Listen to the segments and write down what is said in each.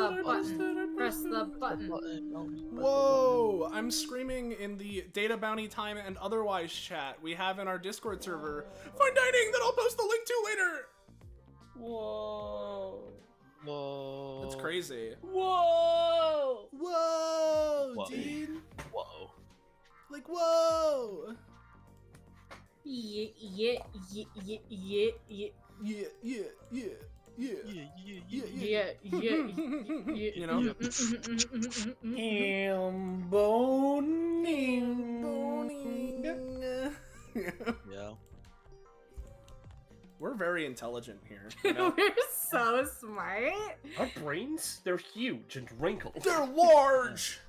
the button. Press the button. Whoa! I'm screaming in the Data Bounty Time and Otherwise chat we have in our Discord server. Fine dining that I'll post the link to later! Whoa. Whoa. That's crazy. Whoa. Whoa, dude. Whoa. Like, whoa! Yeah. Yeah, yeah, yeah, yeah. Yeah. You know? Yeah. We're very intelligent here. You know? We're so smart. Our brains, they're huge and wrinkled. They're large!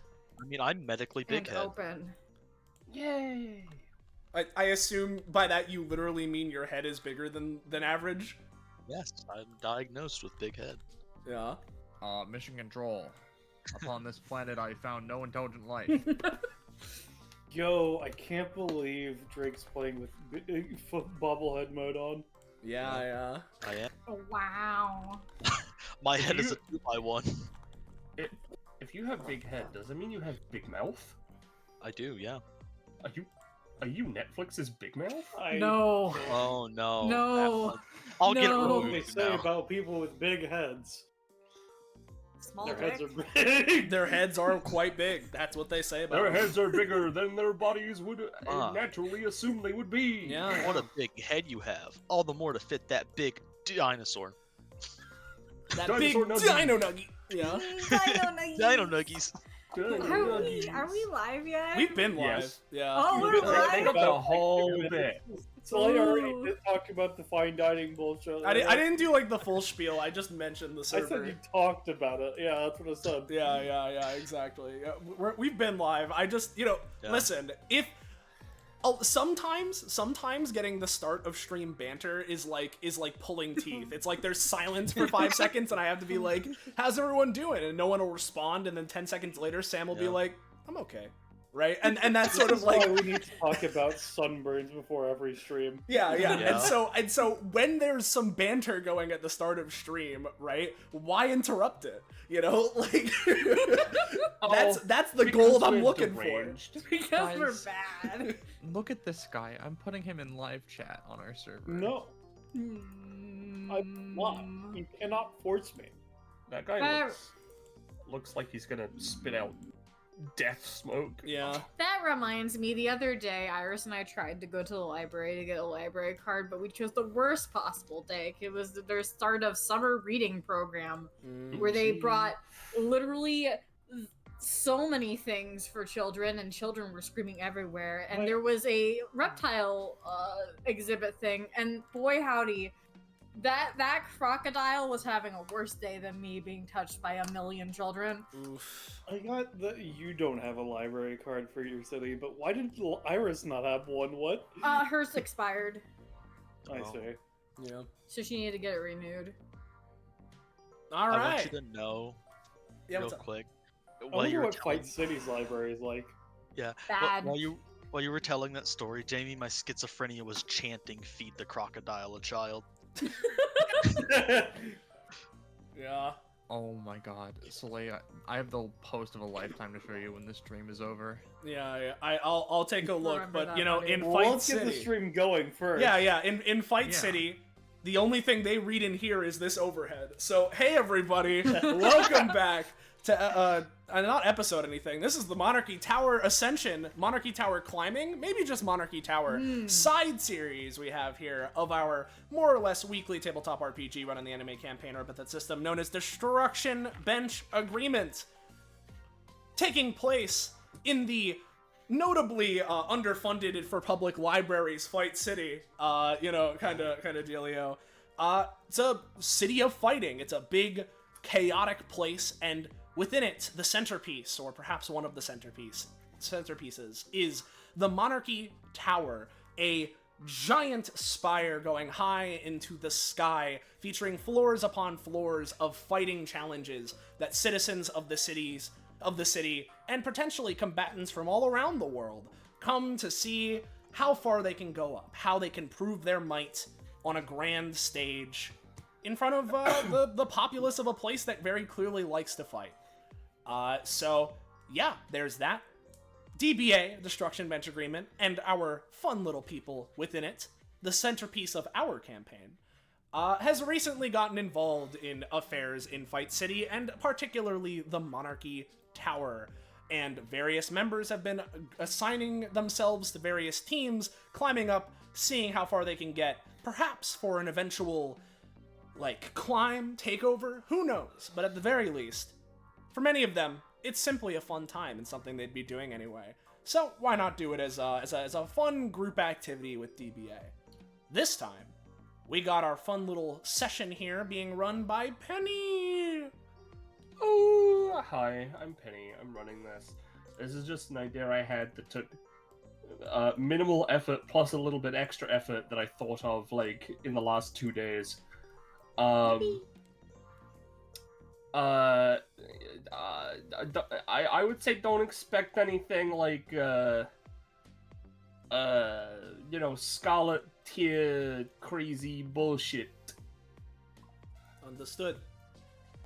I mean, I'm medically big And head. open. Yay. I assume by that you literally mean your head is bigger than average? Yes, I'm diagnosed with big head. Yeah. Mission control. Upon this planet, I found no intelligent life. Yo, I can't believe Drake's playing with bobblehead mode on. Yeah. I am. Oh, wow. My head is a 2x1. If you have big head, does it mean you have big mouth? I do, yeah. Are you Netflix's Big Mouth? No. Oh no. No. I'll get No. What they removed say now. about people with big heads. Small Their dick. heads are big. Their heads are quite big. That's what they say about Their them. heads are bigger than their bodies would Ah. naturally assume they would be. Yeah. What a big head you have. All the more to fit that big dinosaur. That Dinosaur big nugget. dino nugget. Yeah. Dino nuggies. Are we live yet? We've been live. Yes. Yeah. Oh, we're Think of live. the whole bit. So I already did talk about the fine dining bullshit. I didn't do like the full spiel. I just mentioned the I server. said you talked about it. Yeah, that's what I said. Yeah, exactly. Yeah, we've been live. I just, Yeah. listen, if sometimes getting the start of stream banter is like pulling teeth. It's like there's silence for 5 seconds and I have to be like, how's everyone doing? And no one will respond, and then 10 seconds later Sam will be Yeah. like, I'm okay. Right? And that's sort of That's why like we need to talk about sunburns before every stream. Yeah. Yeah. And so when there's some banter going at the start of stream, right? Why interrupt it? You know, like that's the gold I'm looking for. Because we're Guys. bad. Look at this guy. I'm putting him in live chat on our server. No, I'm not. You cannot force me. That guy That- looks like he's gonna spit out death smoke. Yeah. That reminds me, the other day, Iris and I tried to go to the library to get a library card, but we chose the worst possible day. It was their start of summer reading program, where they brought literally so many things for children, and children were screaming everywhere. And there was a reptile exhibit thing, and boy howdy, that crocodile was having a worse day than me being touched by a million children. Oof. I got that you don't have a library card for your city, but why did Iris not have one? What? Hers expired, I Oh. see. Yeah. so she needed to get it renewed. All I want right. you to know, Yeah, real what's up? quick. I While wonder you were what telling, Fight City's library is like. yeah, Bad. while you were telling that story, Jamie, my schizophrenia was chanting "Feed the crocodile a child." Yeah. Oh my god. Soleil, I have the post of a lifetime to show you when this stream is over. Yeah. I'll take a look, Remember but that, you know, buddy. in Well, Fight let's City. get the stream going first. Yeah. In Fight Yeah. City, the only thing they read in here is this overhead. So hey everybody, welcome back to not episode anything. This is the Monarchy Tower Ascension, Monarchy Tower Climbing, maybe just Monarchy Tower side series we have here of our more or less weekly tabletop RPG run on the anime campaign or Epithet System known as Destruction Bench Agreement, taking place in the notably underfunded for public libraries Fight City, kind of dealio. It's a city of fighting. It's a big, chaotic place, and within it, the centerpiece, or perhaps one of the centerpieces, is the Monarchy Tower, a giant spire going high into the sky, featuring floors upon floors of fighting challenges that citizens of the city, and potentially combatants from all around the world come to see how far they can go up, how they can prove their might on a grand stage in front of the populace of a place that very clearly likes to fight. So, yeah, there's that. DBA, Destruction Bench Agreement, and our fun little people within it, the centerpiece of our campaign, has recently gotten involved in affairs in Fight City, and particularly the Monarchy Tower. And various members have been assigning themselves to various teams, climbing up, seeing how far they can get, perhaps for an eventual, like, climb, takeover, who knows? But at the very least, for many of them, it's simply a fun time and something they'd be doing anyway. So why not do it as a fun group activity with DBA? This time, we got our fun little session here being run by Penny! Oh, hi, I'm Penny. I'm running this. This is just an idea I had that took minimal effort plus a little bit extra effort that I thought of, like, in the last 2 days. I would say don't expect anything like, Scarlet tier crazy bullshit. Understood.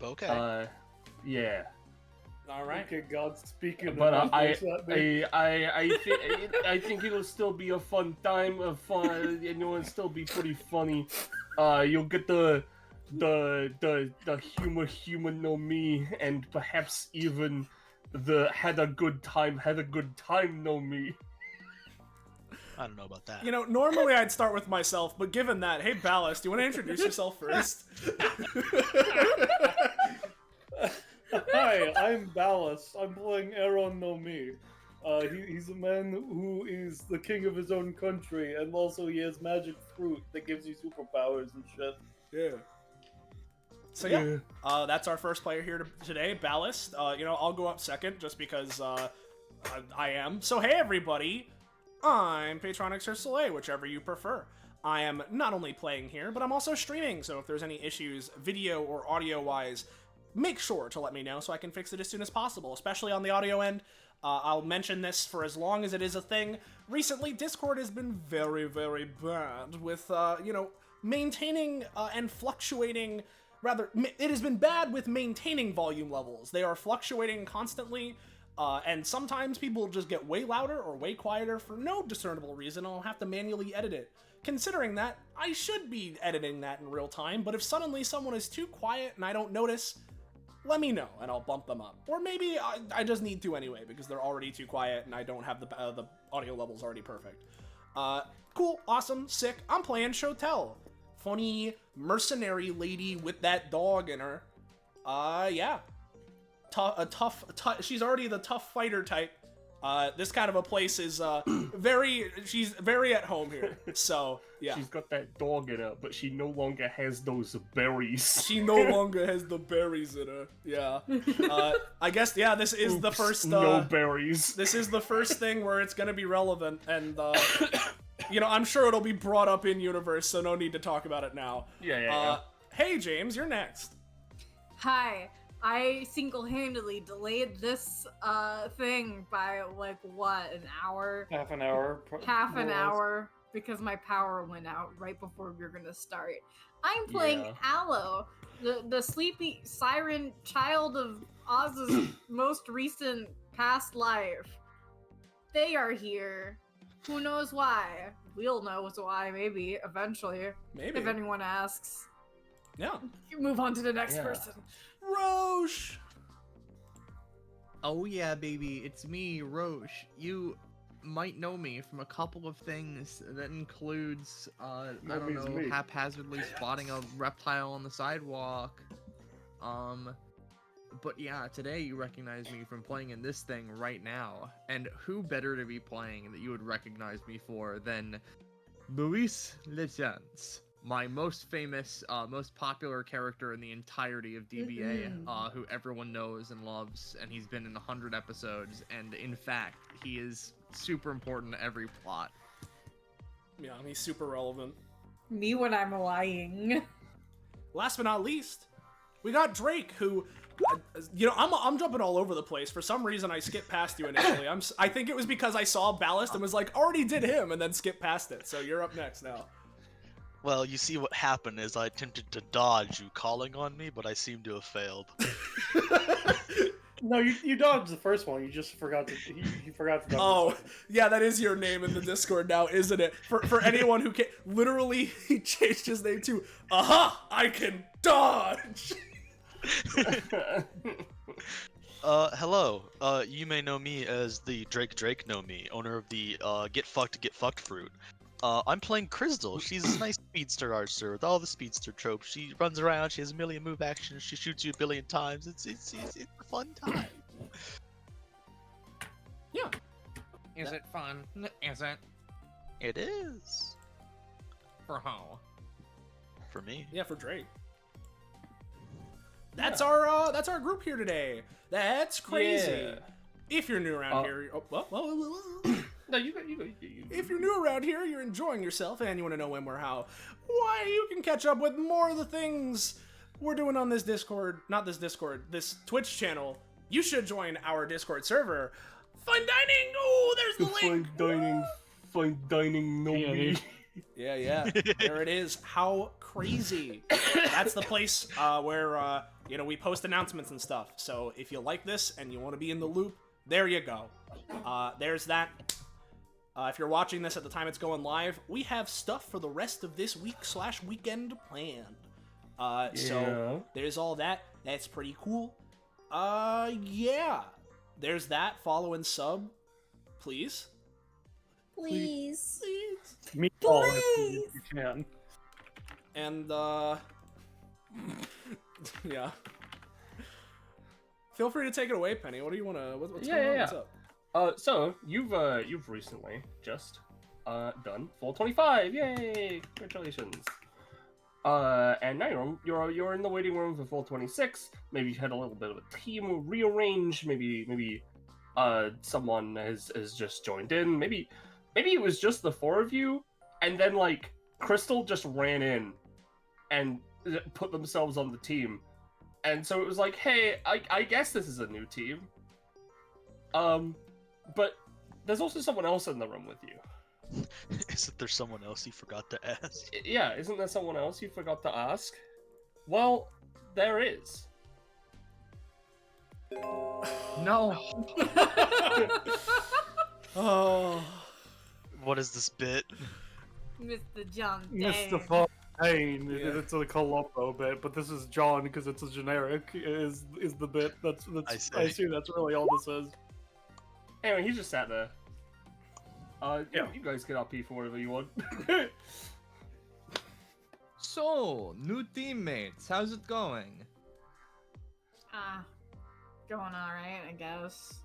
Okay. Yeah. All right. Okay, God speaking. But I think it'll still be a fun time, and it'll still be pretty funny. You'll get the humor no me, and perhaps even the had a good time no me. I don't know about that. You know, normally I'd start with myself, but given that, hey Ballast, do you want to introduce yourself first? Hi, I'm Ballast. I'm playing Aaron no Mi. He's a man who is the king of his own country, and also he has magic fruit that gives you superpowers and shit. Yeah. So yeah, that's our first player here today, Ballast. I'll go up second just because I am. So hey everybody, I'm Patronix or Soleil, whichever you prefer. I am not only playing here, but I'm also streaming, so if there's any issues, video or audio-wise, make sure to let me know so I can fix it as soon as possible, especially on the audio end. I'll mention this for as long as it is a thing. Recently, Discord has been very, very bad with, maintaining and fluctuating. Rather, it has been bad with maintaining volume levels. They are fluctuating constantly, and sometimes people just get way louder or way quieter for no discernible reason. I'll have to manually edit it. Considering that, I should be editing that in real time, but if suddenly someone is too quiet and I don't notice, let me know and I'll bump them up. Or maybe I just need to anyway because they're already too quiet and I don't have the audio levels already perfect. Cool, awesome, sick. I'm playing Shotel. Funny mercenary lady with that dog in her. Yeah. She's already the tough fighter type. This kind of a place is she's very at home here. So yeah. She's got that dog in her, but she no longer has those berries. She no longer has the berries in her. Yeah. I guess this is the first. No berries. This is the first thing where it's gonna be relevant, and I'm sure it'll be brought up in universe, so no need to talk about it now. Yeah. Hey James, you're next. Hi. I single-handedly delayed this thing by an hour? Half an hour. Half an hour because my power went out right before we were gonna start. I'm playing Aloe, the sleepy siren child of Oz's most recent past life. They are here. Who knows why? We'll know why, maybe, eventually. Maybe. If anyone asks. Yeah. Move on to the next person. Rosche! Oh yeah, baby, it's me, Rosche. You might know me from a couple of things. That includes, haphazardly spotting a reptile on the sidewalk. But yeah, today you recognize me from playing in this thing right now. And who better to be playing that you would recognize me for than Luis Legends, my most famous, most popular character in the entirety of DBA, who everyone knows and loves, and he's been in 100 episodes, and in fact, he is super important to every plot. Yeah, he's super relevant. Me when I'm lying. Last but not least, we got Drake, who, I'm jumping all over the place. For some reason, I skipped past you initially. I think it was because I saw Ballast and was like, already did him, and then skipped past it. So you're up next now. Well, you see what happened is I attempted to dodge you calling on me, but I seem to have failed. No, you dodged the first one. You just forgot to. You forgot to dodge. Oh, The second. yeah, that is your name in the Discord now, isn't it? For anyone who can, literally, he changed his name to Aha! I can dodge. Hello. You may know me as the Drake know me, owner of the get fucked fruit. I'm playing Crystal. She's a nice speedster archer with all the speedster tropes. She runs around. She has a million move actions. She shoots you a billion times. It's a fun time. Yeah. Is it fun? Is it? It is For how? for me. Yeah, for Drake. That's our group here today. That's crazy. Yeah. If you're new around here, No, you go. if you're new around here, you're enjoying yourself, and you want to know when, where, how, why, you can catch up with more of the things we're doing on this Discord, this Twitch channel. You should join our Discord server. Fine dining. Oh, there's the link. Fine dining, no me. Yeah. There it is. How crazy. That's the place where we post announcements and stuff. So if you like this and you want to be in the loop, there you go. There's that. If you're watching this at the time it's going live, we have stuff for the rest of this week/weekend planned. So there's all that. That's pretty cool. Yeah. There's that. Follow and sub, please. Please. Me all if you can. And yeah. Feel free to take it away, Penny. What do you want to? What's going on? What's up? So you've recently just done 425. Yay! Congratulations. And now you're in the waiting room for 426. Maybe you had a little bit of a team rearrange. Maybe someone has just joined in. Maybe it was just the four of you, and then like Crystal just ran in and put themselves on the team, and so it was like, hey, I guess this is a new team. But there's also someone else in the room with you. Isn't there someone else you forgot to ask? Yeah, isn't there someone else you forgot to ask? Well, there is. No. Oh. What is this bit? Mr. John Mr. Dang. Fontaine. Yeah. It's a Colombo bit, but this is John because it's a generic. Is the bit that's I assume that's really all this is. Anyway, he just sat there. Yeah. You guys get RP for whatever you want. So, new teammates. How's it going? Going alright, I guess.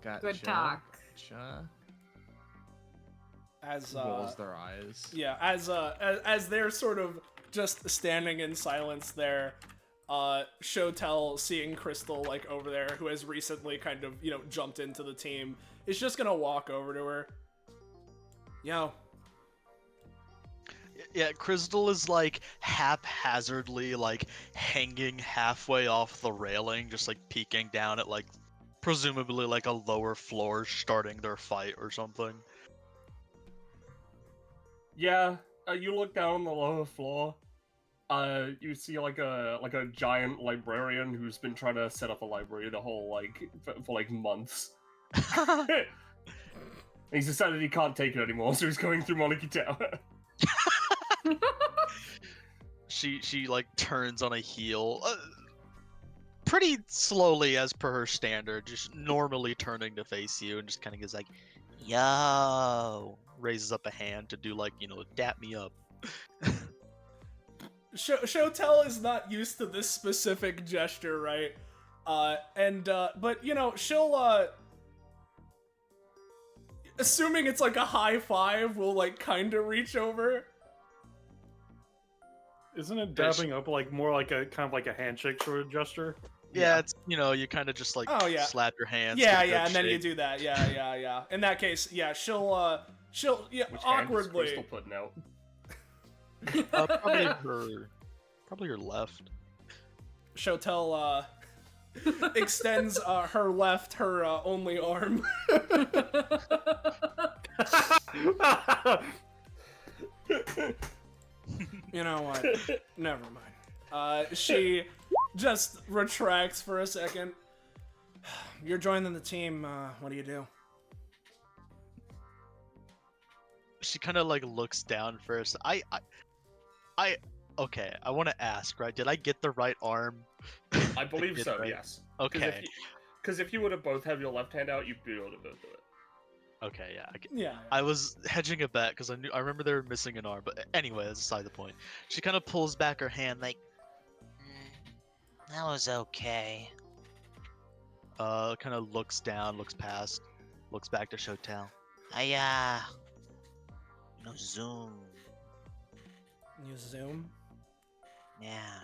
Gotcha. Good talk. Gotcha. As Rolls their eyes. yeah, as they're sort of just standing in silence there, Shotel, seeing Crystal like over there, who has recently kind of jumped into the team, is just gonna walk over to her. Yo. Yeah, Crystal is like haphazardly like hanging halfway off the railing, just like peeking down at like presumably like a lower floor starting their fight or something. Yeah, you look down on the lower floor. You see like a giant librarian who's been trying to set up a library the whole for like months. He's decided he can't take it anymore, so he's going through Monarchy Tower. She like turns on a heel, pretty slowly as per her standard, just normally turning to face you, and just kind of goes like, "Yo," raises up a hand to do like dap me up. Shotel is not used to this specific gesture, right? But she'll assuming it's like a high five, will like kind of reach over. Isn't it dabbing up like more like a kind of like a handshake sort of gesture? Yeah, it's you kind of just like slap your hands. Yeah, give a good and then you shake. do that. Yeah. In that case, yeah, she'll Which hand is awkwardly. Crystal putting out? Probably her left. Shotel extends her only arm. You know what? Never mind. She just retracts for a second. You're joining the team. What do you do? She kind of like looks down first. Okay. I want to ask, right? Did I get the right arm? I believe did, so. right? Yes. Okay. Because if you would have both have your left hand out, you'd be able to both do it. Okay, yeah. Yeah. I was hedging a bet because I remember they were missing an arm. But anyway, that's aside the point. She kind of pulls back her hand, like, That was okay. kind of looks down, looks past, looks back to Shotel. Zoom. You zoom. Yeah.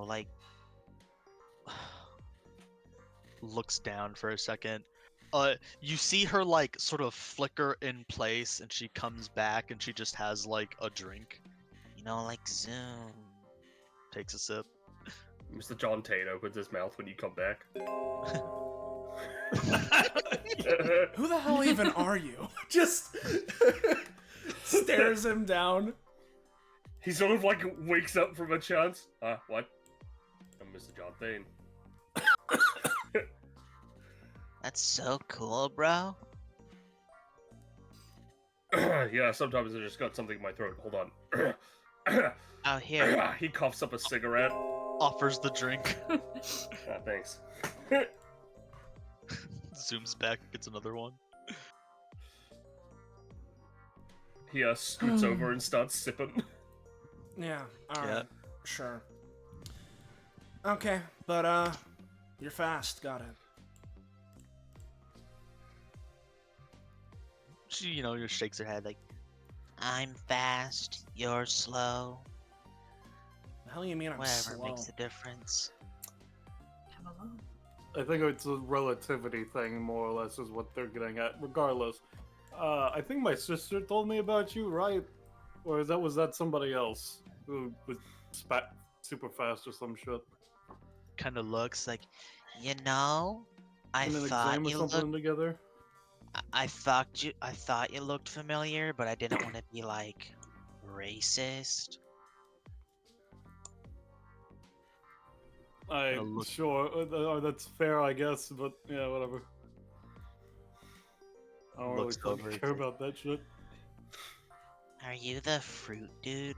Like, Looks down for a second. You see her like sort of flicker in place, and she comes back, and she just has like a drink. like Zoom. Takes a sip. Mr. John Tate opens his mouth when you come back. Who the hell even are you? Just stares him down. He sort of like wakes up from a trance. What? I'm Mr. John Thane. That's so cool, bro. Yeah, sometimes I just got something in my throat. Hold on. Out here. He coughs up a cigarette. Offers the drink. Thanks. Zooms back, gets another one. He scoots over and starts sipping. Yeah. All right. Sure. Okay, but you're fast. Got it. She, just shakes her head like, I'm fast, you're slow. The hell you mean I'm Whatever slow? makes a difference. I think it's a relativity thing, more or less, is what they're getting at. Regardless, I think my sister told me about you, right? Or was that somebody else who was super fast or some shit? kind of looks like, I In an thought exam or you something looked. together. I thought you looked familiar, but I didn't want to be like racist. Sure, that's fair, I guess, but yeah, whatever. I don't really Looks over fucking at care you. about that shit. Are you the fruit dude?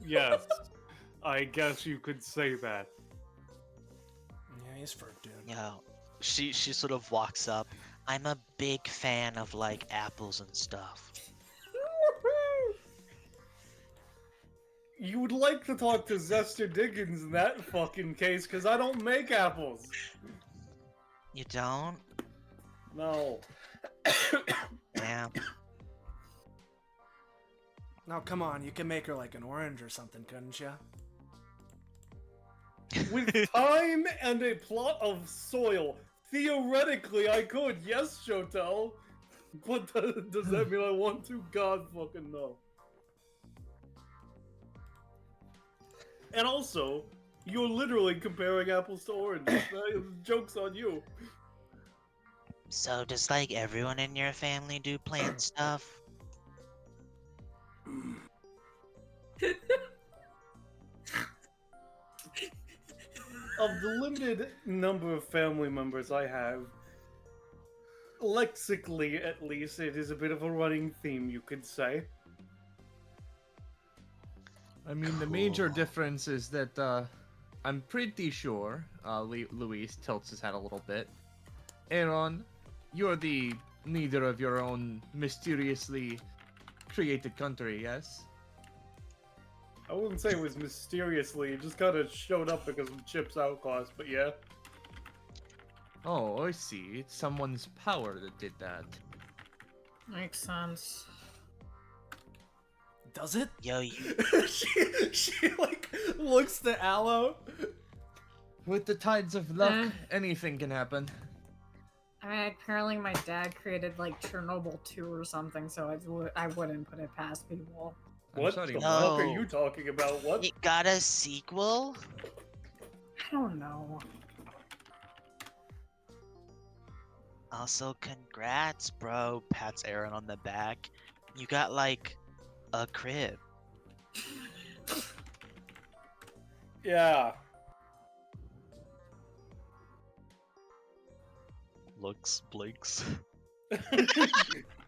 Yes, I guess you could say that. Yeah, he's for dude. Yo, she sort of walks up. I'm a big fan of like apples and stuff. You would like to talk to Zester Diggins in that fucking case, because I don't make apples. You don't? No. Yeah. Now, come on, you can make her like an orange or something, couldn't you? With time and a plot of soil, theoretically I could, yes, Shotel. But does that mean I want to? God fucking no. And also, you're literally comparing apples to oranges. Joke's on you. So does like everyone in your family do plant stuff? Of the limited number of family members I have, lexically at least, it is a bit of a running theme, you could say. I mean, the major difference is that I'm pretty sure Luis tilts his head a little bit. Aaron, you're the leader of your own mysteriously created country, yes? I wouldn't say it was mysteriously, it just kind of showed up because of Chip's outclass, but yeah. Oh, I see. It's someone's power that did that. Makes sense. Does it? Yo, you. she like looks to Aloe. With the tides of luck, anything can happen. I mean, apparently my dad created like Chernobyl 2 or something, so I wouldn't put it past people. What sorry, the no. fuck are you talking about? What? It got a sequel? I don't know. Also, congrats, bro. Pats Aaron on the back. You got like a crib. Yeah. Looks, blinks.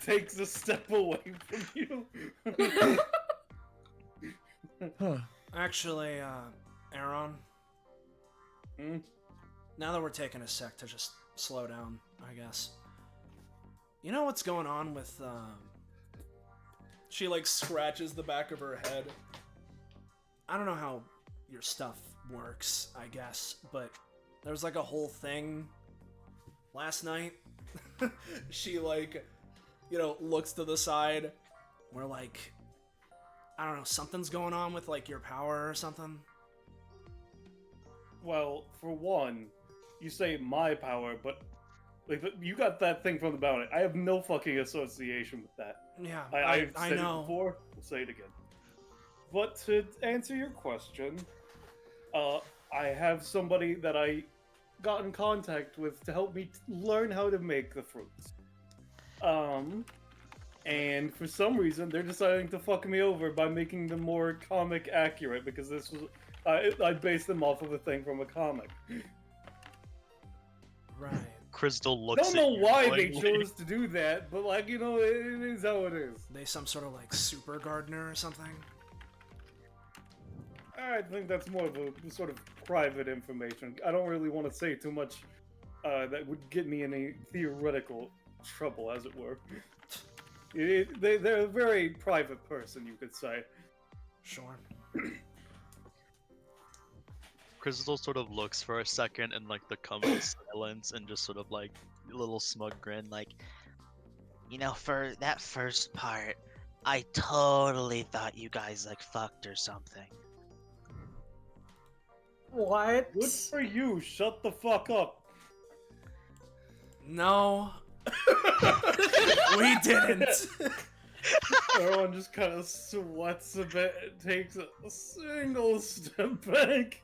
Takes a step away from you. Actually, Aaron, Hmm? now that we're taking a sec to just slow down, I guess. You know what's going on with, She, like, scratches the back of her head. I don't know how your stuff works, I guess, but there was, like, a whole thing last night. She, like, you know, looks to the side. We're like, I don't know, something's going on with, like, your power or something. Well, for one, you say my power, but like you got that thing from the bounty. I have no fucking association with that. Yeah, I've I said know. it before. I'll say it again. But to answer your question, I have somebody that I got in contact with to help me learn how to make the fruits. And for some reason, they're deciding to fuck me over by making them more comic accurate because this was I based them off of a thing from a comic. Right. Crystal I looks don't know at you why they knowingly. chose to do that, but like you know, it is how it is. They some sort of like super gardener or something? I think that's more of a sort of private information. I don't really want to say too much that would get me in a theoretical trouble, as it were. They're a very private person, you could say. Sure. Crystal sort of looks for a second in like the coming silence and just sort of like a little smug grin, like, You know, for that first part, I totally thought you guys like fucked or something. What? Good for you. Shut the fuck up. No. We didn't. Everyone just kind of sweats a bit and takes a single step back.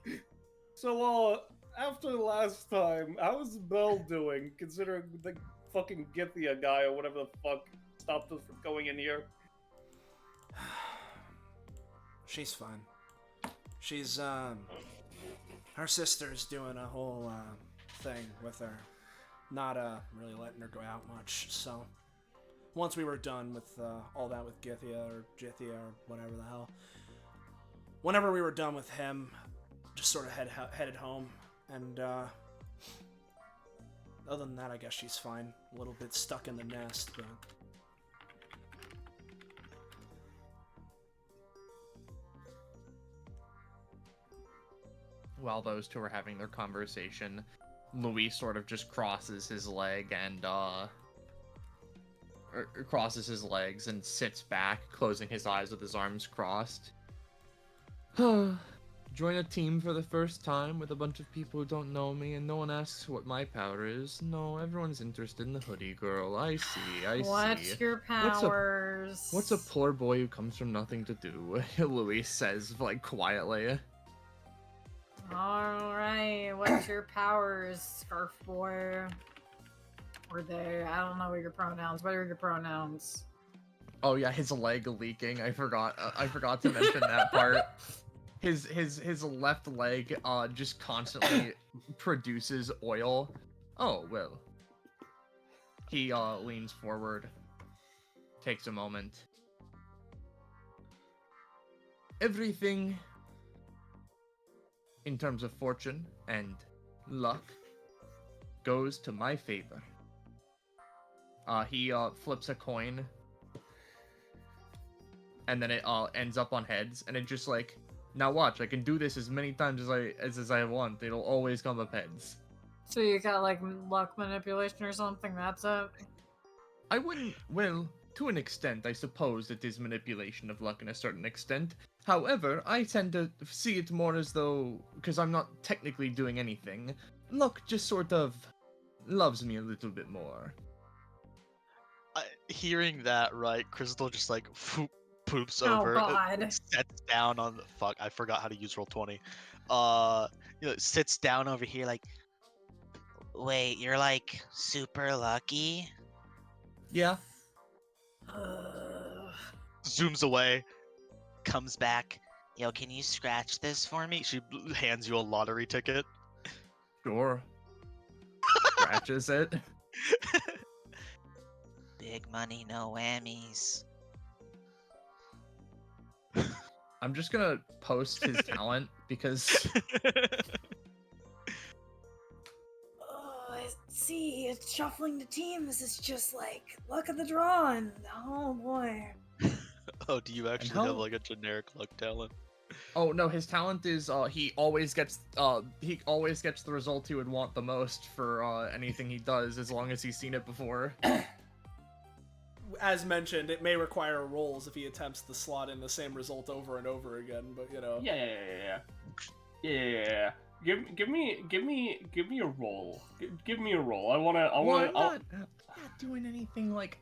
So, after last time, how's Belle doing, considering the fucking Githia guy or whatever the fuck stopped us from going in here? She's fine. She's, her sister's doing a whole, thing with her. Not, really letting her go out much, so... Once we were done with, all that with Githia, or Jithia, or whatever the hell. Whenever we were done with him, just sort of headed home, and, other than that, I guess she's fine. A little bit stuck in the nest, but... While those two are having their conversation, Louis sort of just crosses his leg and crosses his legs and sits back, closing his eyes with his arms crossed. Join a team for the first time with a bunch of people who don't know me, and no one asks what my power is. No, everyone's interested in the hoodie girl. I see. What's your powers? What's a poor boy who comes from nothing to do? Louis says, like, quietly. Alright, what's your powers, Scarf Boy? Or they, I don't know what your pronouns. What are your pronouns? Oh yeah, his leg leaking. I forgot to mention that part. His left leg just constantly produces oil. Oh well. He leans forward, takes a moment. Everything in terms of fortune and luck goes to my favor. He flips a coin, and then it ends up on heads, and it just like, now watch, I can do this as many times as I want. It'll always come up heads. So you got like luck manipulation or something, that's it? I wouldn't, well, to an extent, I suppose it is manipulation of luck in a certain extent. However, I tend to see it more as though, because I'm not technically doing anything, luck just sort of loves me a little bit more. Hearing that, right, Crystal just like poops Oh, over, God. sits down on the fuck. I forgot how to use Roll20. Sits down over here like, Wait, you're like super lucky? Yeah. Zooms away. Comes back. Yo, can you scratch this for me? She hands you a lottery ticket. Sure. Scratches it. Big money, no whammies. I'm just gonna post his talent because I see. It's shuffling the teams. It's just like, luck of the draw, and oh boy. Oh, do you actually how- have like a generic luck talent? oh no, his talent is he always gets the result he would want the most for anything he does as long as he's seen it before. As mentioned, it may require rolls if he attempts to slot in the same result over and over again, but you know. Yeah. Give me a roll. Give me a roll. I'm not doing anything like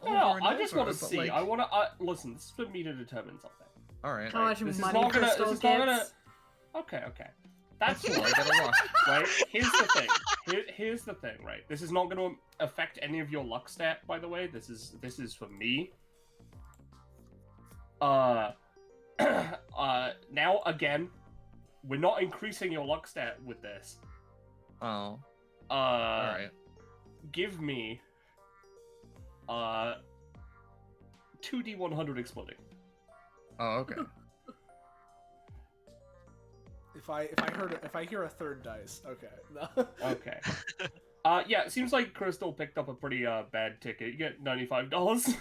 over No, and I just over, want to but, see. like... I want to listen. This is for me to determine something. All right. How much This is money not gonna- Crystal this is not gets? Okay. That's Cool, I all. got a luck. Right? Here's the thing. Here's the thing. Right? This is not going to affect any of your luck stat. By the way, this is for me. Now again, we're not increasing your luck stat with this. Oh. All right. Give me 2d100 exploding. Oh, okay. If I hear a third dice, okay. Okay. Yeah, it seems like Crystal picked up a pretty bad ticket. You get $95.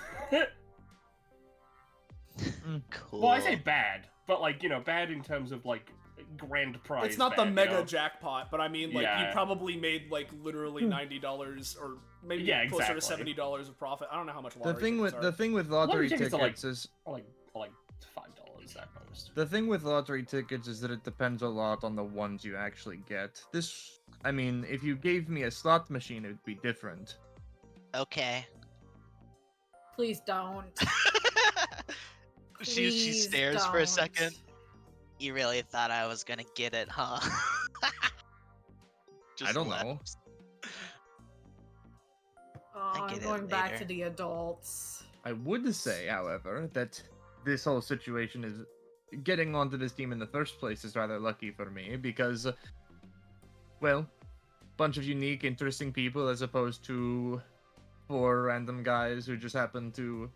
Cool. Well, I say bad, but like, you know, bad in terms of like grand prize. It's not bad, the you mega know? jackpot, but I mean, like, Yeah. you probably made like literally $90 or maybe Yeah, closer exactly. to $70 of profit. I don't know how much The lottery thing tickets with are. lottery tickets are, like- tickets is Or like $5 at most. the thing with lottery tickets is that it depends a lot on the ones you actually get. I mean, if you gave me a slot machine, it would be different. Okay. Please don't. She Please stares for a don't. second. You really thought I was gonna get it, huh? I don't laugh. know. Oh, I I'm get it going back later. to the adults. I would say, however, that this whole situation is getting onto this team in the first place is rather lucky for me because, well, bunch of unique, interesting people as opposed to 4 random guys who just happen to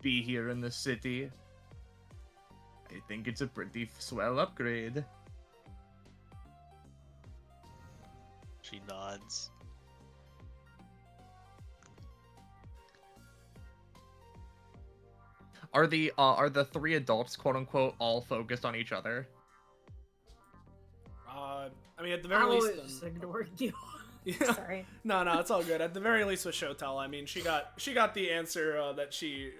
be here in the city. I think it's a pretty swell upgrade. She nods. Are the 3 adults, quote unquote, all focused on each other? I mean, at the very I least, was just ignoring you. Yeah. Sorry. No, it's all good. At the very least with Shotel, I mean, she got the answer that she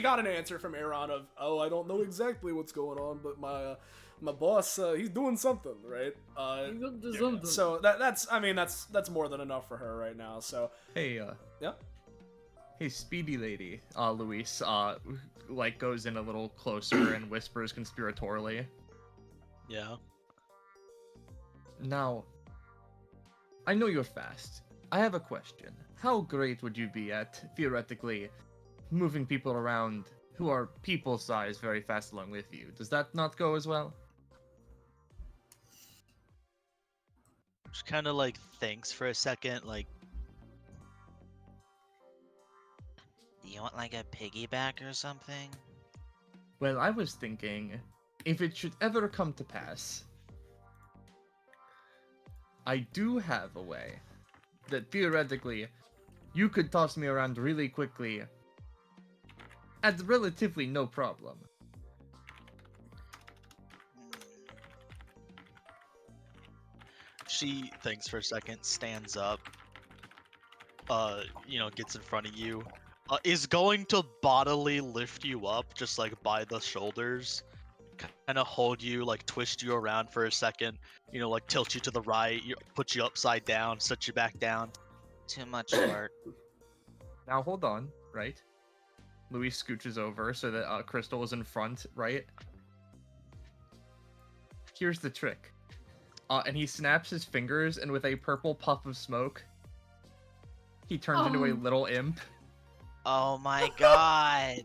got an answer from Aaron of, oh, I don't know exactly what's going on, but my boss, he's doing something, right? So that's more than enough for her right now. So Hey, yeah. Hey, speedy lady, Luis, like goes in a little closer and whispers conspiratorially. Yeah. Now, I know you're fast. I have a question. How great would you be at, theoretically, moving people around who are people-sized very fast along with you? Does that not go as well? She kind of like thinks for a second, like, Do you want like a piggyback or something? Well, I was thinking, if it should ever come to pass, I do have a way that theoretically you could toss me around really quickly at relatively no problem. she thinks for a second, stands up, gets in front of you, is going to bodily lift you up, just like by the shoulders, kind of hold you, like twist you around for a second, like tilt you to the right, put you upside down, set you back down. Too much work. Now hold on, right? Luis scooches over so that Crystal is in front, right? Here's the trick. and he snaps his fingers, and with a purple puff of smoke, he turns into a little imp. Oh my god.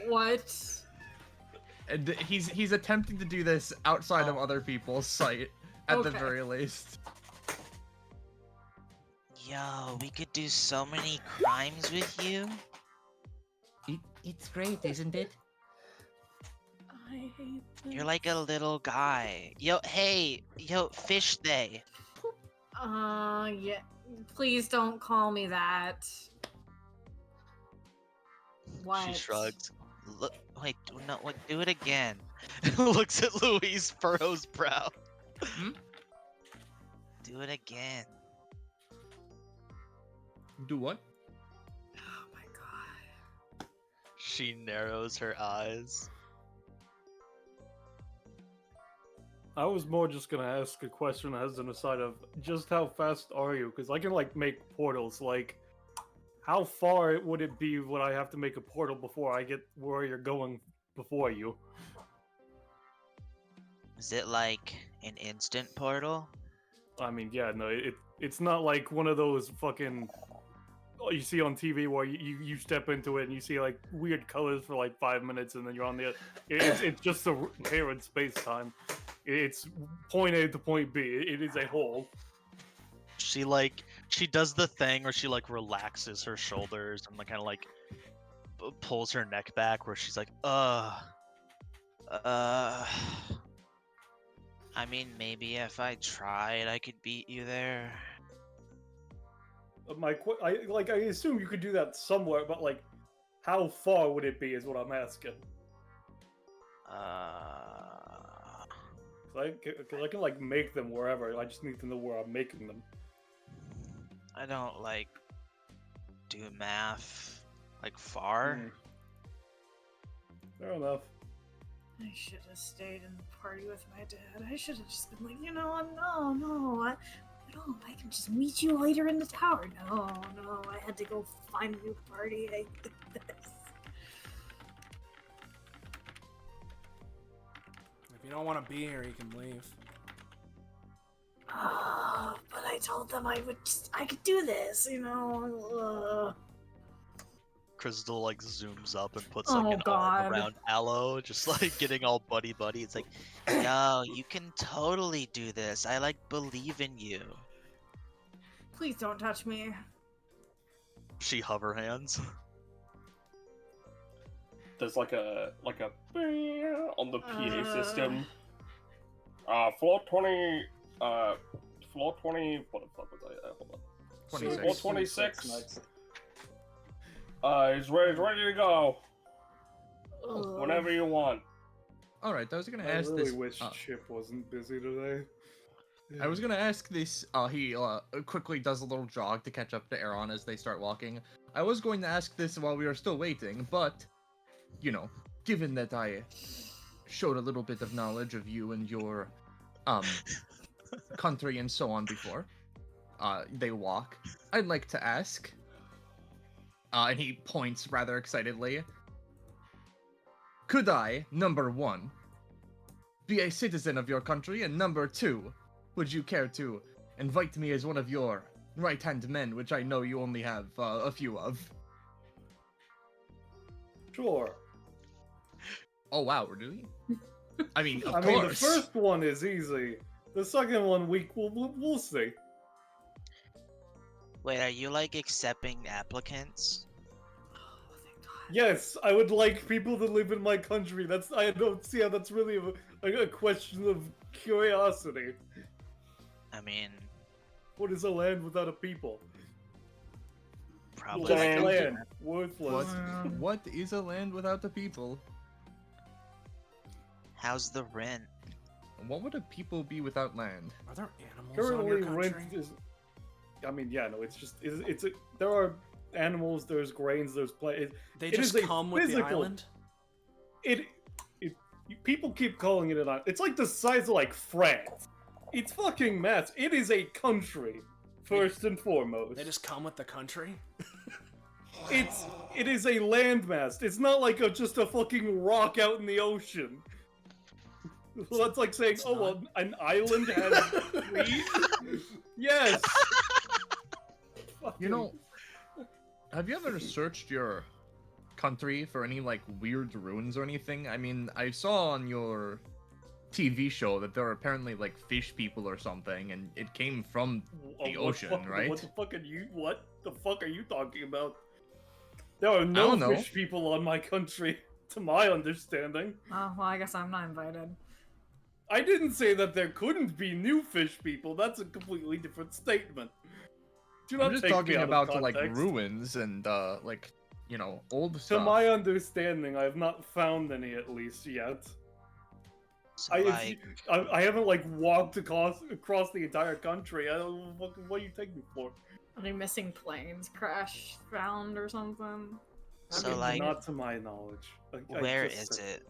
What? And he's attempting to do this outside of other people's sight, at the very least. Yo, we could do so many crimes with you. It's great, isn't it? I hate this. You're like a little guy. Yo, hey, yo, fish they. Yeah. Please don't call me that. What? She shrugs. Look, wait, no, what? Do it again. Looks at Louise, furrows brow. Do it again. Do what? Oh my god. She narrows her eyes. I was more just gonna ask a question as an aside of just how fast are you? Because I can like make portals. Like, how far would it be when I have to make a portal before I get where you're going before you? Is it like an instant portal? I mean, yeah, no, it's not like one of those fucking you see on TV where you step into it and you see like weird colors for like 5 minutes and then you're on the. It's just a hair in space time. It's point A to point B. It is a hole. She does the thing where she like relaxes her shoulders and like kind of like pulls her neck back where she's like, I mean, maybe if I tried, I could beat you there. I assume you could do that somewhere, but like, how far would it be? Is what I'm asking. Cause I can like make them wherever. I just need to know where I'm making them. I don't like do math like far. Fair enough. I should have stayed in the party with my dad. I should have just been like, no, I can just meet you later in the tower. No, I had to go find a new party. I did this. If you don't want to be here, you can leave. But I told them I could do this, Crystal like zooms up and puts like an arm around Aloe, just like getting all buddy. It's like, Yo, you can totally do this. I like believe in you. Please don't touch me. she hover hands. There's like a on the PA system. Floor 20. Floor 20. What the fuck was I? Hold on. 26. Floor 26. He's ready to go. Whenever you want. Alright, I was gonna I ask really this. wish Chip wasn't busy today. I was gonna ask this. He quickly does a little jog to catch up to Aaron as they start walking. I was going to ask this while we were still waiting, but given that I showed a little bit of knowledge of you and your country and so on before they walk, I'd like to ask. And he points rather excitedly. Could I, number 1, be a citizen of your country, and number 2, would you care to invite me as one of your right-hand men, which I know you only have a few of? Sure. Oh wow, really? I mean, of I course. mean, the first one is easy. The second one, we'll see. Wait, are you like accepting applicants? Yes, I would like people to live in my country. I don't see how that's really a question of curiosity. I mean, What is a land without a people? probably Just like land, worthless. What is a land without the people? how's the rent? What would a people be without land? Are there animals Currently, on your rent country? is. I mean, yeah, no, it's just there are animals, there's grains, there's play. They it just is a come with the physical- island? People keep calling it an island. It's like the size of like France. It's fucking massive. It is a country, first and foremost. They just come with the country? It is a landmass. It's not like just a fucking rock out in the ocean. Well, that's like saying, oh, well, an island has 3? Yes! You know, have you ever searched your country for any, like, weird runes or anything? I mean, I saw on your TV show that there are apparently, like, fish people or something, and it came from the ocean, right? What the fuck are you talking about? There are no fish people on my country, to my understanding. Oh, well, I guess I'm not invited. I didn't say that there couldn't be new fish people. That's a completely different statement. Do not I'm just take me talking out of about, like, context. ruins and, like, you know, old To stuff. my understanding, I have not found any at least yet. So, I haven't like walked across the entire country. I don't what do you take me for? Any missing planes crash found or something? So, I mean, like, not to my knowledge. where is it?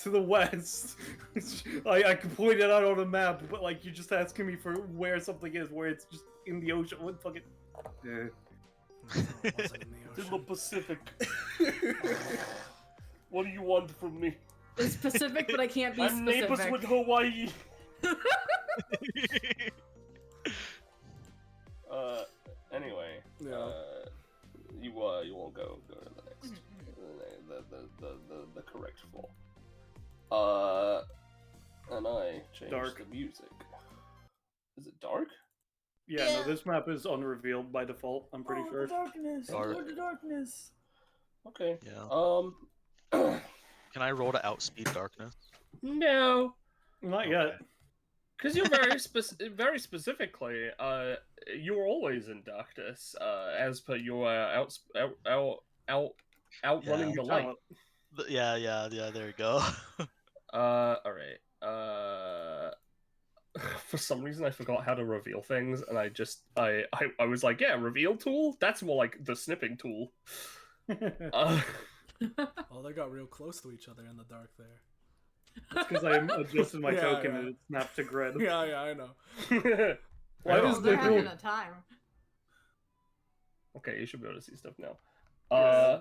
To the west. I could point it out on a map, but like you're just asking me for where something is, where it's just in the ocean. What fucking? Wasn't in the In the ocean. Pacific. What do you want from me? It's specific, but I can't be I'm neighbors specific. with Hawaii. Anyway. Yeah. You won't go to the next. The correct floor. And I changed Dark. the music. Is it dark? Yeah, no, this map is unrevealed by default. I'm pretty sure. Darkness! Dark. The darkness! Okay. Yeah. Can I roll to outspeed darkness? No. Not yet. Because you're very specifically, you're always in darkness, as per your outrunning the light. Yeah, there you go. Alright. For some reason I forgot how to reveal things, and I was like, yeah, reveal tool? That's more like the snipping tool. Oh, they got real close to each other in the dark there. Because I adjusted my Yeah, token yeah. and it snapped to grid. Yeah, I know. Why Oh, does they're the having a time. Okay, you should be able to see stuff now. Yeah.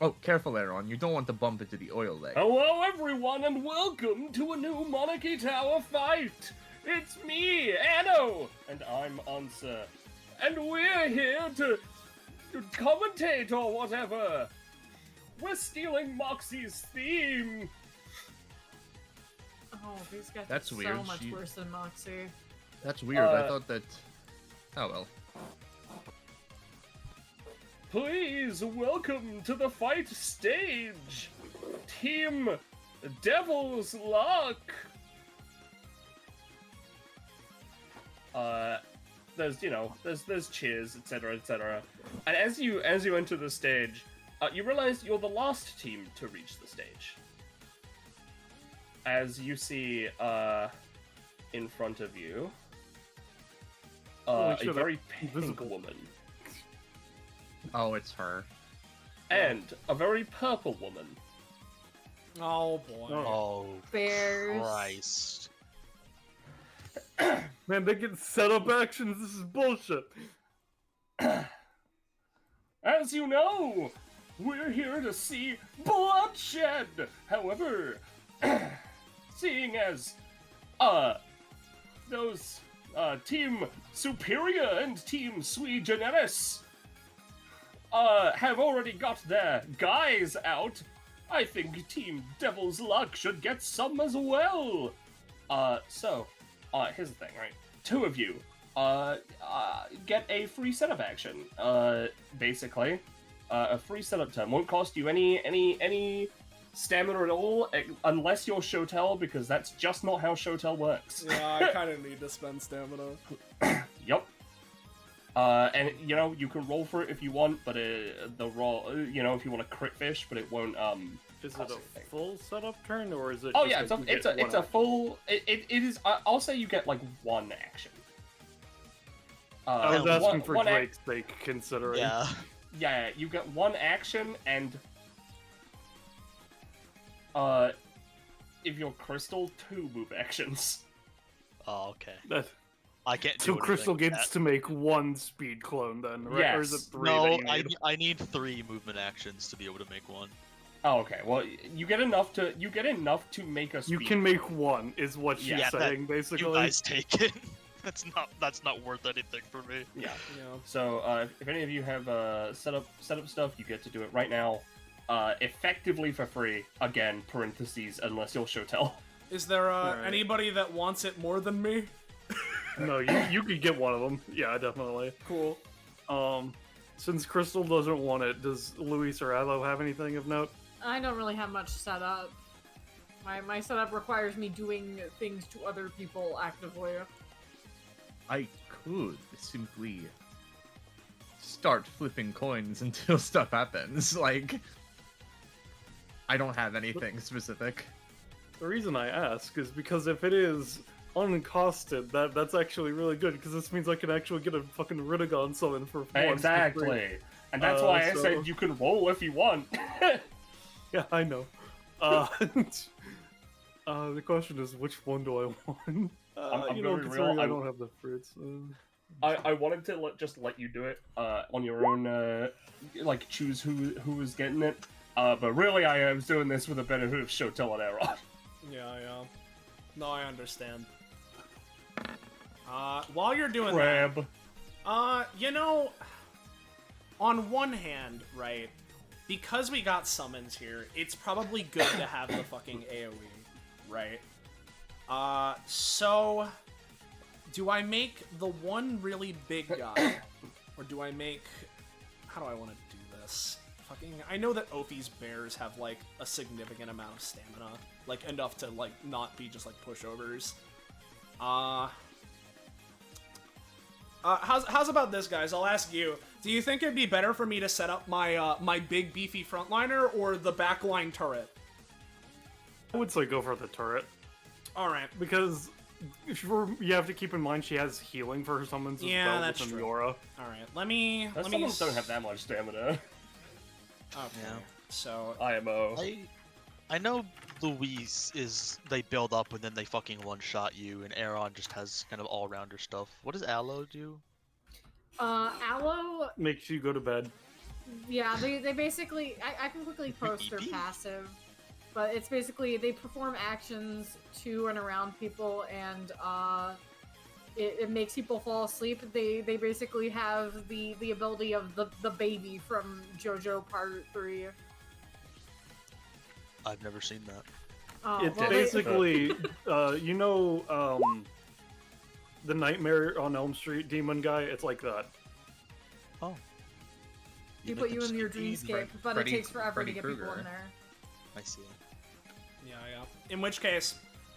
Oh, careful, Aaron. You don't want to bump into the oil leg. Hello everyone, and welcome to a new Monarchy Tower fight! It's me, Anno! And I'm Answer. And we're here to commentate or whatever! We're stealing Moxie's theme! Oh, these guys That's are weird. so much worse than Moxie. That's weird. I thought that... Oh, well. Please welcome to the fight stage, Team Devil's Luck. There's cheers, etc. And as you enter the stage, you realize you're the last team to reach the stage. As you see, in front of you, a very pink woman. Oh, it's her. And a very purple woman. Oh boy. Oh, Bears. Christ. Man, they get setup actions. This is bullshit. As you know, we're here to see bloodshed. However, seeing as those Team Superior and Team Sui Generis have already got their guys out, I think Team Devil's Luck should get some as well. Here's the thing, right? Two of you, get a free setup action. Basically, a free setup turn won't cost you any stamina at all, unless you're Shotel, because that's just not how Shotel works. Yeah, I kind of need to spend stamina. Yup. And you can roll for it if you want, but the roll, if you want to crit fish, but it won't. Is it a full setup turn, or is it? Oh just yeah, like you get it's one a full. It is. I'll say you get like one action. I was asking for one Drake's sake, considering. Yeah. Yeah, you get one action, and if you're crystal, 2 move actions. Oh, okay. That I can't do So anything Crystal with gets that. to make one speed clone then, right? Or is it Yes. 3 No, that you need? I need 3 movement actions to be able to make one. Oh, okay. Well, you get enough to make a. You speed can make clone. one, is what she's Yeah, that- saying, basically. You guys take it. That's not worth anything for me. Yeah. Yeah. So if any of you have setup stuff, you get to do it right now, effectively for free. Again, parentheses, unless you'll show tell. Is there Alright. anybody that wants it more than me? No, you could get one of them. Yeah, definitely. Cool. Since Crystal doesn't want it, does Luis or Aloe have anything of note? I don't really have much set up. My setup requires me doing things to other people actively. I could simply start flipping coins until stuff happens. Like, I don't have anything specific. The reason I ask is because if it is uncosted, that's actually really good, because this means I can actually get a fucking Riddigon summon for once. Exactly. And that's why I so- said you can roll if you want. Yeah, I know. The question is, which one do I want? I'm you know, gonna be considering real, I don't have the fruits. I wanted to just let you do it on your own, like choose who was getting it. But really, I was doing this with the benefit of show tell and error. Yeah. No, I understand. While you're doing Grab. that, you know, on one hand, right, because we got summons here, it's probably good to have the fucking AoE, right? So, do I make the one really big guy, or do I make... How do I want to do this? Fucking... I know that Ophi's bears have, like, a significant amount of stamina, like, enough to, like, not be just, like, pushovers. How's about this, guys? I'll ask you. Do you think it'd be better for me to set up my my big beefy frontliner or the backline turret? I would say go for the turret, All right. because you have to keep in mind she has healing for her summons as Yeah, well that's within true. the aura. All right. Let me. Summons don't have that much stamina. Okay. Yeah. So IMO. I know Luis is they build up and then they fucking one-shot you, and Aaron just has kind of all-rounder stuff. What does Aloe do? Aloe, Makes you go to bed. yeah, they basically, I can quickly post their passive, but it's basically, they perform actions to and around people, and, it makes people fall asleep. They basically have the ability of the baby from JoJo Part 3. I've never seen that. It's well, basically, you know, the Nightmare on Elm Street demon guy. It's like that. Oh. They make put you them in your sleepy. dreamscape, but Freddy- it takes forever Freddy to get Krueger. people in there. I see. yeah. In which case,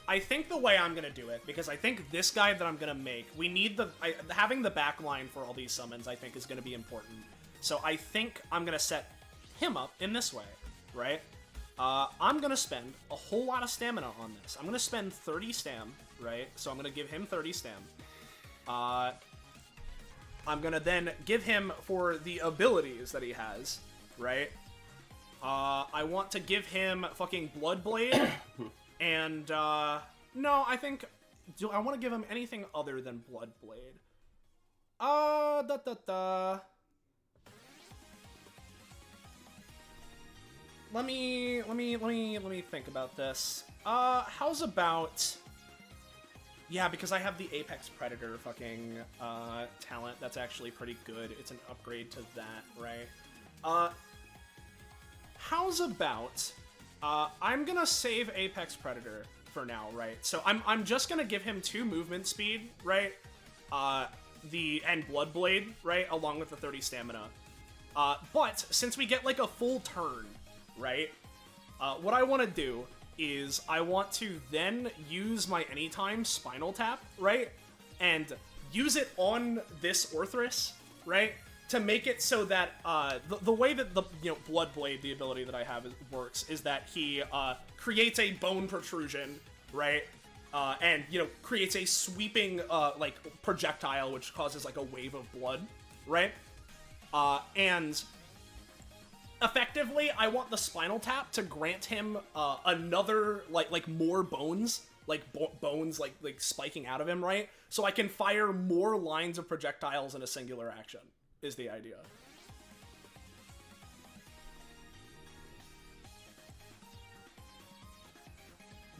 I think the way I'm gonna do it, because I think this guy that I'm gonna make, we need having the backline for all these summons. I think is gonna be important. So I think I'm gonna set him up in this way, right? I'm gonna spend a whole lot of stamina on this. I'm gonna spend 30 stam, right? So I'm gonna give him 30 stam. I'm gonna then give him for the abilities that he has, right? I want to give him fucking Bloodblade, and no, I think do I want to give him anything other than Bloodblade? Let me think about this. How's about... Yeah, because I have the Apex Predator fucking talent. That's actually pretty good. It's an upgrade to that, right? How's about... I'm gonna save Apex Predator for now, right? So I'm just gonna give him 2 movement speed, right? And Bloodblade, right? Along with the 30 stamina. But since we get like a full turn, right? What I want to do is I want to then use my anytime Spinal Tap, right? And use it on this Orthrus, right? To make it so that the way that the Bloodblade, the ability that I have, works is that he creates a bone protrusion, right? And creates a sweeping like projectile which causes like a wave of blood, right? And effectively, I want the Spinal Tap to grant him another like more bones, like bones like spiking out of him, right? So I can fire more lines of projectiles in a singular action. Is the idea.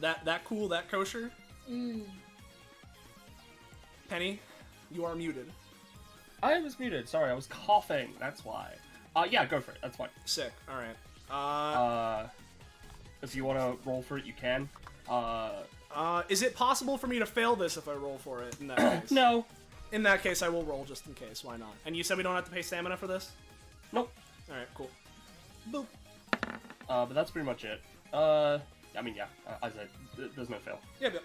That cool? That kosher? Penny, you are muted. I was muted. Sorry, I was coughing. That's why. Yeah, go for it. That's fine. Sick. All right. If you want to roll for it, you can. Is it possible for me to fail this if I roll for it in that case? No. In that case, I will roll just in case. Why not? And you said we don't have to pay stamina for this? Nope. All right, cool. Boop. But that's pretty much it. I mean, yeah, as I said, there's no fail. Yeah, but...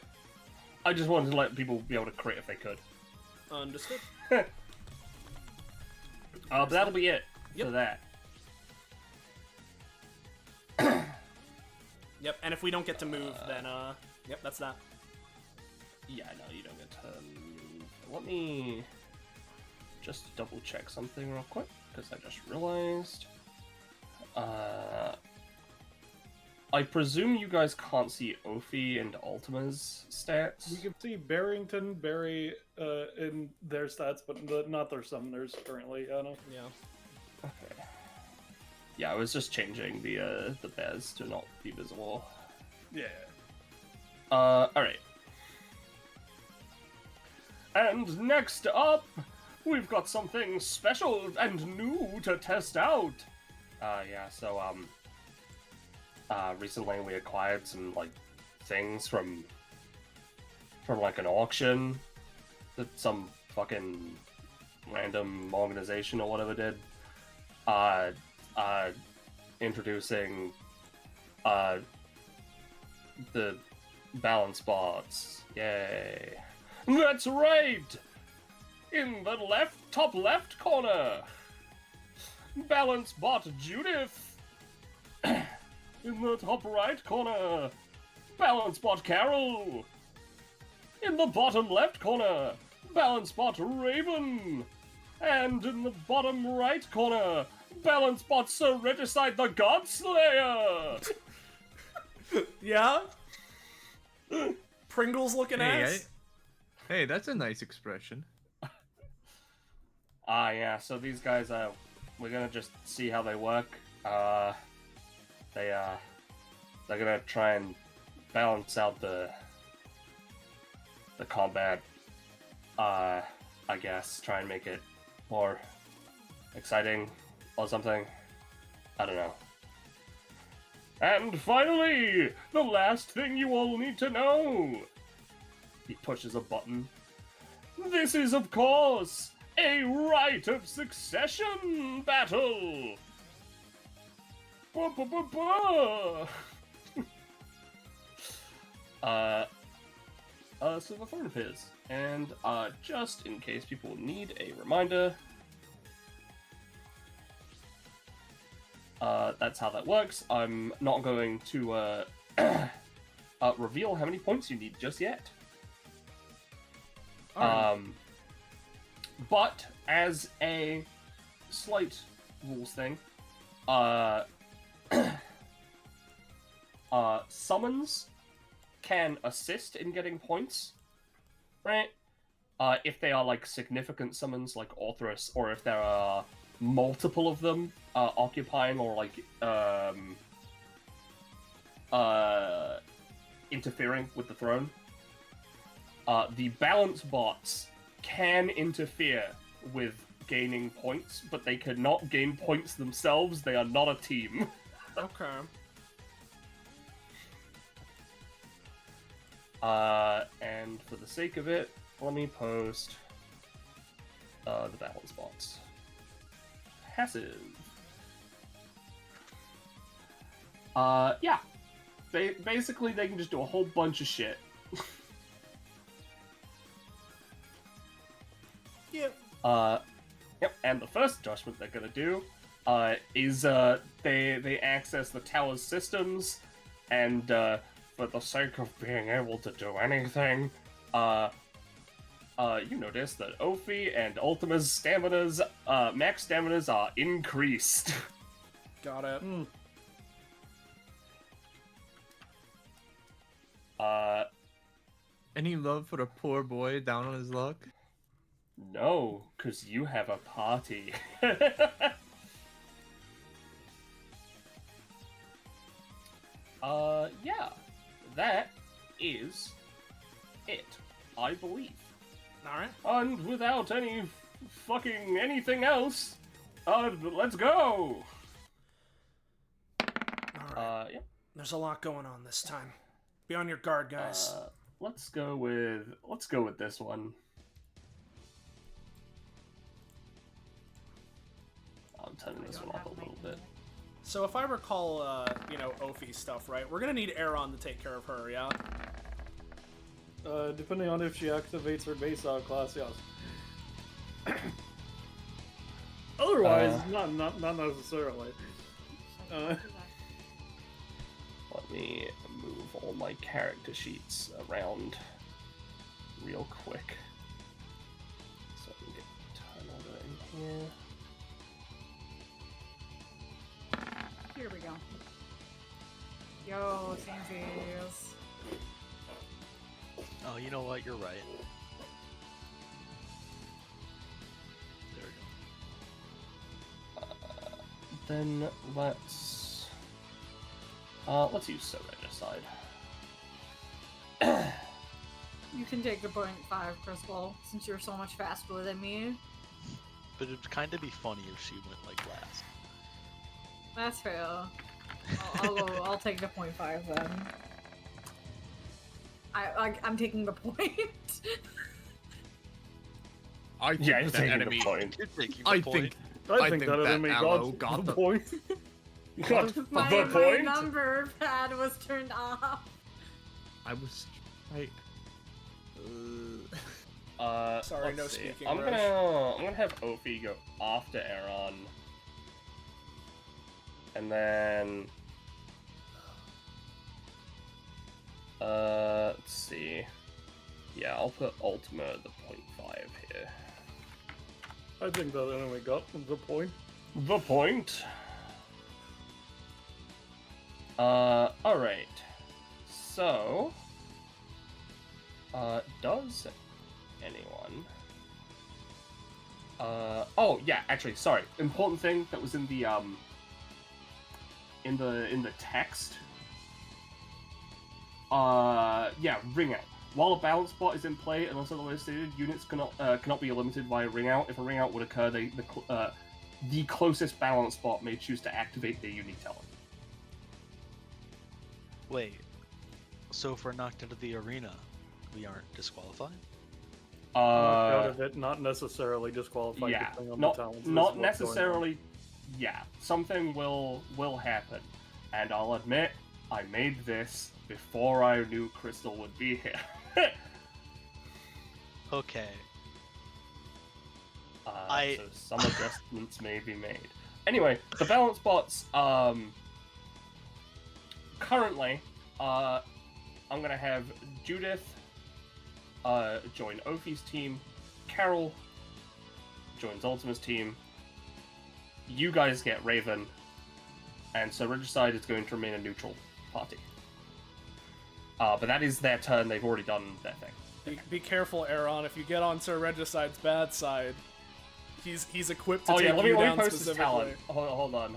I just wanted to let people be able to crit if they could. Understood. But that'll be it Yep. for that. Yep, and if we don't get to move, then, yep, that's that. Yeah, no, you don't get to move. Let me just double check something real quick, because I just realized. I presume you guys can't see Ophi and Ultima's stats? We can see Barrington, Barry, in their stats, but not their summoners currently. I know. Yeah. Okay. Yeah, I was just changing the bears to not be visible. Yeah. Alright. And next up, we've got something special and new to test out. Yeah, so, recently we acquired some, like, things from like, an auction that some fucking random organization or whatever did. Introducing, the balance bots. Yay. That's right! In the top left corner! Balance bot Judith! In the top right corner, Balance bot Carol! In the bottom left corner, Balance bot Raven! And in the bottom right corner, Balance bot Sir Regicide the Godslayer! Yeah? Pringles looking Hey, ass? hey, that's a nice expression. Yeah, so these guys, we're gonna just see how they work. They're gonna try and balance out the combat, I guess, try and make it more exciting or something. I don't know. And finally, the last thing you all need to know. He pushes a button. This is, of course, a right of succession battle. Ba-ba-ba-ba. So the phone appears, and just in case people need a reminder, that's how that works. I'm not going to reveal how many points you need just yet. But as a slight rules thing, summons can assist in getting points, right? If they are like significant summons like Orthrus, or if there are multiple of them occupying or like interfering with the throne. The balance bots can interfere with gaining points, but they cannot gain points themselves. They are not a team. Okay. And for the sake of it, let me post the balance bots. Passive. Yeah. Basically, they can just do a whole bunch of shit. Yep. Yep, and the first adjustment they're gonna do is they access the tower's systems, and for the sake of being able to do anything, you notice that Ophi and Ultima's staminas, max staminas are increased. Got it. Any love for a poor boy down on his luck? No, because you have a party. Yeah. That is it, I believe. Alright. And without any fucking anything else, let's go! Alright. Yeah. There's a lot going on this time. Be on your guard, guys. Let's go with this one. I'm turning this one up a little bit. So if I recall, Ophi stuff, right? We're gonna need Aaron to take care of her, yeah? Depending on if she activates her base class, yes. Otherwise, not necessarily. Let me move all my character sheets around real quick. So I can get turn order in here. Here we go. Yo, Samesies. Oh, you know what? You're right. There we go. Then let's use So Regicide. You can take the 0.5 crystal since you're so much faster than me. But it'd kind of be funny if she went like last. That's fair. I'll take the 0.5 then. I'm taking the point. I think Yeah, the taking enemy. the point. You're taking the I point. I think think that that enemy Aloe got got the the- point. Got the my point. number pad was turned off. I was right. Sorry, let's no see. speaking, I'm Rosche. gonna have Ophi go after Aaron, and then let's see. Yeah, I'll put Ultima at the 0.5 here. I think that enemy got the point. The point. Alright. So, does anyone... oh, yeah, actually, sorry. Important thing that was in the text. Yeah, ring out. While a balance spot is in play, unless otherwise stated, units cannot be limited by a ring out. If a ring out would occur, the closest balance spot may choose to activate their unique talent. Wait. So if we're knocked into the arena, we aren't disqualified? Out of it, not necessarily disqualified. Yeah, depending on not the talents, not is what's going on. necessarily. Yeah, something will happen, and I'll admit I made this before I knew Crystal would be here. Okay. So some adjustments may be made. Anyway, the balance bots. Currently, I'm gonna have Judith join Ophi's team. Carol joins Ultima's team. You guys get Raven, and so Regicide is going to remain a neutral party. But that is their turn. They've already done their thing. Be careful, Aaron. If you get on Sir Regicide's bad side, he's equipped to Oh take yeah, let you me down post his specifically. talent. Hold on.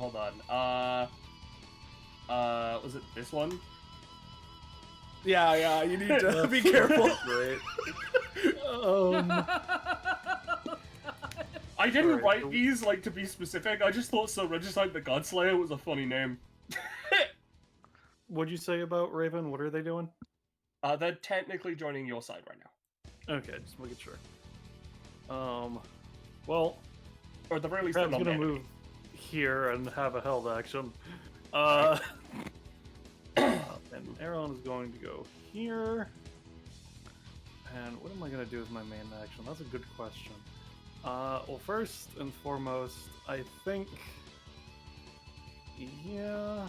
Was it this one? Yeah, you need to be careful. Great. I didn't Alright, write so- these like to be specific. I just thought Sir Regicide the Godslayer was a funny name. What'd you say about Raven? What are they doing? They're technically joining your side right now, Okay, just making sure. Well, or at the very least, perhaps they're not gonna enemy. move here and have a held action. And Aaron is going to go here. And what am I gonna do with my main action? That's a good question. Well, first and foremost, I think, yeah,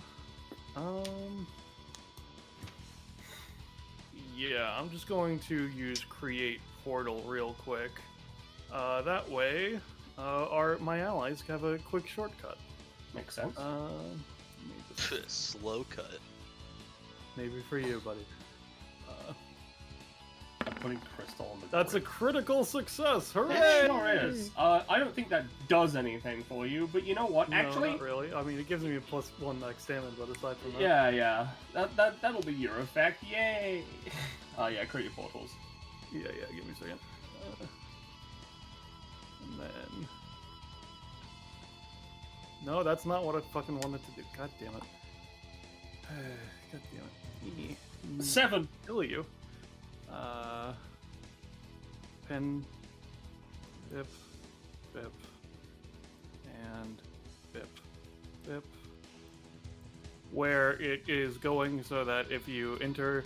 yeah, I'm just going to use Create Portal real quick. That way, my allies have a quick shortcut. Makes sense. Maybe, Slow cut. maybe for you, buddy. putting crystal on the That's a board. critical success. Hooray! It sure is. I don't think that does anything for you, but you know what? No, Actually, not really. I mean, it gives me a +1 max damage, but aside from that, yeah. That'll be your effect. Yay! Yeah, create your portals. yeah. Give me a second. And then, no, that's not what I fucking wanted to do. God damn it. God damn it. 7. Kill you. Pen, bip, and bip. Where it is going so that if you enter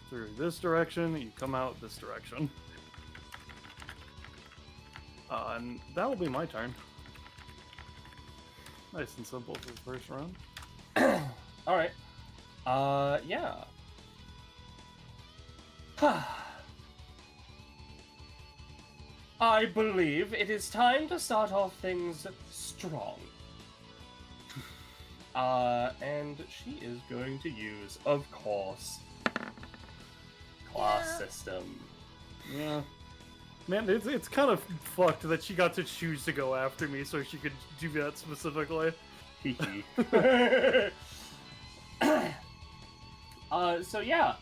through this direction, you come out this direction. And that will be my turn. Nice and simple for the first round. All right. Yeah. I believe it is time to start off things strong. And she is going to use, of course, class system. Yeah. Man, it's kind of fucked that she got to choose to go after me so she could do that specifically. Hee. So yeah.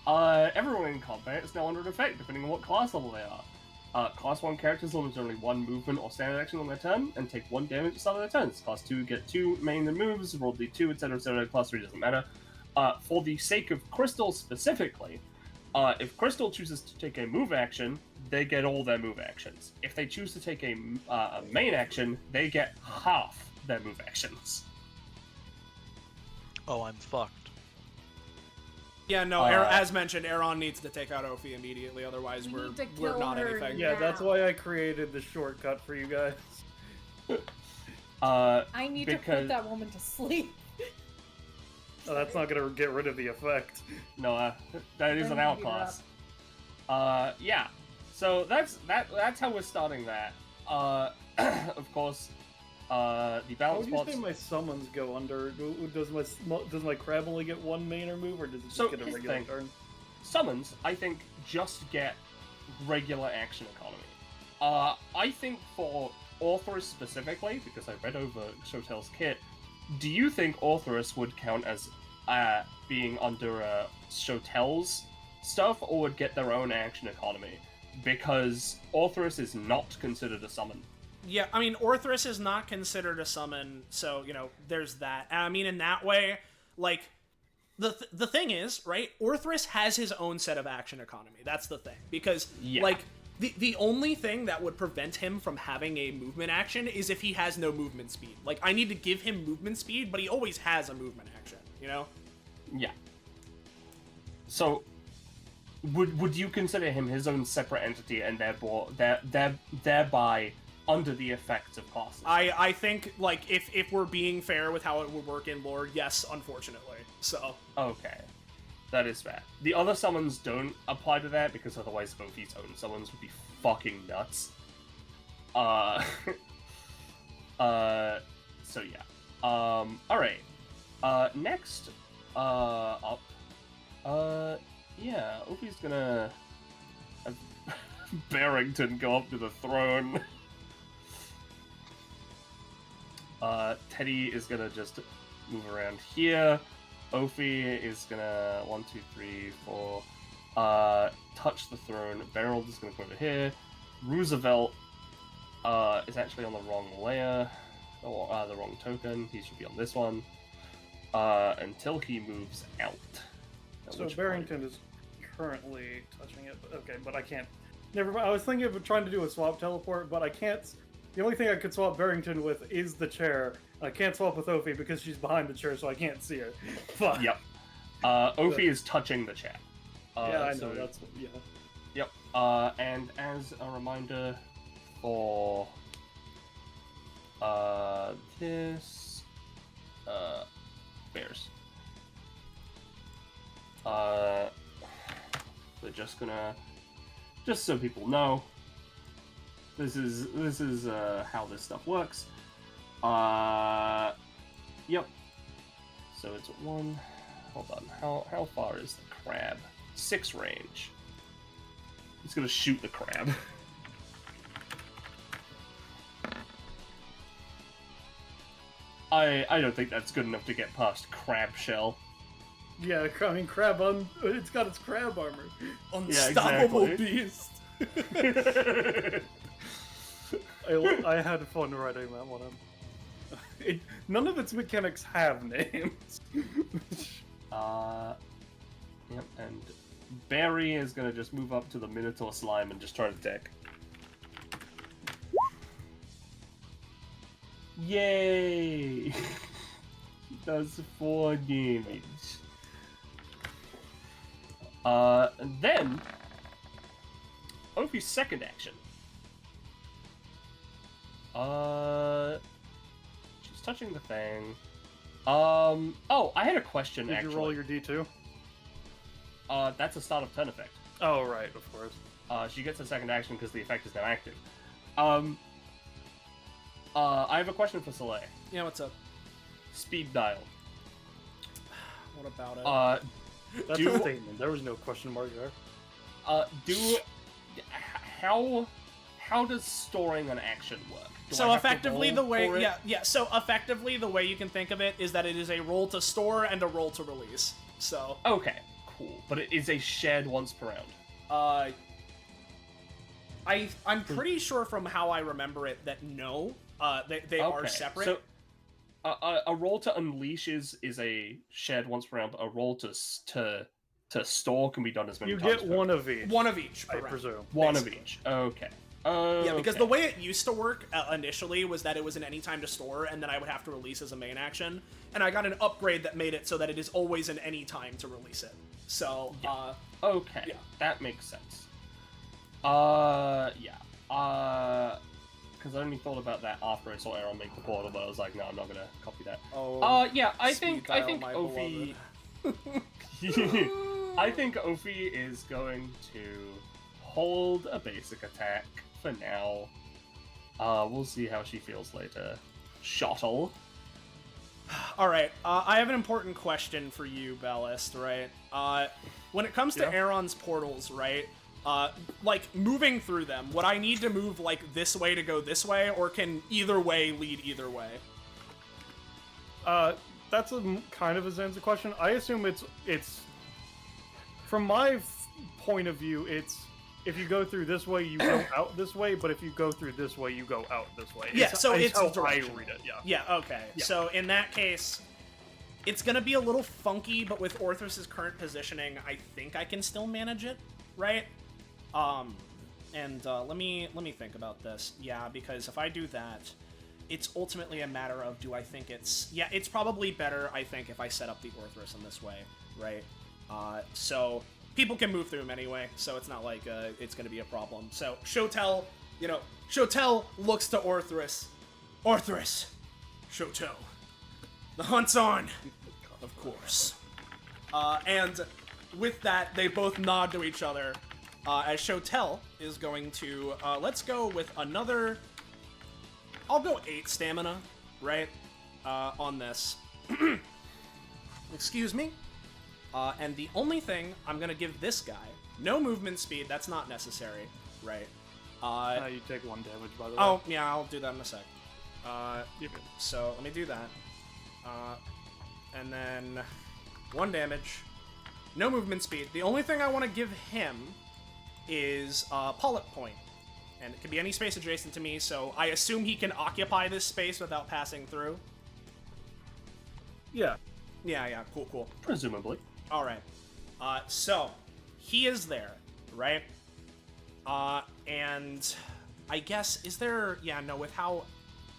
Everyone in combat is now under effect, depending on what class level they are. Class 1 characters limit only 1 movement or standard action on their turn, and take 1 damage at the start of their turns. Class 2 get 2 main moves, roll d2, etc. Class 3 doesn't matter. For the sake of Crystal specifically, if Crystal chooses to take a move action, they get all their move actions. If they choose to take a main action, they get half their move actions. Oh, I'm fucked. Yeah, no, as mentioned, Aaron needs to take out Ophi immediately, otherwise We we're need to we're kill not her anything. Yeah, that's Now. why I created the shortcut for you guys. I need to Because- put that woman to sleep. Oh, that's not gonna get rid of the effect. No, that is an Then outclass. Yeah. So that's how we're starting that. Of course, the How balance would you say pots. my summons go under? Does my crab only get 1 main or move, or does it just So, get a here's the regular thing. turn? Summons, I think, just get regular action economy. I think for Orthrus specifically, because I read over Shotel's kit, do you think Orthrus would count as being under Shotel's stuff, or would get their own action economy? Because Orthrus is not considered a summon. Yeah, I mean, Orthrus is not considered a summon, so, there's that. And I mean, in that way, like, the thing is, right, Orthrus has his own set of action economy. That's the thing. Because, like, the only thing that would prevent him from having a movement action is if he has no movement speed. Like, I need to give him movement speed, but he always has a movement action, Yeah. So, would you consider him his own separate entity and thereby under the effects of classes? I think, like, if we're being fair with how it would work in lore, yes, unfortunately. So. Okay. That is fair. The other summons don't apply to that, because otherwise Ophi's own summons would be fucking nuts. So yeah. Alright. Next, up. Yeah, Ophi's gonna have Barrington go up to the throne. Teddy is gonna just move around here. Ophi is gonna 1, 2, 3, 4 touch the throne. Beryl is gonna come over here. Roosevelt is actually on the wrong layer, or the wrong token. He should be on this one until he moves out. At So which Barrington point- is currently touching it, but okay, but I can't. Never mind. I was thinking of trying to do a swap teleport, but I can't. The only thing I could swap Barrington with is the chair. I can't swap with Ophi because she's behind the chair, so I can't see her. Fuck. Yep. Ophi is touching the chair. Yeah, I know. so- That's yeah. Yep. And as a reminder for this bears. We're just gonna, just so people know, this is how this stuff works. Yep. So it's 1. Hold on. How far is the crab? 6 range. He's gonna shoot the crab. I don't think that's good enough to get past crab shell. Yeah, I mean, it's got its crab armor. Unstoppable exactly. beast. I had fun writing that one. None of its mechanics have names. Yep, and Barry is gonna just move up to the Minotaur slime and just try to deck. Yay! He does 4 damage. And then Ophi's second action. She's touching the thing. Oh, I had a question. Did actually. you roll your D2? That's a start of turn effect. Oh, right, of course. She gets a second action because the effect is now active. I have a question for Soleil. Yeah, what's up? Speed dial. What about it? That's a statement. There was no question mark there. How does storing an action work? Do I So have to effectively roll the way for it? so effectively the way you can think of it is that it is a roll to store and a roll to release. So Okay, cool. But it is a shared once per round. I'm pretty sure from how I remember it that no, they are separate. So a roll to unleash is a shared once per round, but a roll to store can be done as many You times. get per one of each. One of each, I per round. presume. One basically. of each. Okay. Yeah, because okay. the way it used to work initially was that it was an any time to store, and then I would have to release as a main action. And I got an upgrade that made it so that it is always an any time to release it. So, Okay, yeah. that makes sense. Yeah. Because I only thought about that after I saw Aaron make the portal, but I was like, no, I'm not gonna copy that. Yeah, I think my Ophi. I think Ophi is going to hold a basic attack for now. We'll see how she feels later. Shottle. All right, I have an important question for you, Ballast, right? When it comes to Aaron's portals, right? Like, moving through them, would I need to move, like, this way to go this way, or can either way lead either way? That's kind of a Zanza question. I assume it's from my point of view, it's if you go through this way, you go out this way, but if you go through this way, you go out this way. Yeah, so it's how I directional. read it, yeah. Yeah, okay. Yeah. So in that case, it's gonna be a little funky, but with Orthros's current positioning, I think I can still manage it, right? Let me think about this. Yeah, because if I do that, it's ultimately a matter of do I think it's... Yeah, it's probably better, I think, if I set up the Orthros in this way, right? So people can move through them anyway, so it's not like it's going to be a problem. So Shotel, Shotel looks to Orthros. Orthros, Shotel, the hunt's on, of course. And with that, they both nod to each other as Shotel is going to, let's go with another, I'll go 8 stamina, right, on this. Excuse me. And the only thing I'm going to give this guy, no movement speed, that's not necessary, right? You take 1 damage, by the way. Oh, yeah, I'll do that in a sec. You're good. So let me do that. And then 1 damage, no movement speed. The only thing I want to give him is Polyp Point. And it can be any space adjacent to me, so I assume he can occupy this space without passing through. Yeah. Yeah, cool. Presumably. Alright. So, he is there, right? And I guess, is there... Yeah, no, with how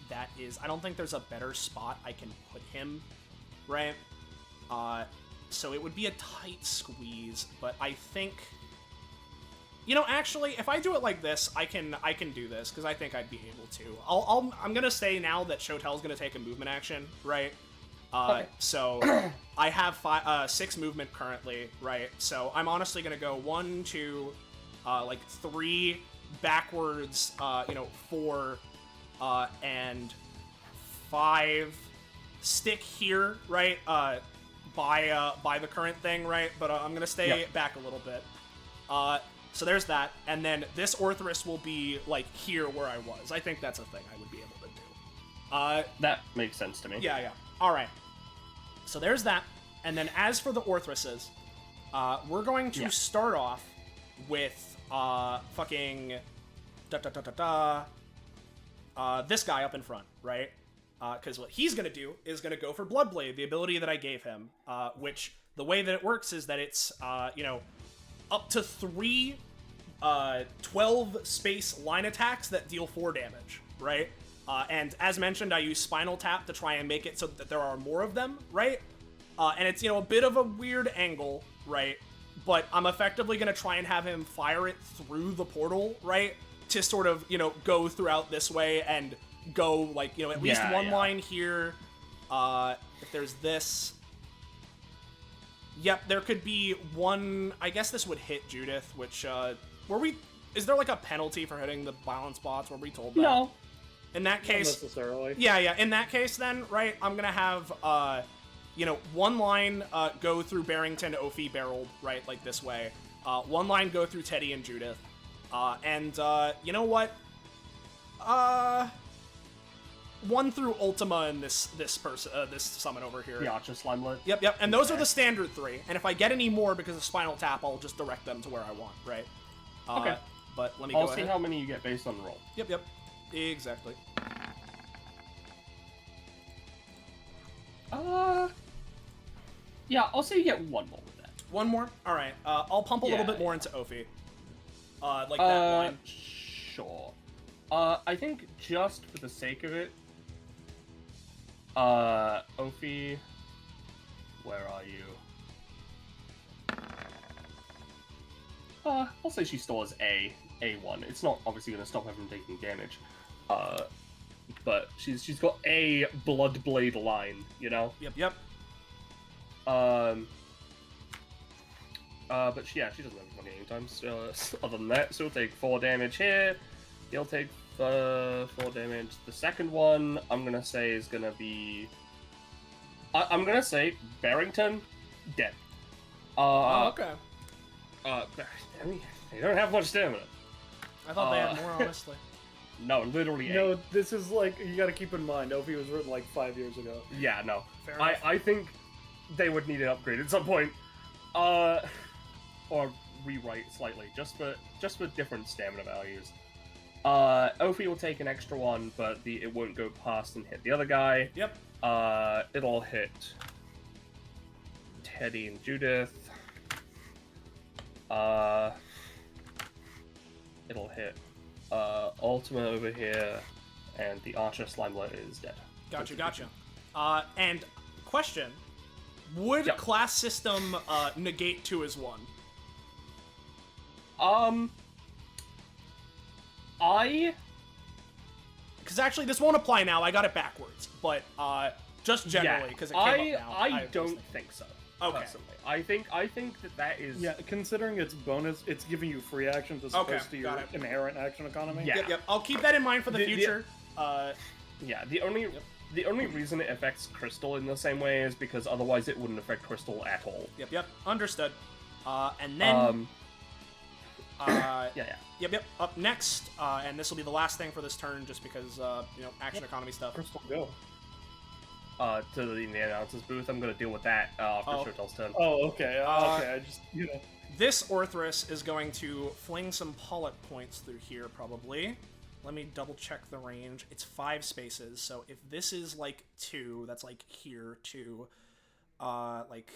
that is, I don't think there's a better spot I can put him, right? So it would be a tight squeeze, but I think... actually, if I do it like this, I can do this, because I think I'd be able to. I'm gonna say now that Shotel's gonna take a movement action, right? Okay. So I have 6 movement currently, right? So I'm honestly gonna go 1, 2, 3 backwards, 4, and 5. Stick here, right? By the current thing, right? But I'm gonna stay back a little bit. So there's that, and then this Orthrus will be, like, here where I was. I think that's a thing I would be able to do. That makes sense to me. Yeah. Alright. So there's that, and then as for the Orthruses, we're going to start off with, fucking... this guy up in front, right? Because what he's gonna do is gonna go for Bloodblade, the ability that I gave him, which, the way that it works is that it's, up to 3 12 space line attacks that deal 4 damage, right? And as mentioned, I use Spinal Tap to try and make it so that there are more of them, right? And it's, a bit of a weird angle, right? But I'm effectively going to try and have him fire it through the portal, right? To sort of, go throughout this way and go, like, at least one line here. If there's this... Yep, there could be one... I guess this would hit Judith, which, is there, like, a penalty for hitting the balance spots? Were we told that? No. In that case... Not necessarily. Yeah, in that case, then, right, I'm gonna have, one line go through Barrington, Ophi, barreled, right, like this way. One line go through Teddy and Judith. And, you know what? One through Ultima and this summon over here. The Archer Slimelet. Yep. And those are the standard 3. And if I get any more because of Spinal Tap, I'll just direct them to where I want, right? Okay. But let me I'll go ahead. see how many you get based on the roll. Yep. Exactly. Yeah, I'll say you get one more with that. One more? Alright. I'll pump a little bit more into Ophi. Like that line. Sure. I think just for the sake of it, Ophi, where are you? I'll say she stores A1. It's not obviously going to stop her from taking damage. But she's got a Bloodblade line, Yep. But she doesn't have money anytime. So, other than that, so he'll take 4 damage here. He'll take 4 damage. The second one, I'm gonna say is gonna be. I'm gonna say Barrington dead. Okay. They don't have much stamina. I thought they had more, honestly. No, literally 8. No, this is like, you gotta keep in mind, Ophi was written like 5 years ago. Yeah, no. Fair enough. I think they would need an upgrade at some point. Or rewrite slightly, just for different stamina values. Ophi will take an extra one, but it won't go past and hit the other guy. Yep. It'll hit Teddy and Judith. It'll hit Ultima over here, and the Archer Slimelet is dead. Gotcha. And question: would class system negate 2 as 1? Because actually, this won't apply now. I got it backwards, but just generally, because it came up now. I don't think so. Okay. Personally, I think that is. Yeah, considering it's bonus, it's giving you free actions as opposed to your inherent action economy. Yeah. Yep. I'll keep that in mind for the future. The only reason it affects Crystal in the same way is because otherwise it wouldn't affect Crystal at all. Yep. Understood. And then. Yep. Up next, and this will be the last thing for this turn, just because action economy stuff. Crystal, go. To the announcer's booth. I'm gonna deal with that after Shotel's turn. Oh, okay. Okay, I just This Orthrus is going to fling some Pollock points through here, probably. Let me double check the range. It's 5 spaces, so if this is like 2, that's like here 2. Like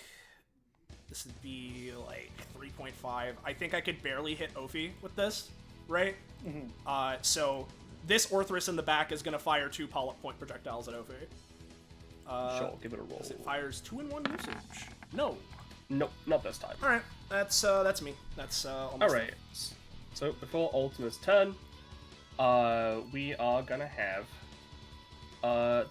this would be like 3.5. I think I could barely hit Ophi with this, right? Mm-hmm. So this Orthrus in the back is gonna fire 2 Pollock point projectiles at Ophi. Sure, give it a roll. It fires 2 in 1 usage. No. Nope, not this time. All right, that's me. That's almost. All right. So before Ultima's turn, we are gonna have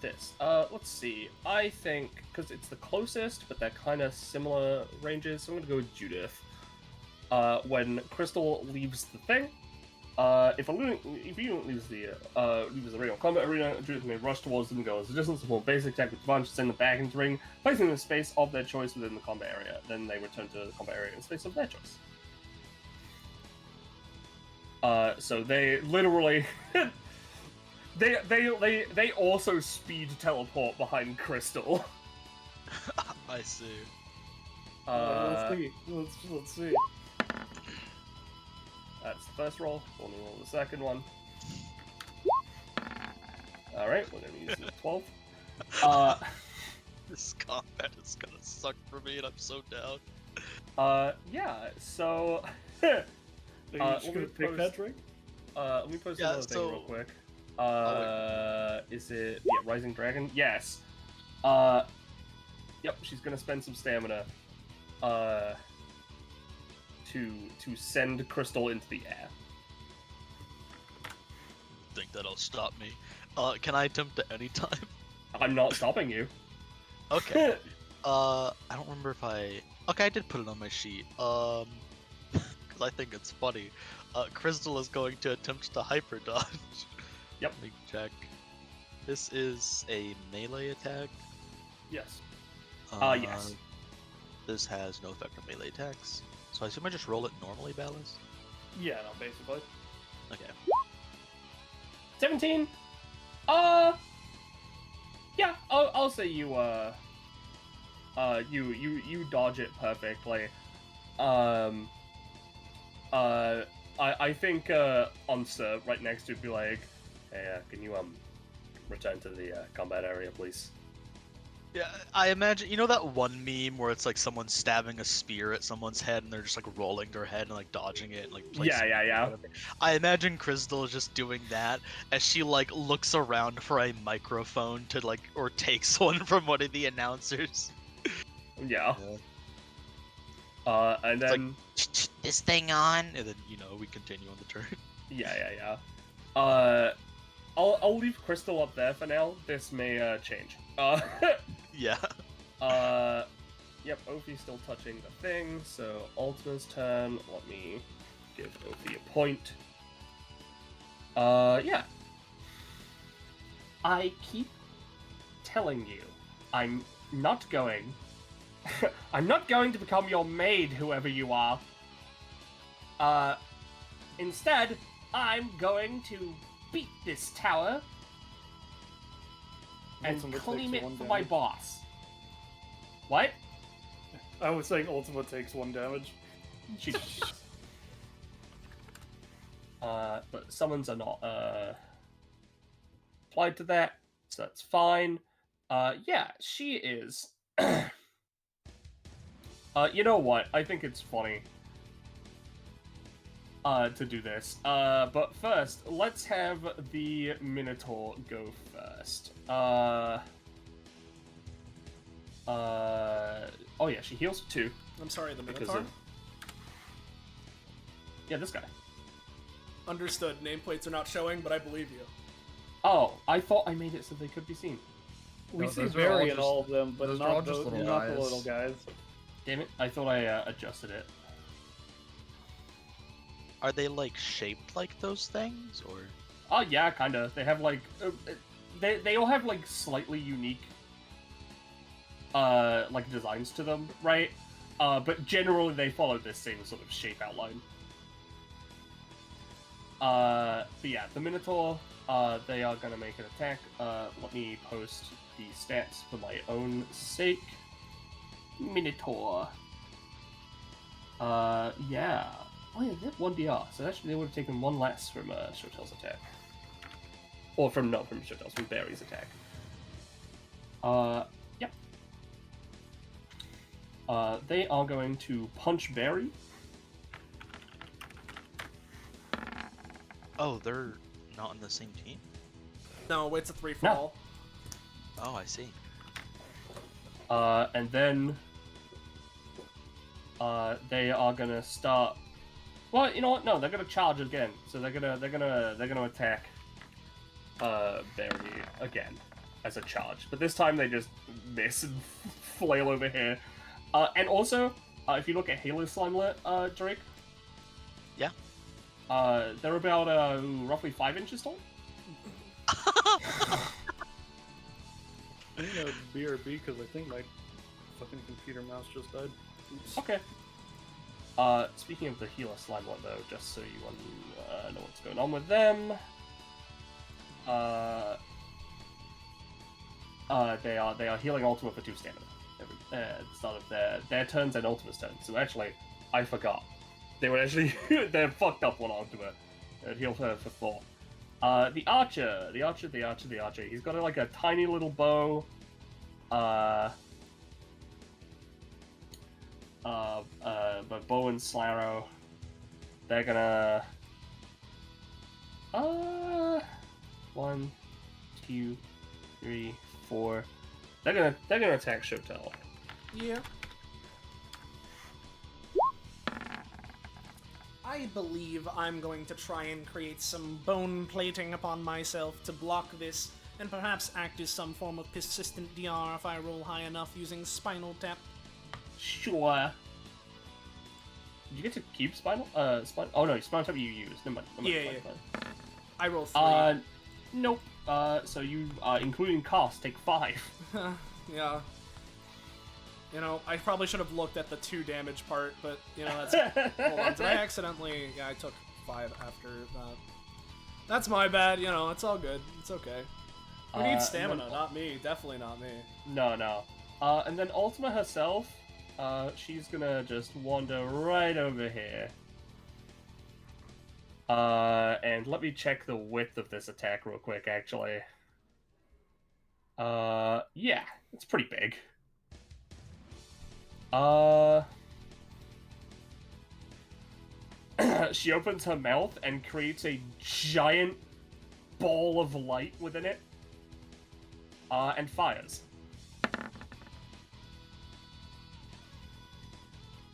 this. Let's see. I think because it's the closest, but they're kind of similar ranges, so I'm gonna go with Judith. When Crystal leaves the thing, if you don't leave the real combat arena, Judith may rush towards them and go as a distance for basic attack with advantage, send them back into the ring, placing them in the space of their choice within the combat area. Then they return to the combat area in the space of their choice. So they literally they also speed teleport behind Crystal. I see. Let's see. Let's see. That's the first roll. We'll roll the second one. Alright, we're gonna use the 12. This combat is gonna suck for me, and I'm so down. Yeah, so... Are you let just me gonna pick that drink? Let me post Yeah, another thing so- real quick. Oh, Is it... Yeah, Rising Dragon? Yes. Yep, she's gonna spend some stamina, to send Crystal into the air. Think that'll stop me. Can I attempt at any time? I'm not stopping you. Okay. I don't remember if I... Okay, I did put it on my sheet. Because I think it's funny. Crystal is going to attempt to hyper dodge. Yep. Let me check. This is a melee attack. Yes. Yes. This has no effect on melee attacks. So I assume I just roll it normally, Ballas? Yeah, no, basically. Okay. 17? Yeah, I'll say you dodge it perfectly. I think Onsa right next to it be like, hey, can you return to the combat area, please? Yeah, I imagine, you know that one meme where it's like someone stabbing a spear at someone's head and they're just like rolling their head and like dodging it and like placing Yeah. it. I imagine Crystal is just doing that as she like looks around for a microphone to like, or takes one from one of the announcers. Yeah. And It's like, then This thing on. and then, you know, we continue on the turn. yeah. I'll leave Crystal up there for now. This may change. Yeah. Yep, Ophi's still touching the thing, so Ultima's turn. Let me give Ophi a point. Yeah. I keep telling you, I'm not going. I'm not going to become your maid, whoever you are. Instead, I'm going to beat this tower and Ultimate claim takes it one for my damage. boss. What? I was saying Ultima takes 1 damage. Jesus. But summons are not applied to that, so that's fine. Yeah, she is. You know what? I think it's funny to do this. But first, let's have the Minotaur go first. Oh yeah, she heals 2. I'm sorry, the Because Minotaur? of... Yeah, this guy. Understood. Nameplates are not showing, but I believe you. Oh, I thought I made it so they could be seen. We No, see those are all Barry in just- all of them, but those are all not, just the, little not the guys. little guys. Damn it, I thought I adjusted it. Are they like shaped like those things, or? Oh yeah, kinda. They have like... they all have like slightly unique like designs to them, right? But generally they follow this same sort of shape outline. But yeah, the Minotaur, they are gonna make an attack. Let me post the stats for my own sake. Minotaur. Yeah. Oh yeah, they have 1 DR, so actually they would have taken 1 less from Shotel's attack. Or from Shotel's, from Barry's attack. Yep. They are going to punch Barry. Oh, they're not on the same team? No, it waits a 3 No. fall. Oh, I see. And then they are gonna start. Well, you know what? No, they're gonna charge again. So they're gonna attack Barry again as a charge. But this time they just miss and flail over here. And also, if you look at Halo Slimelet, Drake. Yeah. They're about roughly 5 inches tall. I need a BRB because I think my fucking computer mouse just died. Oops. Okay. Speaking of the healer slime one though, just so you know what's going on with them. They are healing Ultima for 2 stamina at the start of their turns and Ultima's turn. So actually, I forgot. They would actually they're fucked up on Ultima. They'd heal for 4. The archer. He's got like a tiny little bow. A bow and slarrow. They're gonna 1, 2, 3, 4. They're gonna attack Shotel. Yeah. I believe I'm going to try and create some bone plating upon myself to block this, and perhaps act as some form of persistent DR if I roll high enough using Spinal Tap. Sure. Did you get to keep Spinal? Oh no, Spinal Tap you used. Never mind. Yeah. I roll 3. Nope. So you, including cost, take 5. Yeah. You know, I probably should have looked at the 2 damage part, but, you know, that's... Hold on, did I accidentally... Yeah, I took 5 after that. That's my bad, you know, it's all good. It's okay. Who needs stamina? Not me. Definitely not me. No. And then Ultima herself, she's gonna just wander right over here. And let me check the width of this attack real quick, actually. Yeah, it's pretty big. She opens her mouth and creates a giant ball of light within it, and fires.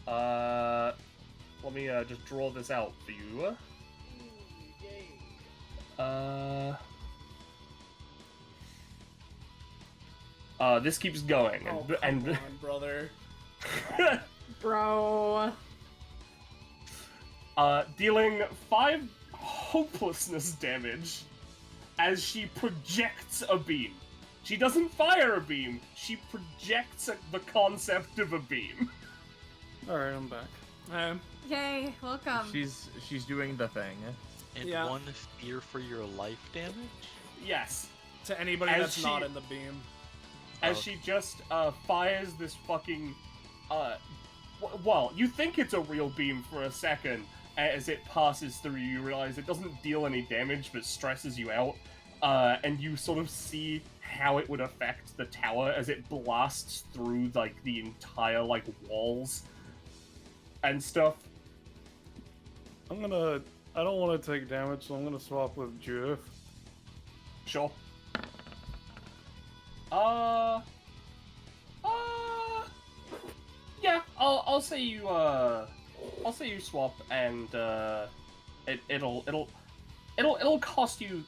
Let me just draw this out for you. This keeps going, Oh, come on, brother. Bro. Dealing 5 hopelessness damage as she projects a beam. She doesn't fire a beam, she projects the concept of a beam. Alright, I'm back. Yay, welcome. She's doing the thing. And Yeah. 1 fear for your life damage? Yes. To anybody As that's not she- in the beam. As she just fires this fucking well, you think it's a real beam for a second. As it passes through, you realize it doesn't deal any damage, but stresses you out. And you sort of see how it would affect the tower as it blasts through like the entire like walls and stuff. I don't want to take damage, so I'm gonna swap with Judith. Sure. Yeah, I'll say you swap, and it'll cost you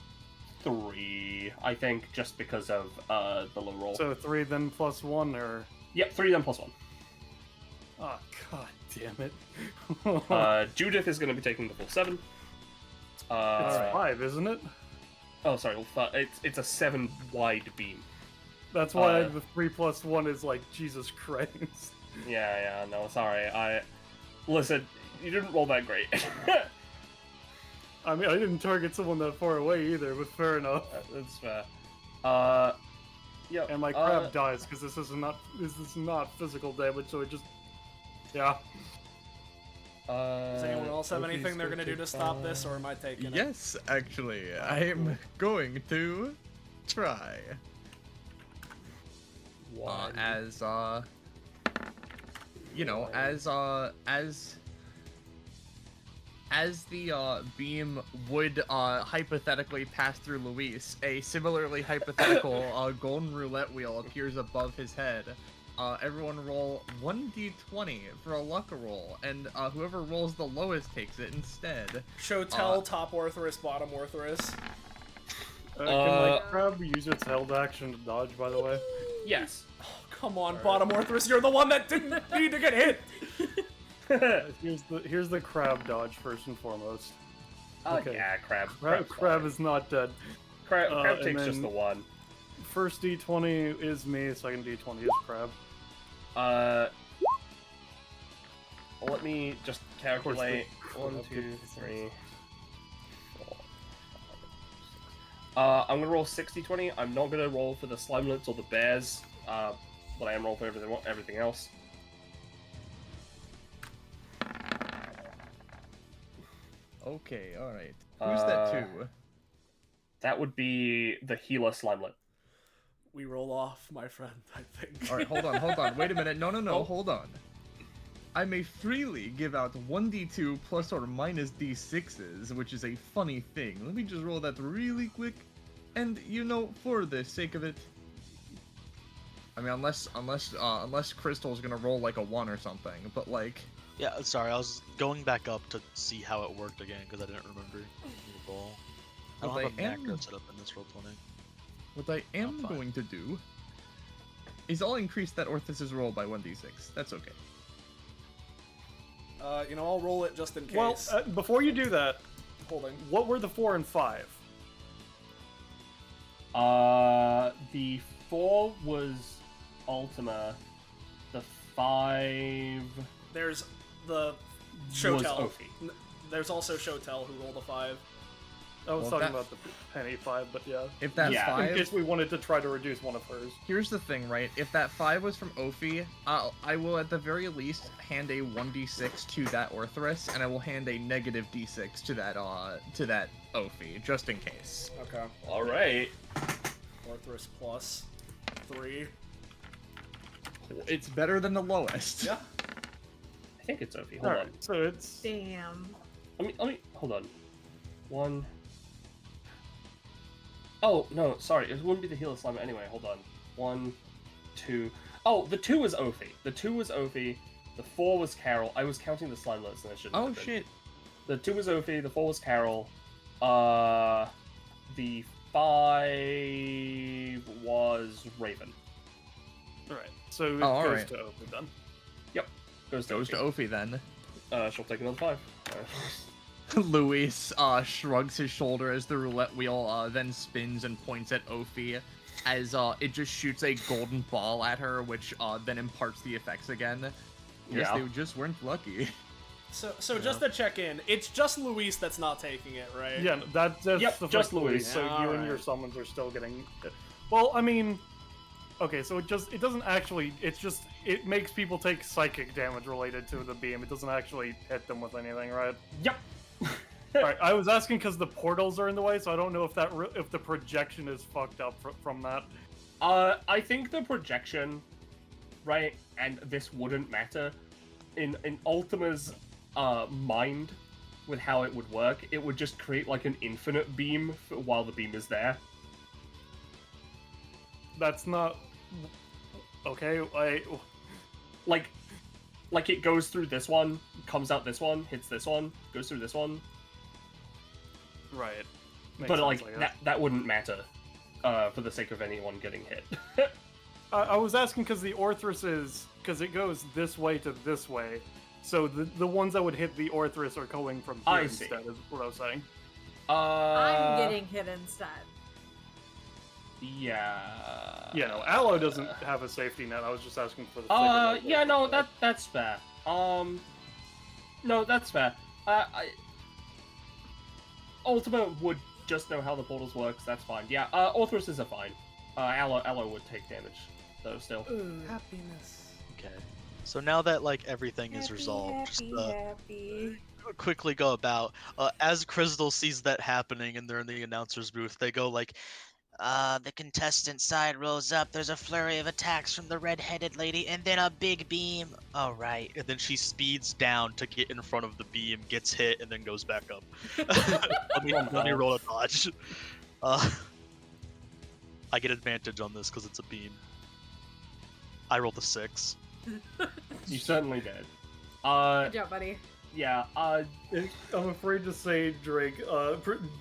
3, I think, just because of the low roll. So 3 then plus 1, or... Yep, 3 then plus 1. Oh, god damn it. Judith is going to be taking the full 7. It's 5, isn't it? Oh, sorry, it's a 7 wide beam. That's why the 3 plus 1 is like, Jesus Christ. Yeah, no, sorry. Listen, you didn't roll that great. I mean, I didn't target someone that far away either, but fair enough. That's fair. Yeah. And my crab dies because this is not physical damage, so it just... Yeah. Does anyone else have anything they're gonna do to stop this, or am I taking it? Yes, actually, I'm going to try. As you know, as the beam would hypothetically pass through Luis, a similarly hypothetical golden roulette wheel appears above his head. Everyone roll 1d20 for a luck roll, and whoever rolls the lowest takes it instead. Shotel, top Orthrus, bottom Orthrus. Can my crab use its held action to dodge, by the way? Yes. Oh, come on, bottom Orthrus, you're the one that didn't need to get hit! Here's the crab dodge first and foremost. Okay. Yeah, crab. Crab is not dead. Crab takes just the 1. First d20 is me, second d20 is crab. let me just calculate. 1, 2, 3, 4. I'm gonna roll 60-20. I'm not gonna roll for the slimelets or the bears, but I am rolling for everything else. Okay, alright. Who's that to? That would be the healer slimelet. We roll off, my friend, I think. Alright, hold on. Wait a minute. No, Oh. hold on. I may freely give out 1d2 plus or minus d6s, which is a funny thing. Let me just roll that really quick. And, for the sake of it... I mean, unless Crystal's gonna roll like a 1 or something, but like... Yeah, sorry, I was going back up to see how it worked again because I didn't remember the ball. I don't have a macro set up in this roll20. What I am fine. going to do is I'll increase that Orthus's roll by 1d6. That's okay. I'll roll it just in case. Well, before you do that, Holding. what were the 4 and 5? The 4 was Ultima. The 5 There's the was Shotel. Ophi. There's also Shotel who rolled a 5. I was Well, talking that- about the penny 5, but yeah. If that's Yeah. In 5... case we wanted to try to reduce one of hers. Here's the thing, right? If that 5 was from Ophi, I will at the very least hand a 1d6 to that Orthrus, and I will hand a negative d6 to that Ophi, just in case. Okay. Alright. Orthrus plus 3. It's better than the lowest. Yeah. I think it's Ophi. Hold on. Alright, so it's... Damn. Let me hold on. 1. Oh no, sorry. It wouldn't be the healer slimer anyway. Hold on. 1, 2. Oh, the 2 was Ophi. The 2 was Ophi. The 4 was Carol. I was counting the slimelets and I shouldn't. Oh have been. shit. The 2 was Ophi. The 4 was Carol. The 5 was Raven. Alright, so it Oh, goes alright. to Ophi then. Goes to Goes to Ophi. Ophi then. She'll take another 5. Luis shrugs his shoulder as the roulette wheel then spins and points at Ophi as it just shoots a golden ball at her, which then imparts the effects again. Yes, Yeah. they just weren't lucky. So just to check in, it's just Luis that's not taking it, right? Yeah, that's Yep, the just first Luis. So Yeah, you and your alright. summons are still getting... Well, I mean... Okay, so it doesn't actually... It makes people take psychic damage related to the beam. It doesn't actually hit them with anything, right? Yep. Alright, I was asking because the portals are in the way, so I don't know if if the projection is fucked up from that. I think the projection, right, and this wouldn't matter. In Ultima's mind, with how it would work, it would just create like an infinite beam while the beam is there. That's not... Okay, Like it goes through this one, comes out this one, hits this one, goes through this one. Right. Makes But sense, like I guess. that wouldn't matter for the sake of anyone getting hit. I was asking because the Orthrus is... Because it goes this way to this way. So the ones that would hit the Orthrus are going from here I see. instead, is what I was saying. I'm getting hit instead. Yeah. Yeah, no, Aloe doesn't have a safety net. I was just asking for the sake of, like, yeah, no, that's fair. No, that's fair. Ultima would just know how the portals works. That's fine. Yeah, Orthruses are fine. Aloe would take damage, though. Still. Happiness. Okay. So now that like everything is resolved, just quickly go about. As Crystal sees that happening and they're in the announcer's booth, they go like, The contestant side rolls up. There's a flurry of attacks from the red-headed lady, and then a big beam. All right. and then she speeds down to get in front of the beam, gets hit, and then goes back up. let me roll a dodge. I get advantage on this because it's a beam. I rolled a 6. You certainly did. Good job, buddy. Yeah. I'm afraid to say, Drake,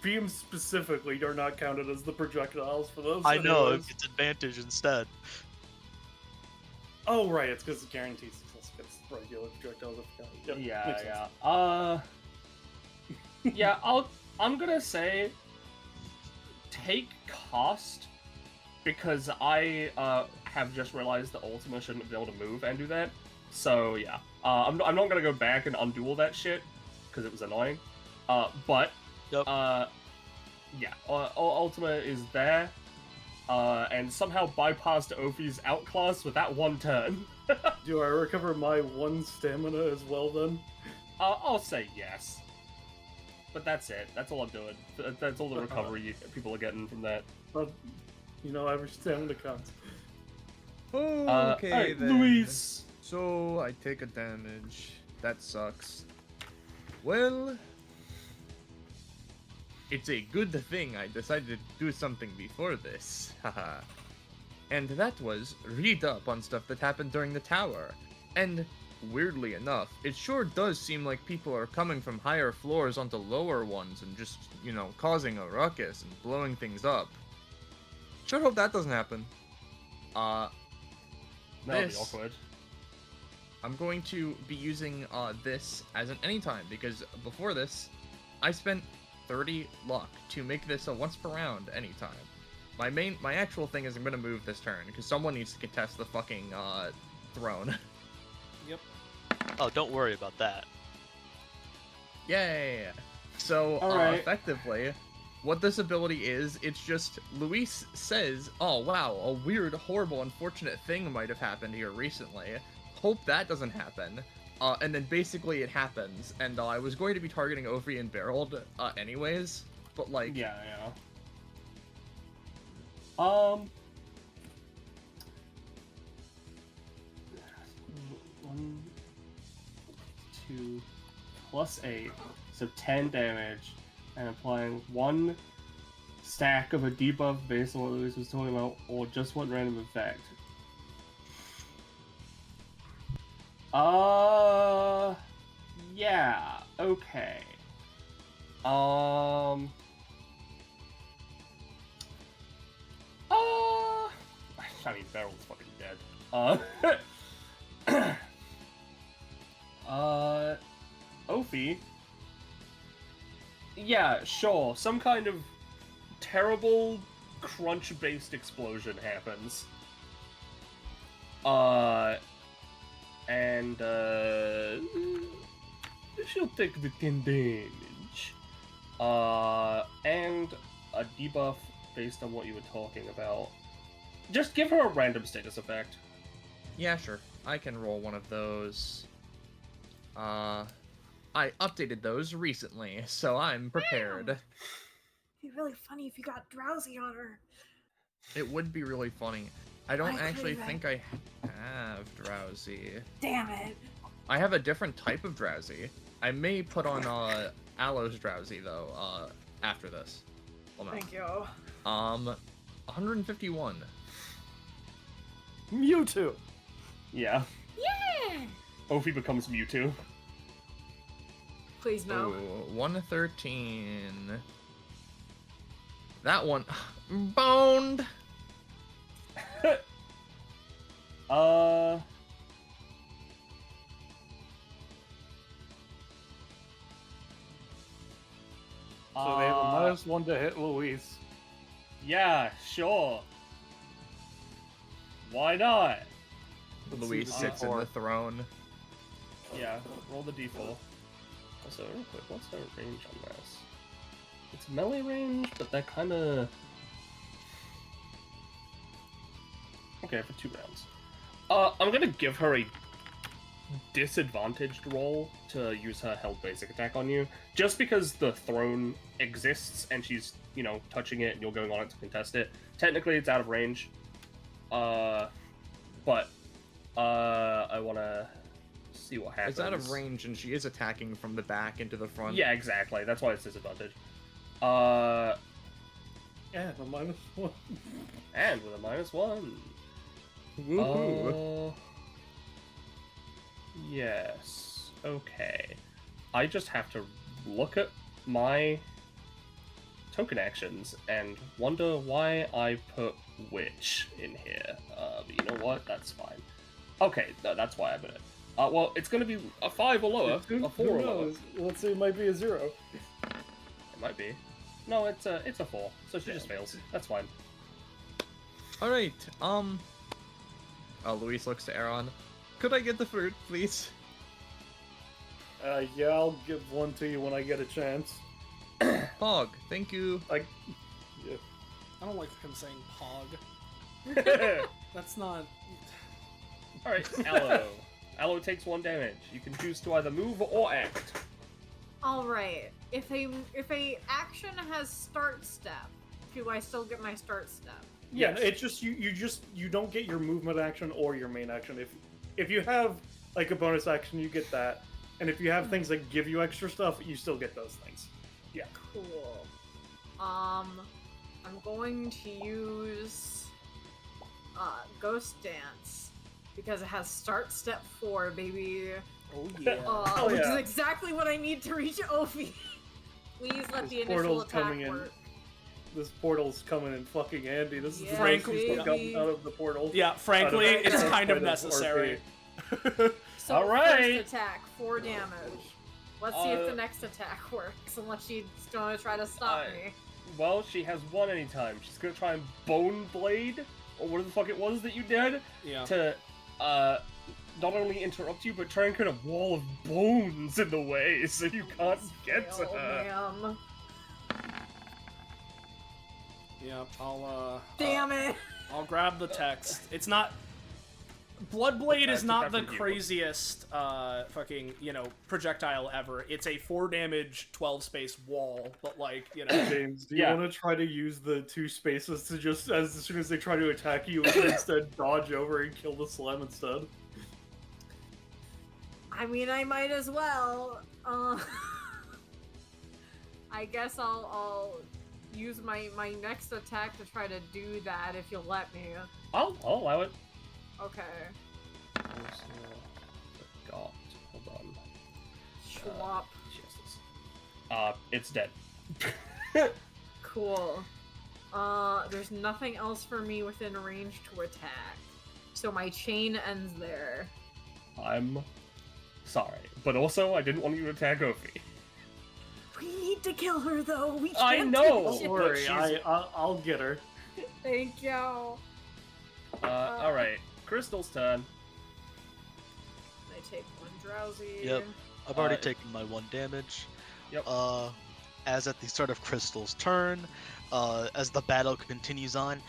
beams specifically are not counted as the projectiles for those. I know, anyways. it's advantage instead. Oh, right, it's because it guarantees success against regular projectiles. Yep, makes sense. Yeah. I'm gonna say take cost because I have just realized that Ultima shouldn't be able to move and do that. So yeah, I'm not gonna go back and undo all that shit because it was annoying. But Yep. yeah, Ultima is there, and somehow bypassed Ophi's outclass with that one turn. Do I recover my 1 stamina as well then? I'll say yes. But that's it. That's all I'm doing. That's all the recovery people are getting from that. But, you know, every stamina counts. Okay, alright, then. Luis. So I take a damage. That sucks. Well, it's a good thing I decided to do something before this. Haha. And that was read up on stuff that happened during the tower. And weirdly enough, it sure does seem like people are coming from higher floors onto lower ones and just, you know, causing a ruckus and blowing things up. Sure hope that doesn't happen. That'll be This- awkward. I'm going to be using this as an anytime, because before this, I spent 30 luck to make this a once per round anytime. My actual thing is I'm gonna move this turn, because someone needs to contest the fucking throne. Yep. Oh, don't worry about that. Yay! So, Alright. effectively, what this ability is, it's just, Luis says, oh wow, a weird, horrible, unfortunate thing might have happened here recently. Hope that doesn't happen. And then basically it happens, and I was going to be targeting Ophi and Barreled anyways, but like... Yeah. 1, 2, plus 8, so 10 damage, and applying 1 stack of a debuff based on what Luis was talking about, or just one random effect. Yeah, okay. I mean, Barrel's fucking dead. Ophi. Yeah, sure. Some kind of terrible crunch-based explosion happens. And she'll take the 10 damage. And a debuff based on what you were talking about. Just give her a random status effect. Yeah, sure. I can roll one of those. I updated those recently, so I'm prepared. It'd be really funny if you got drowsy on her. It would be really funny. I don't I actually could've- think I have drowsy. Damn it. I have a different type of drowsy. I may put on Aloe's drowsy though, after this. Hold on. Thank you. 151. Mewtwo! Yeah. Yeah. Ophi becomes Mewtwo. Please no. Ooh, 113. That one boned. So they have a -1 to hit Luis. Yeah, sure. Why not? Luis see the sits in D4. the throne. Yeah, roll the d4. Also, real quick, what's our range on this? It's melee range, but that kind of... Okay, for 2 rounds. I'm gonna give her a disadvantaged roll to use her held basic attack on you, just because the throne exists and she's, you know, touching it and you're going on it to contest it. Technically, it's out of range. But I want to see what happens. It's out of range, and she is attacking from the back into the front. Yeah, exactly. That's why it's disadvantage. Yeah, the -1. And with a -1. Woohoo! Yes. Okay. I just have to look at my token actions and wonder why I put which in here. But you know what? That's fine. Okay, no, that's why I put it. Well, it's going to be a 5 or lower, Who a 4 or lower. knows? Let's say it might be a 0. It might be. No, it's a 4, so she just fails. That's fine. All right. Luis looks to Aaron. Could I get the fruit, please? Yeah, I'll give one to you when I get a chance. Pog, thank you. Yeah. I don't like him saying pog. That's not. Alright, Aloe. Aloe takes 1 damage. You can choose to either move or act. Alright. If a action has start step, do I still get my start step? Yeah, Yes. it's just you don't get your movement action or your main action. If you have like a bonus action, you get that, and if you have things that give you extra stuff, you still get those things. Yeah. Cool. I'm going to use Ghost Dance because it has start step 4, baby. Oh yeah. Oh, Which is yeah. exactly what I need to reach Ophi. Please let This the initial portal's attack coming in. work. This portal's coming in fucking handy. This is Yeah, the Frankly- most baby. out of the portal. Yeah, frankly, Out of- it's kind of outside necessary. So Alright. first attack, 4 damage. Let's see if the Uh, next attack works, unless she's gonna try to stop me. Well, she has 1 anytime. She's gonna try and Bone Blade, or whatever the fuck it was that you did, Yeah. to, not only interrupt you, but try and create a wall of bones in the way so you can't get to Oh, her. ma'am. Yeah. I'll Damn it! I'll grab the text. It's not. Bloodblade is not the That's a craziest fucking, projectile ever. It's a 4 damage 12 space wall, but like, James, do you Yeah. want to try to use the 2 spaces to just, as soon as they try to attack you, instead dodge over and kill the slime instead? I mean, I might as well. I guess I'll use my next attack to try to do that if you'll let me. I'll allow it. Okay. Also, forgot. Hold on. Schwap. Jesus. It's dead. Cool. There's nothing else for me within range to attack. So my chain ends there. I'm sorry, but also I didn't want you to attack Ophi. We need to kill her though. We can't I do know! shit. Don't worry, she's- I'll get her. Thank you. Alright. Crystal's turn. I take 1 drowsy. Yep. I've already Uh, taken my 1 damage. Yep. As at the start of Crystal's turn, as the battle continues on,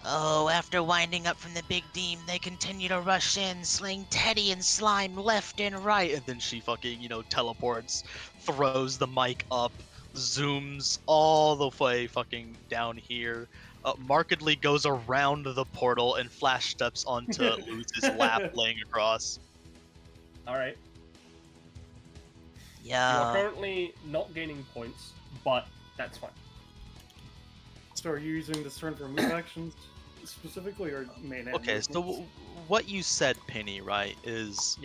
Oh, after winding up from the big beam, they continue to rush in, slaying Teddy and Slime left and right. and then she fucking, teleports, throws the mic up, zooms all the way fucking down here, markedly goes around the portal and flash steps onto Luz's lap laying across. Alright. You Yeah. are currently not gaining points, but that's fine. So are you using this turn for move actions specifically, or main and Okay, so movements? what you said, Penny, right, is...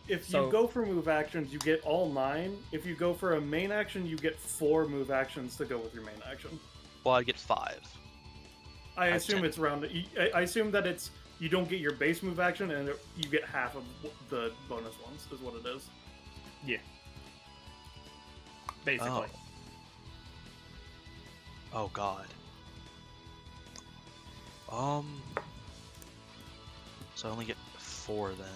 If so- you go for move actions, you get all 9. If you go for a main action, you get 4 move actions to go with your main action. Well, I get 5. I That's assume 10. it's round. I assume that it's you don't get your base move action, and you get half of the bonus ones. Is what it is. Basically. Oh god. So I only get 4 then.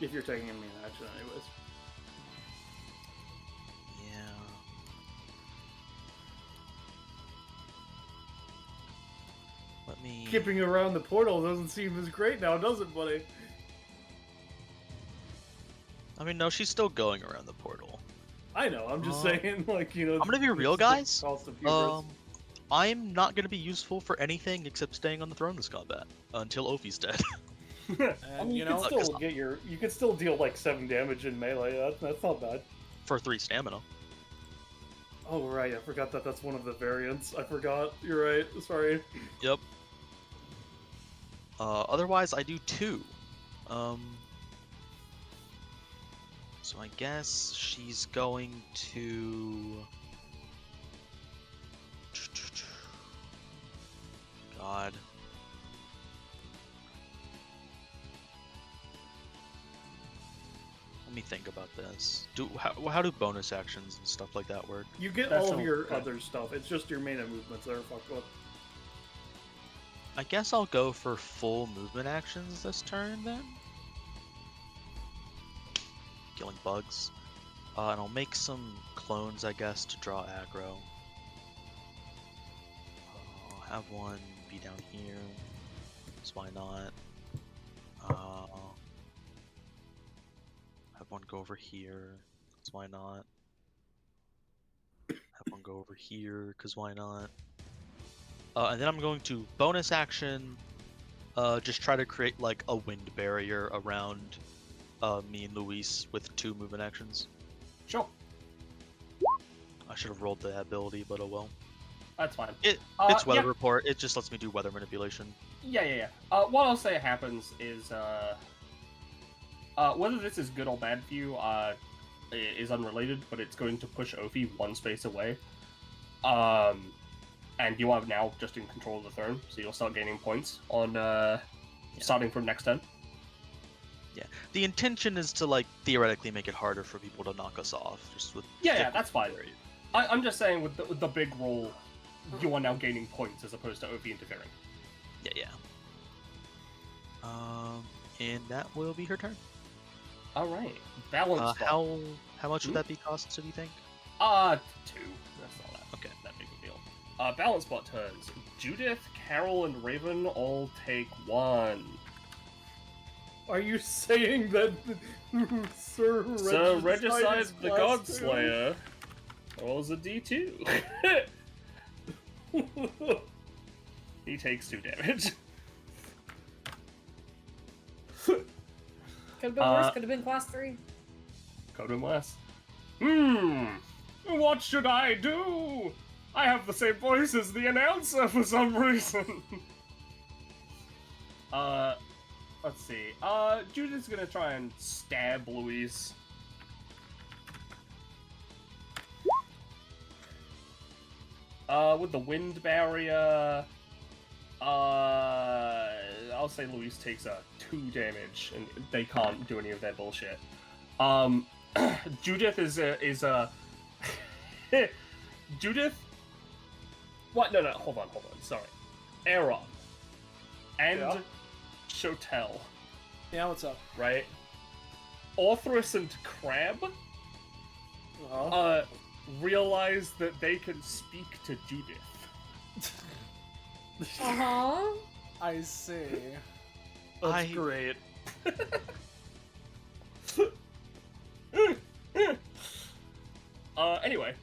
If you're taking a main action, anyways. Yeah. Let me... Skipping around the portal doesn't seem as great now, does it, buddy? I mean, no, she's still going around the portal. I know. I'm just Uh, saying, like, I'm gonna be real, it's the guys. cost of hubris. I'm not gonna be useful for anything except staying on the throne this combat until Ophi's dead. I And, mean, you you know, can still get your. You can still deal like 7 damage in melee. That's not bad. for 3 stamina. Oh right, I forgot that that's one of the variants. I forgot. You're right. Sorry. Yep. Otherwise, I do 2. So I guess she's going to... God. Let me think about this. How do bonus actions and stuff like that work? You get That's all of all your good. other stuff. It's just your main and movements that are fucked up. I guess I'll go for full movement actions this turn then. killing bugs. And I'll make some clones, I guess, to draw aggro. I'll have one be down here, so why not? Have one go over here, so why not? Have one go over here, cause why not? And then I'm going to bonus action, just try to create like a wind barrier around me and Luis with 2 movement actions. Sure. I should have rolled the ability, but oh well. That's fine. It's weather yeah. report. It just lets me do weather manipulation. Yeah. What I'll say happens is, whether this is good or bad for you, is unrelated, but it's going to push Ophi 1 space away. And you are now just in control of the throne, so you'll start gaining points on, starting from next turn. Yeah. The intention is to, like, theoretically make it harder for people to knock us off. Just with Yeah, that's fine. I'm just saying with the big roll, you are now gaining points as opposed to Ophi interfering. Yeah. And that will be her turn. All right. Balance spot. How much would that be cost, so do you think? 2. That's not that big of a deal. Balance spot turns. Judith, Carol, and Raven all take 1. Are you saying that Sir Regicide the class Godslayer rolls a D2. He takes 2 damage. Could have been worse. Could have been class 3. Could have been less. What should I do? I have the same voice as the announcer for some reason. Let's see. Judith's gonna try and stab Luis. With the wind barrier, I'll say Luis takes 2 damage, and they can't do any of their bullshit. Judith is Judith? What? No, hold on, sorry. Aaron. And Shotel. Yeah, what's up? Right? Orthrus and Crab realize that they can speak to Judith. I see. That's great. Anyway,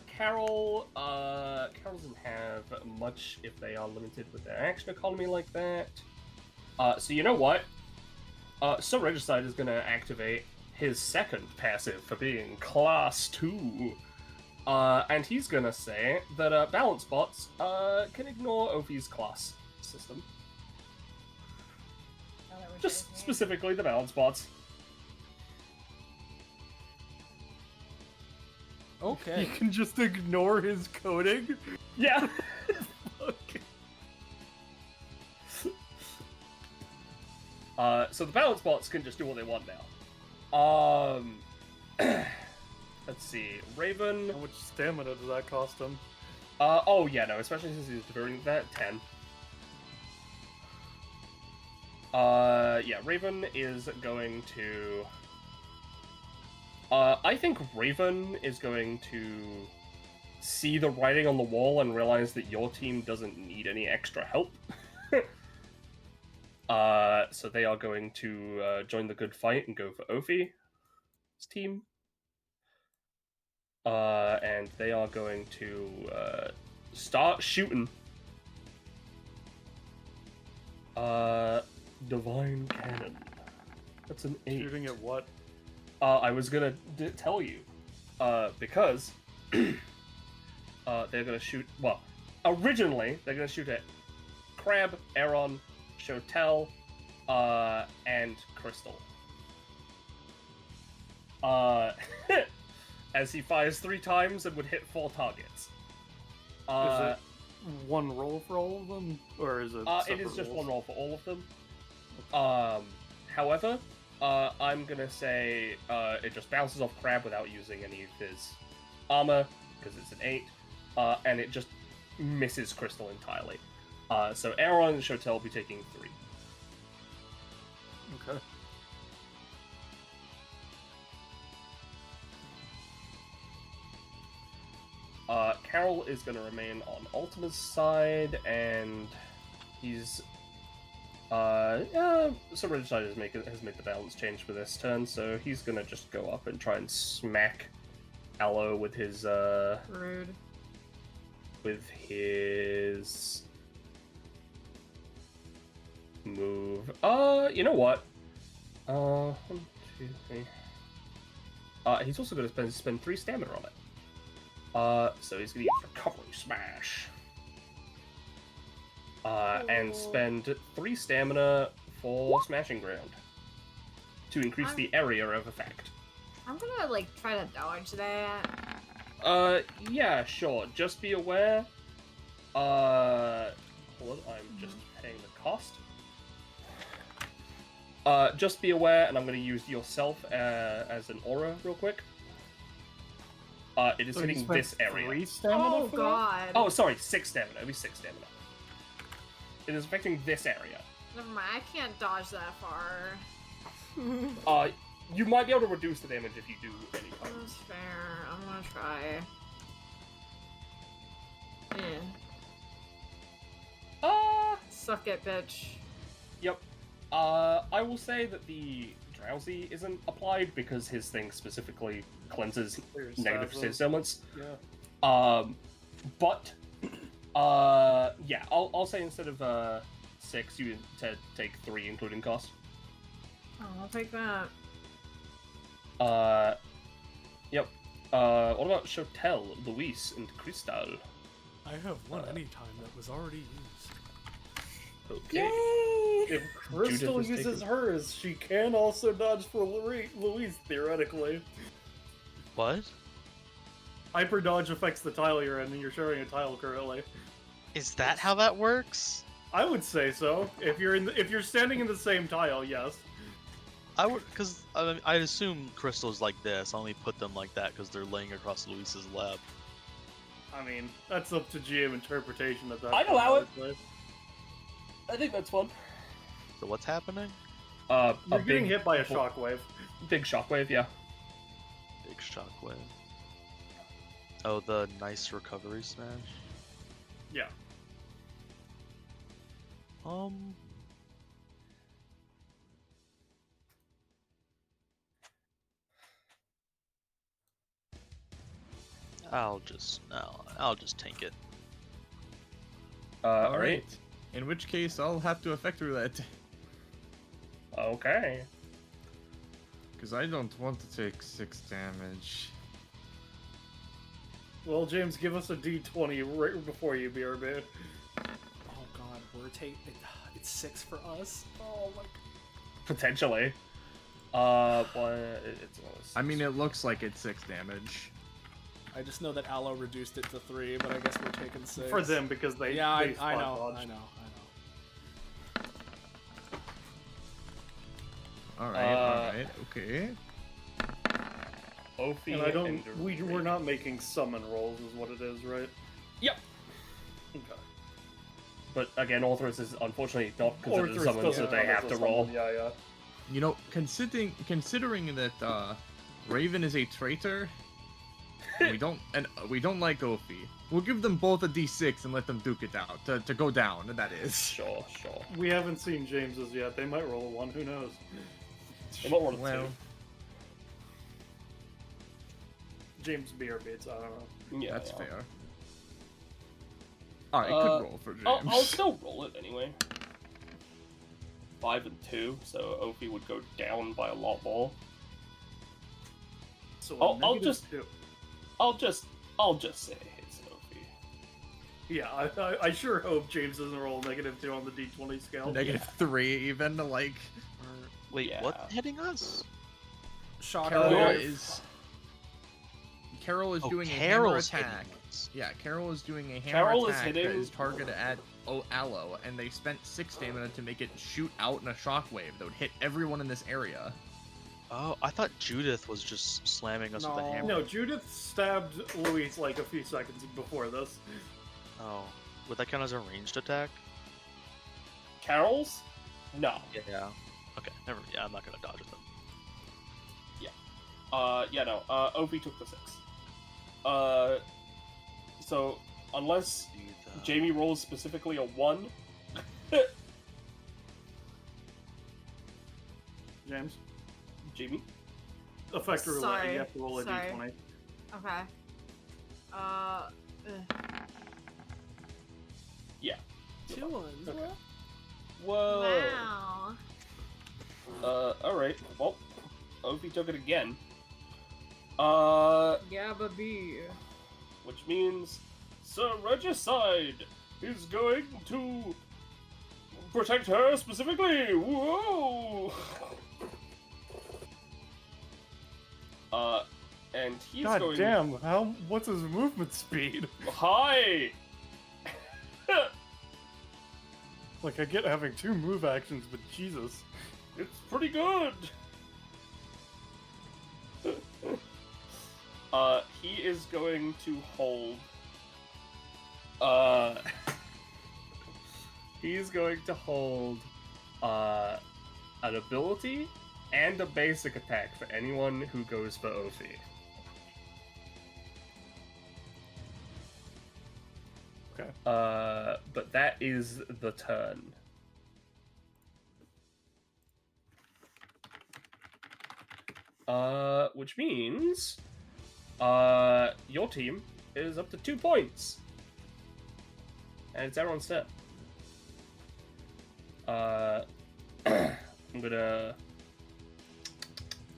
Carol doesn't have much if they are limited with their action economy like that. So you know what? Sir Regicide is gonna activate his second passive for being class 2. And he's gonna say that balance bots can ignore Ophi's class system. Just specifically the balance bots. Okay. You can just ignore his coding? Yeah. Okay. So the balance bots can just do what they want now. Let's see. Raven. How much stamina does that cost him? Oh yeah, no, especially since he's diverting that 10. Yeah, Raven is going to... I think Raven is going to see the writing on the wall and realize that your team doesn't need any extra help. So they are going to join the good fight and go for Ophi's team. And they are going to start shooting. Divine Cannon. That's an 8. Shooting at what? I was gonna tell you, because they're gonna shoot. Well, originally they're gonna shoot at Crab, Aaron, Shotel, and Crystal. As he fires 3 times and would hit 4 targets. Is it one roll for all of them, or is it? It is just rolls? 1 roll for all of them. However, I'm gonna say it just bounces off Crab without using any of his armor, because it's an 8, and it just misses Crystal entirely. So Aaron and Shotel will be taking 3. Okay. Carol is going to remain on Ultima's side, and he's Serenity has made the balance change for this turn, so he's gonna just go up and try and smack Aloe with his Rude. with his move. You know what? 1, 2, 3. He's also gonna spend 3 stamina on it. So he's gonna use Recovery Smash. And spend 3 stamina for Smashing Ground to increase the area of effect. I'm gonna like try to dodge that. Yeah, sure. Just be aware. Hold on, I'm just paying the cost. Just be aware, and I'm gonna use yourself as an aura real quick. It is hitting this area. 3 stamina Oh for god. Oh, sorry, 6 stamina. It'll be 6 stamina. It is affecting this area. Never mind, I can't dodge that far. You might be able to reduce the damage if you do anything. That's fair. I'm gonna try. Yeah. Suck it, bitch. Yep. I will say that the Drowsy isn't applied because his thing specifically cleanses negative status elements. Yeah. But yeah, I'll say instead of 6, you take 3, including cost. Oh, I'll take that. Yep. What about Chotel, Luis, and Cristal? I have one anytime that was already used. Okay. If Crystal Judith has uses taken- hers, she can also dodge for Louise, theoretically. What? Hyper dodge affects the tile you're in, and you're sharing a tile currently. Is that how that works? I would say so. If you're standing in the same tile, yes. I would, because I'd assume crystals like this only put them like that because they're laying across Luis's lap. I mean, that's up to GM interpretation at that I'd point, allow I it. would say. I think that's fun. So what's happening? You're A getting big, hit by a shockwave. big shockwave, yeah. Big shockwave. Oh, the nice recovery smash. Yeah. I'll just tank it. Alright. In which case, I'll have to effect roulette. Okay. Because I don't want to take 6 damage. Well, James, give us a D20 right before you, BRB. Oh god, it's 6 for us? Oh my god. Potentially. It's I mean, it looks like it's 6 damage. I just know that Aloe reduced it to 3, but I guess we're taking 6. For them, because they Yeah, they I spot know, dodged. I know. Alright, okay. Ophi And I don't. and We're not making summon rolls, is what it is, right? Yep. Okay. But again, Orthrus is unfortunately not considered a Orthrus summon, so doesn't they count have as to a roll. summon, Yeah. You know, considering that Raven is a traitor, we don't like Ophi. We'll give them both a D6 and let them duke it out to go down. That is. Sure. We haven't seen James's yet. They might roll a 1. Who knows? They might roll a Well, 2. James BRB, so I don't know. Yeah, that's yeah. fair. Alright, good roll for James. I'll still roll it anyway. 5 and 2, so Ophi would go down by a lot more. So I'll -2. I'll just say it hits Ophi. Yeah, I sure hope James doesn't roll -2 on the D20 scale. -3 even, like... Wait, Yeah. what's hitting us? Shot Carol Aloe. is doing a hammer Carol's hitting attack. us. Yeah, Carol is doing a hammer Carol is attack hitting- that is targeted at Aloe, and they spent 6 stamina to make it shoot out in a shockwave that would hit everyone in this area. Oh, I thought Judith was just slamming us with a No. hammer. No, Judith stabbed Louise like a few seconds before this. Oh, would that count as a ranged attack? Carol's? No. Yeah. Okay, never. Yeah, I'm not gonna dodge it then. Yeah, no. Ophi took the 6. So, unless Jamie rolls specifically a 1... James? Jamie? Effect roulette, Sorry. you have to roll a Sorry. d20. Okay. Ugh. Yeah. 2 ones. Okay. Whoa! Wow. Alright. Well, Ophi took it again. Yeah, baby. Which means Sir Regicide is going to protect her specifically. Whoa! And he's God going. damn! What's his movement speed? Hi. Like I get having 2 move actions, but Jesus. It's pretty good. He is going to hold. He's going to hold an ability and a basic attack for anyone who goes for Ophi. Okay. But that is the turn. Which means, your team is up to 2 points. And it's everyone's turn. I'm gonna...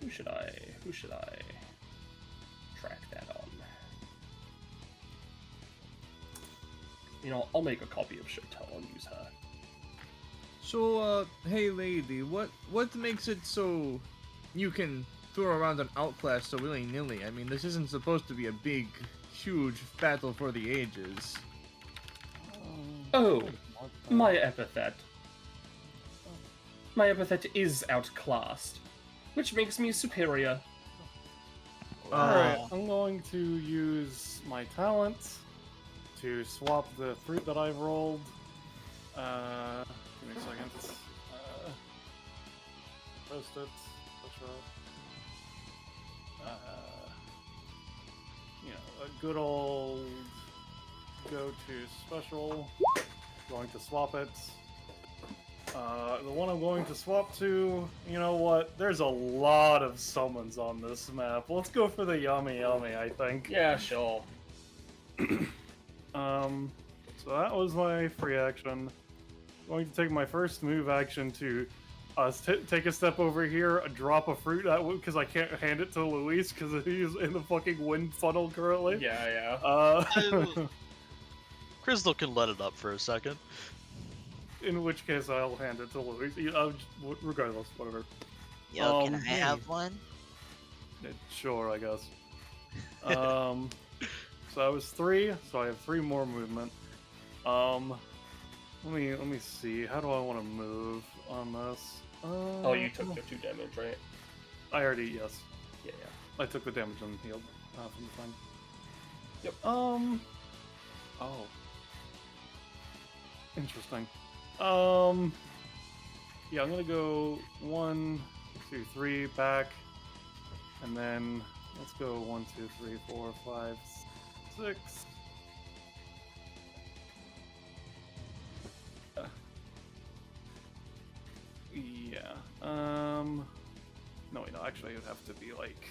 Who should I track that on? You know, I'll make a copy of Shotel and use her. So, hey lady, what makes it so you can throw around an outclass so willy-nilly? I mean, this isn't supposed to be a big, huge battle for the ages. Oh, my epithet. My epithet is outclassed, which makes me superior. Alright, I'm going to use my talent to swap the fruit that I've rolled. Give me a second. Post it. That's right. You know, a good old go-to special. Going to swap it. The one I'm going to swap to, you know what? There's a lot of summons on this map. Let's go for the yummy, I think. Yeah, sure. So that was my free action. Going to take my first move action to take a step over here, drop a fruit because I can't hand it to Luis because he's in the fucking wind funnel currently. Yeah. Crystal can let it up for a second. In which case I'll hand it to Luis. Regardless, whatever. Yo, can I have one? Sure, I guess. So I was 3, so I have 3 more movement. Let me see. How do I want to move on this? Oh, you took the 2 damage, right? I already, yes. Yeah. I took the damage and healed from the time. Yep. Oh. Interesting. Yeah, I'm gonna go 1, 2, 3 back, and then let's go 1, 2, 3, 4, 5, 6. Yeah. No, wait, no. Actually, it would have to be like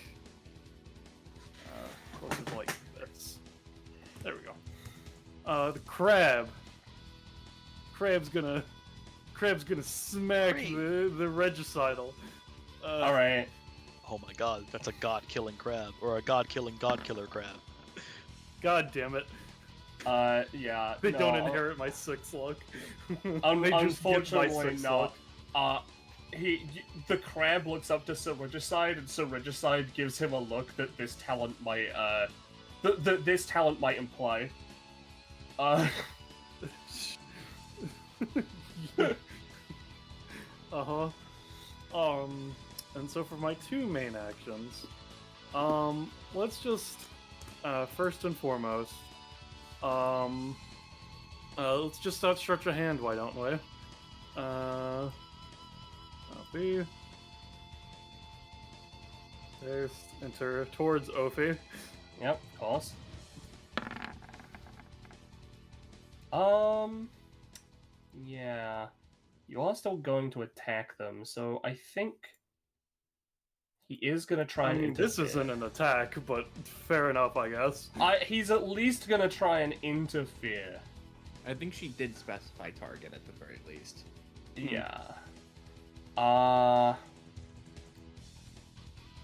closer to like this. There we go. The crab. Crab's gonna smack the regicidal. All right. Oh my god, that's a god-killing crab, or a god-killing god-killer crab. God damn it! Yeah. They don't inherit my 6 luck. They just get my Unfortunately, 6 not. luck. The crab looks up to Sir Regicide, and Sir Regicide gives him a look that this talent might, this talent might imply. Uh-huh. And so for my 2 main actions, let's just, first and foremost, let's just outstretch a hand, why don't we? That'll be... There's enter towards Ophi. Yep, of course. Yeah. You are still going to attack them, so I think he is gonna try I and mean, interfere. this isn't an attack, but fair enough, I guess. He's at least gonna try and interfere. I think she did specify target at the very least. Yeah.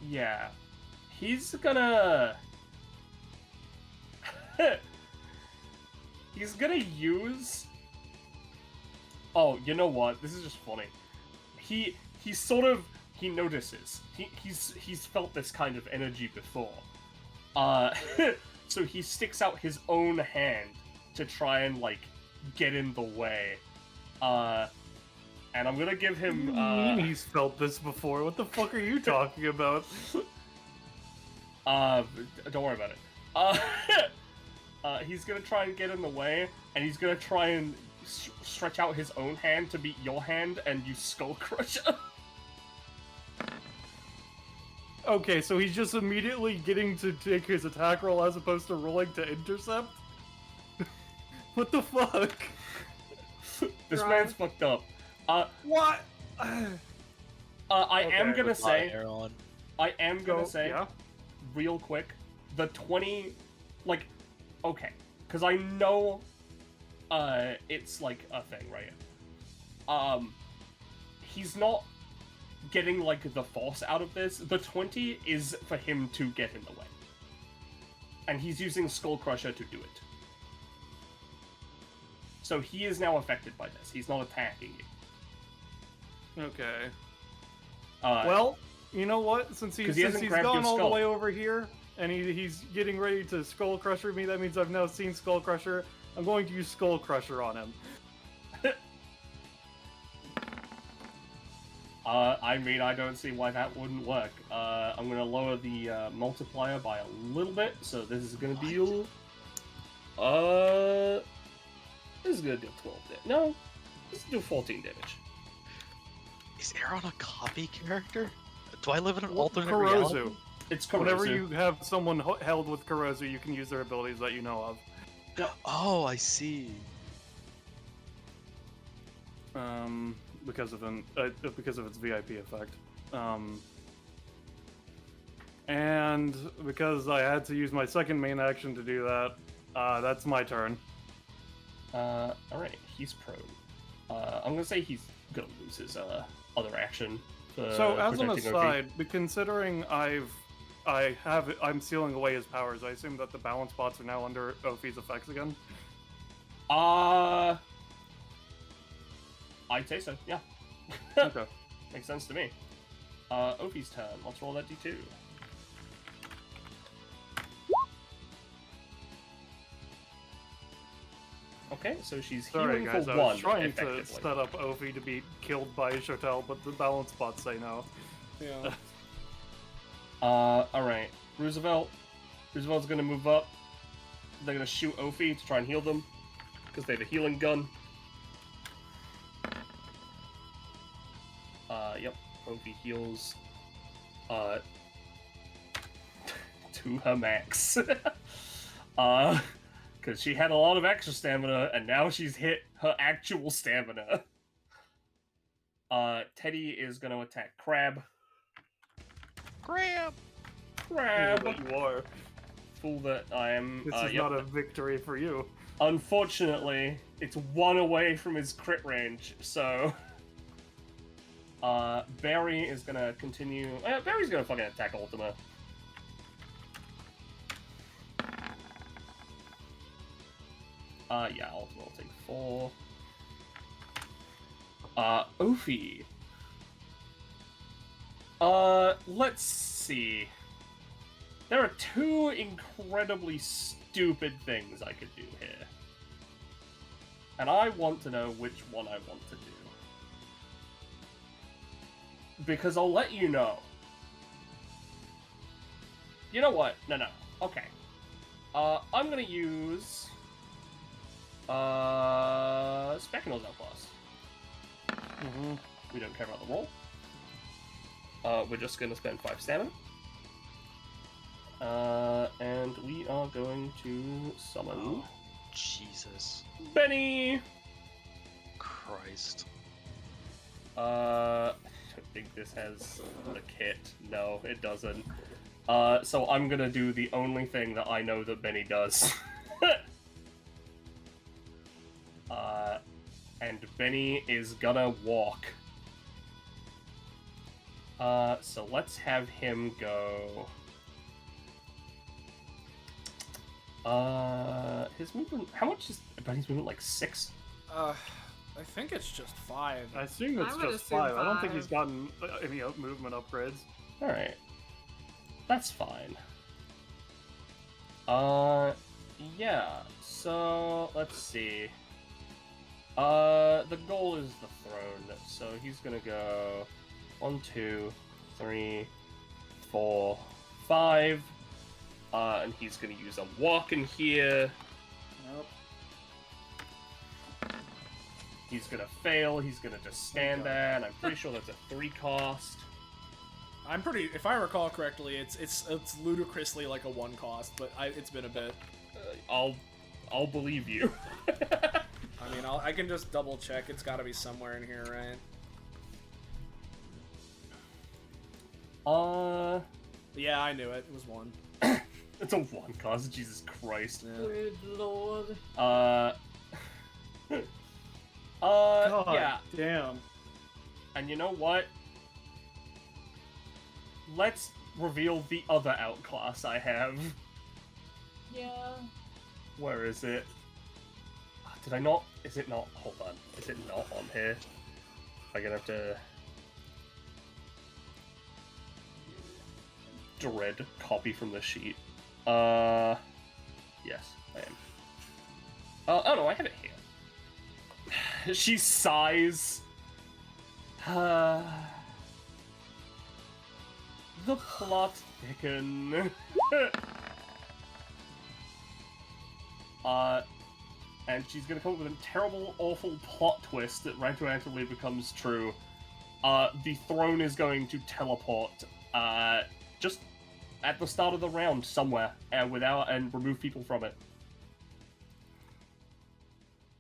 Yeah. He's gonna... He's gonna use... Oh, you know what? This is just funny. He notices. He's felt this kind of energy before. So he sticks out his own hand to try and, like, get in the way. And I'm gonna give him, What do you mean he's felt this before? What the fuck are you talking about? Don't worry about it. He's gonna try and get in the way, and he's gonna try and stretch out his own hand to beat your hand and use Skull Crusher. Okay, so he's just immediately getting to take his attack roll as opposed to rolling to intercept? What the fuck? This Wrong. man's fucked up. What? I Okay, am gonna let's say, Aaron. I am gonna say, yeah? real quick, the 20, like, okay, because I know, it's like a thing, right? He's not getting, like, the force out of this. The 20 is for him to get in the way. And he's using Skull Crusher to do it. So he is now affected by this. He's not attacking you. Okay. Well, Well, you know what? Since he hasn't he's grabbed gone your all the skull. way over here, and he's getting ready to Skull Crusher me, that means I've now seen Skull Crusher. I'm going to use Skull Crusher on him. I mean, I don't see why that wouldn't work. I'm gonna lower the multiplier by a little bit, so this is gonna deal. This is gonna deal 12 damage. No, this is do 14 damage. Is Aaron a copy character? Do I live in an alternate Kurozu. reality? It's Kurozu. Whenever you have someone held with Kurozu, you can use their abilities that you know of. Oh, I see. Because of its VIP effect. And because I had to use my second main action to do that, that's my turn. Alright, he's prone. I'm gonna say he's gonna lose his other action. For So as an protecting OP. aside, but considering I'm sealing away his powers, I assume that the balance bots are now under Ophi's effects again. I'd say so, yeah. Okay. Makes sense to me. Ophi's turn. Let's roll that d2. Okay, so she's Sorry healing guys, for I one, was trying to effectively. set up Ophi to be killed by Shotel, but the balance bots say no. Yeah. Alright. Roosevelt's gonna move up. They're gonna shoot Ophi to try and heal them. Because they have a healing gun. Yep. Ophi heals. To her max. Because she had a lot of extra stamina, and now she's hit her actual stamina. Teddy is gonna attack Crab. Crab! Crab! But you are. Fool that I am. This is Yep. not a victory for you. Unfortunately, it's one away from his crit range, so... Barry is gonna continue... Barry's gonna fucking attack Ultima. Yeah, Ultima will take 4. Ophi. Let's see. There are two incredibly stupid things I could do here. And I want to know which one I want to do. Because I'll let you know. You know what? No. Okay. I'm gonna use... Specknose Outclass. We don't care about the roll. We're just gonna spend 5 stamina. And we are going to summon Jesus. Benny! Christ. I think this has a kit. No, it doesn't. So I'm gonna do the only thing that I know that Benny does. And Benny is gonna walk. So let's have him go. His movement. How much is Benny's movement? Like 6? I think it's just 5. I assume it's I would just assume 5. I don't think 5. he's gotten any movement upgrades. Alright. That's fine. Yeah. So, let's see. The goal is the throne, so he's gonna go 1, 2, 3, 4, 5. And he's gonna use a walk in here. Nope. He's gonna fail, he's gonna just stand there, and I'm pretty sure that's a 3 cost. I'm pretty. If I recall correctly, it's ludicrously like a 1 cost, but it's been a bit. I'll believe you. I mean, I can just double check. It's got to be somewhere in here, right? Yeah, I knew it. It was 1. It's a 1 cost, Jesus Christ. Good lord. God Yeah. damn. And you know what? Let's reveal the other outclass I have. Yeah. Where is it? Did I not? Is it not? Hold on. Is it not on here? I'm gonna have to dread copy from the sheet. Yes, I am. Oh no, I have it here. She sighs. The plot thicken. And she's gonna come up with a terrible, awful plot twist that retroactively becomes true. The throne is going to teleport, just at the start of the round somewhere, and remove people from it.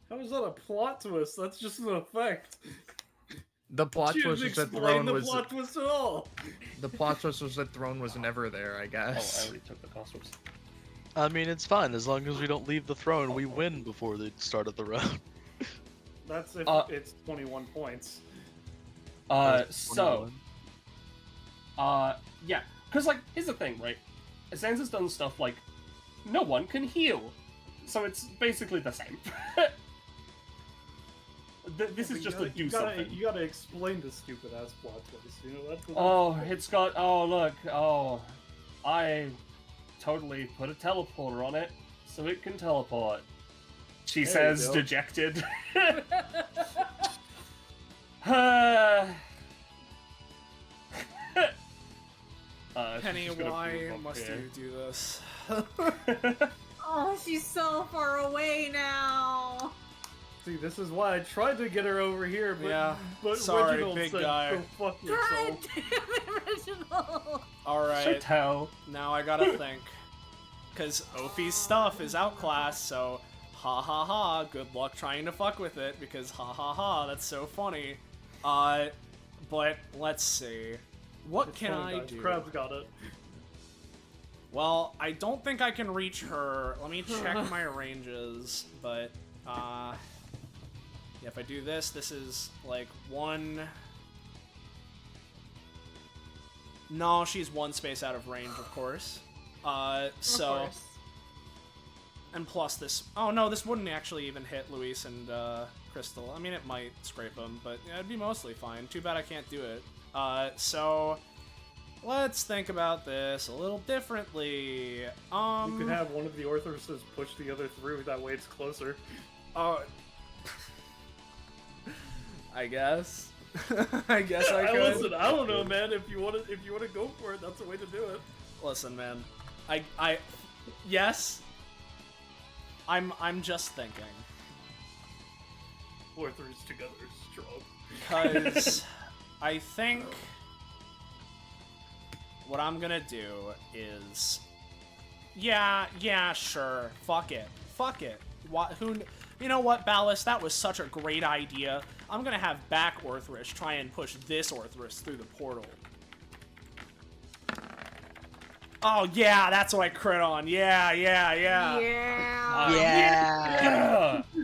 How is that a plot twist? That's just an effect. The plot She twist didn't was that explain throne the was plot twist at all. the plot twist was that throne was never there. I Oh, I guess. already took the cost. Whoops. I mean, it's fine as long as we don't leave the throne. We win before the start of the round. That's if it's 21 points. So, yeah, because like, here's the thing, right? Sansa's done stuff like no one can heal, so it's basically the same. This is just to do something. You gotta explain the stupid ass plot twist. You know that's. Oh, it's got. Oh, look. Oh, I totally put a teleporter on it so it can teleport. She There says, you go. dejected. Penny, she's just gonna why move up must here. you do this? Oh, she's so far away now. See, this is why I tried to get her over here, but Yeah, but sorry, Reginald big said, guy. "Go fuck God yourself." damn it, Reginald. Alright, Tell. now I gotta think. Because Ophi's stuff is outclassed, so ha ha ha, good luck trying to fuck with it, because ha ha ha, that's so funny. But let's see. What It's can fine, I guys. do? Crab's got it. Well, I don't think I can reach her. Let me check my ranges, but, yeah, if I do this, this is, like, 1... No, she's 1 space out of range, of course. Of So... course. And plus this... Oh, no, this wouldn't actually even hit Luis and, Crystal. I mean, it might scrape them, but yeah, it'd be mostly fine. Too bad I can't do it. So... Let's think about this a little differently. You could have one of the Orthruses push the other through, that way it's closer. Oh... I guess. I guess I could. Listen, I don't know, man. If you want to go for it, that's the way to do it. Listen, man. Yes. I'm just thinking. Orthrus together is strong. Because I think what I'm gonna do is... Yeah, sure. Fuck it. Who? You know what, Ballast? That was such a great idea. I'm gonna have back Orthrus try and push this Orthrus through the portal. Oh yeah, that's what I crit on. Yeah. Yeah.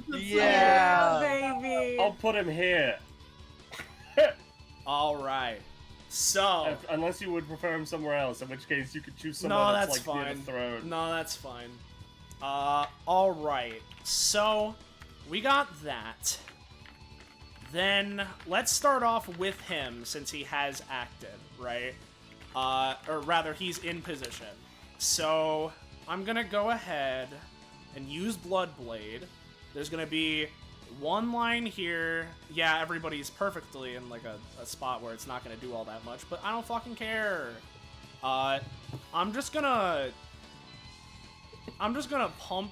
Yeah, baby. I'll put him here. All right. So. Unless you would prefer him somewhere else, in which case you could choose No, somewhere that's that's like near fine. the throne. No, that's fine. All right. So we got that. Then let's start off with him since he has acted, right? Or rather, he's in position. So I'm gonna go ahead and use Bloodblade. There's gonna be one line here. Yeah, everybody's perfectly in like a spot where it's not gonna do all that much, but I don't fucking care. I'm just gonna pump.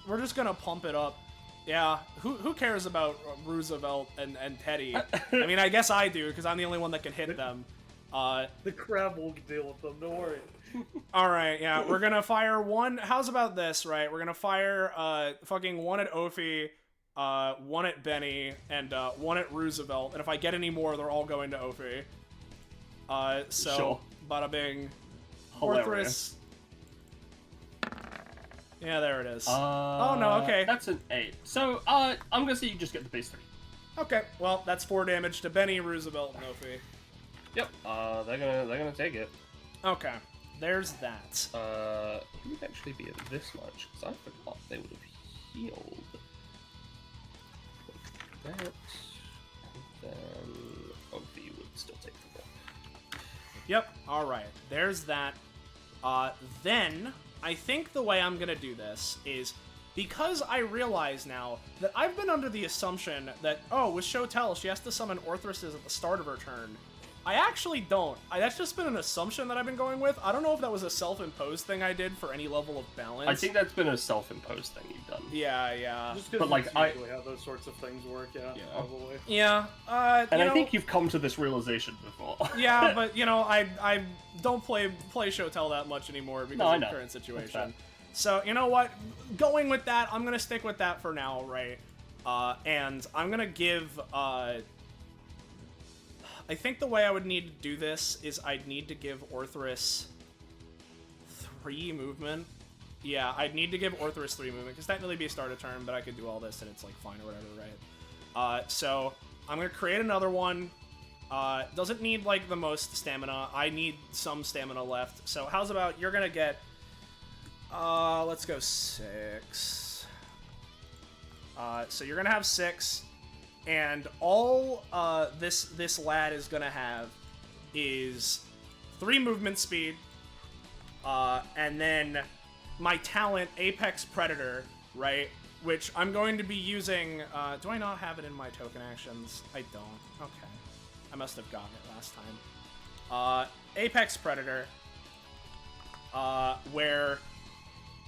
We're just gonna pump it up. Yeah, who cares about Roosevelt and Teddy? I mean, I guess I do, because I'm the only one that can hit them. The crab will deal with them, don't worry. Alright, yeah, we're gonna fire one. How's about this, right? We're gonna fire fucking one at Ophi, one at Benny, and one at Roosevelt. And if I get any more, they're all going to Ophi. So, Sure. bada bing. Hilarious. Orthrus. Yeah, there it is. Oh no, okay. That's an 8. So, I'm gonna say you just get the base 3. Okay, well, that's 4 damage to Benny, Roosevelt, and Ophi. Yep. They're gonna take it. Okay, there's that. It would actually be at this much, because I forgot they would have healed. Like that, and then Ophi would still take the ball. Yep, alright, there's that. Then, I think the way I'm gonna do this is, because I realize now that I've been under the assumption that, oh, with Shotel, she has to summon Orthruses at the start of her turn. I actually don't. That's just been an assumption that I've been going with. I don't know if that was a self-imposed thing I did for any level of balance. I think that's been a self-imposed thing you've done. Yeah. Just because But, like, that's usually how those sorts of things work, yeah. Probably. Yeah, And I think you've come to this realization before. Yeah, but, you know, I don't play Shotel that much anymore because of the current situation. So, you know what? Going with that, I'm gonna stick with that for now, right? And I'm gonna give, I think the way I would need to do this is I'd need to give Orthrus 3 movement. Yeah, I'd need to give Orthrus 3 movement, because technically it'd be a start of turn, but I could do all this and it's like fine or whatever, right? So I'm gonna create another one. Doesn't need like the most stamina. I need some stamina left. So how's about you're gonna get, let's go 6. So you're gonna have 6. And all this lad is gonna have is 3 movement speed, and then my talent, Apex Predator, right? Which I'm going to be using. Do I not have it in my token actions? I don't. Okay, I must have gotten it last time. Apex Predator, where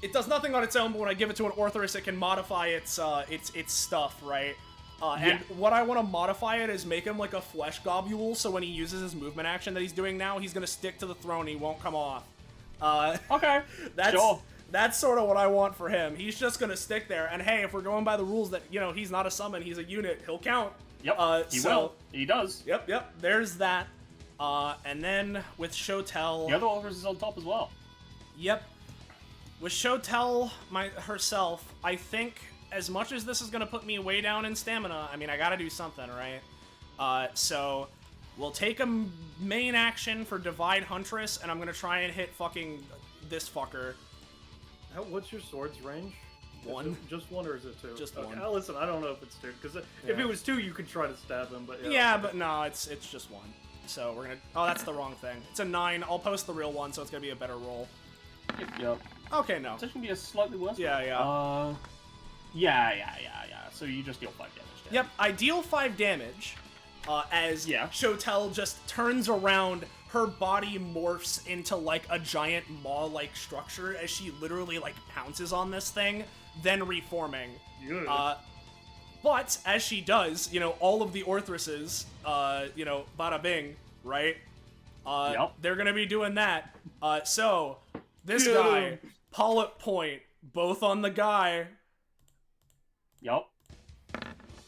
it does nothing on its own, but when I give it to an Orthrus, it can modify its stuff, right? And what I want to modify it is make him like a flesh globule, so when he uses his movement action that he's doing now, he's gonna stick to the throne, he won't come off. Okay, that's sort of what I want for him. He's just gonna stick there, and hey, if we're going by the rules that, you know, he's not a summon, he's a unit, he'll count. Yep, he will. He does. Yep, there's that. And then with Shotel... The other Orthrus is on top as well. Yep. With Shotel herself, I think... as much as this is going to put me way down in stamina, I mean, I got to do something, right? So we'll take a main action for Divide Huntress, and I'm going to try and hit fucking this fucker. What's your sword's range? 1. Just 1, or is it 2? Just okay. 1. Listen, I don't know if it's 2, because if it was 2, you could try to stab him, but yeah, but no, it's just 1. So we're going to... Oh, that's the wrong thing. It's a 9. I'll post the real one, so it's going to be a better roll. Yep. Okay, no. It's actually going to be a slightly worse Yeah. Yeah. So you just deal 5 damage. Yep, I deal 5 damage as Shotel just turns around, her body morphs into like a giant maw-like structure as she literally like pounces on this thing, then reforming. But as she does, you know, all of the Orthruses, you know, bada bing, right? They're gonna be doing that. So This Get guy, him. polyp point, both on the guy. Yup.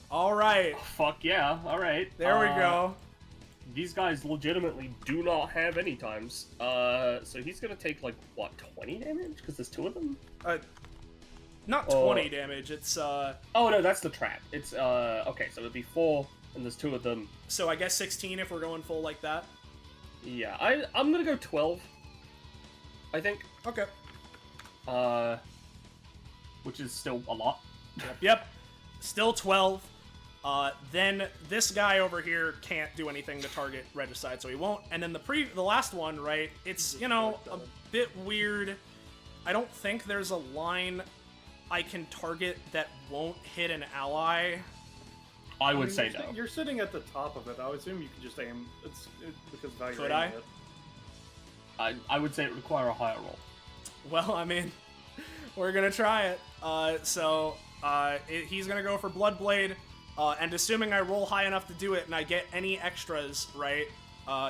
All right, Fuck yeah. All right. there we go. These guys legitimately do not have any times. So he's gonna take like what 20 damage because there's 2 of them. Not 20 damage. It's Oh no, that's the trap. It's okay. So it'd be 4, and there's 2 of them. So I guess 16 if we're going full like that. Yeah, I'm gonna go 12. I think. Okay. Which is still a lot. Yep. Still 12. Then this guy over here can't do anything to target Regicide, so he won't. And then the last one, right? It's, you know, a bit weird. I don't think there's a line I can target that won't hit an ally. I would say no. You're sitting at the top of it. I would assume you can just aim. Because of how you're Could aiming I? it. I would say it would require a higher roll. Well, I mean, we're gonna try it. He's gonna go for Bloodblade, and assuming I roll high enough to do it and I get any extras, right?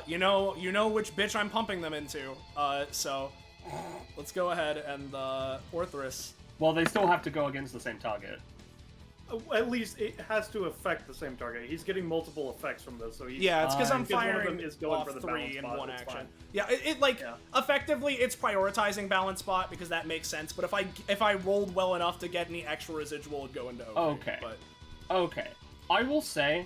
You know which bitch I'm pumping them into. So let's go ahead and Orthrus. Well, they still have to go against the same target. At least it has to affect the same target. He's getting multiple effects from this, so he's... Yeah, it's because I'm because one of firing them is going off for the 3 balance in spot, one it's action. fine. Yeah, effectively it's prioritizing balance spot because that makes sense. But if I rolled well enough to get any extra residual, it'd go into Okay. But Okay. I will say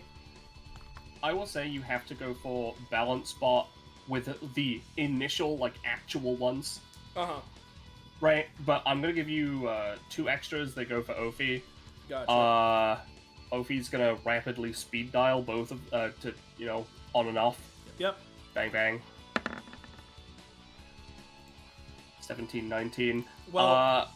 you have to go for balance spot with the initial, like, actual ones. Right? But I'm gonna give you 2 extras. They go for Ophi. Gotcha. Ophi's gonna rapidly speed dial both of to on and off. Yep. Bang bang. 17, 19. Well,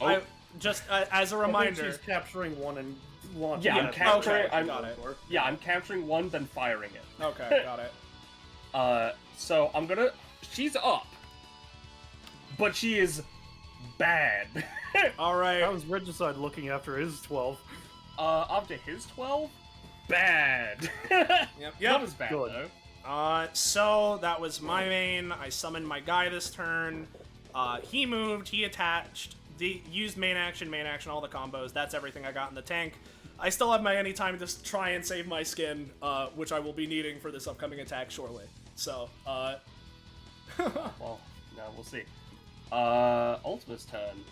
just as a I think reminder. she's capturing one and launching Yeah, I'm it. capturing. Okay, got it. Yeah, I'm capturing one, then firing it. Okay, got it. So I'm gonna. She's up, but she is bad. All right. How's Regicide looking after his 12? After his 12, bad. Yep. That was bad Good. though. So that was my main. I summoned my guy this turn. He moved, he attached, used main action, all the combos. That's everything I got in the tank. I still have my anytime to try and save my skin, which I will be needing for this upcoming attack shortly. So, Well, now we'll see. Ultima's turn.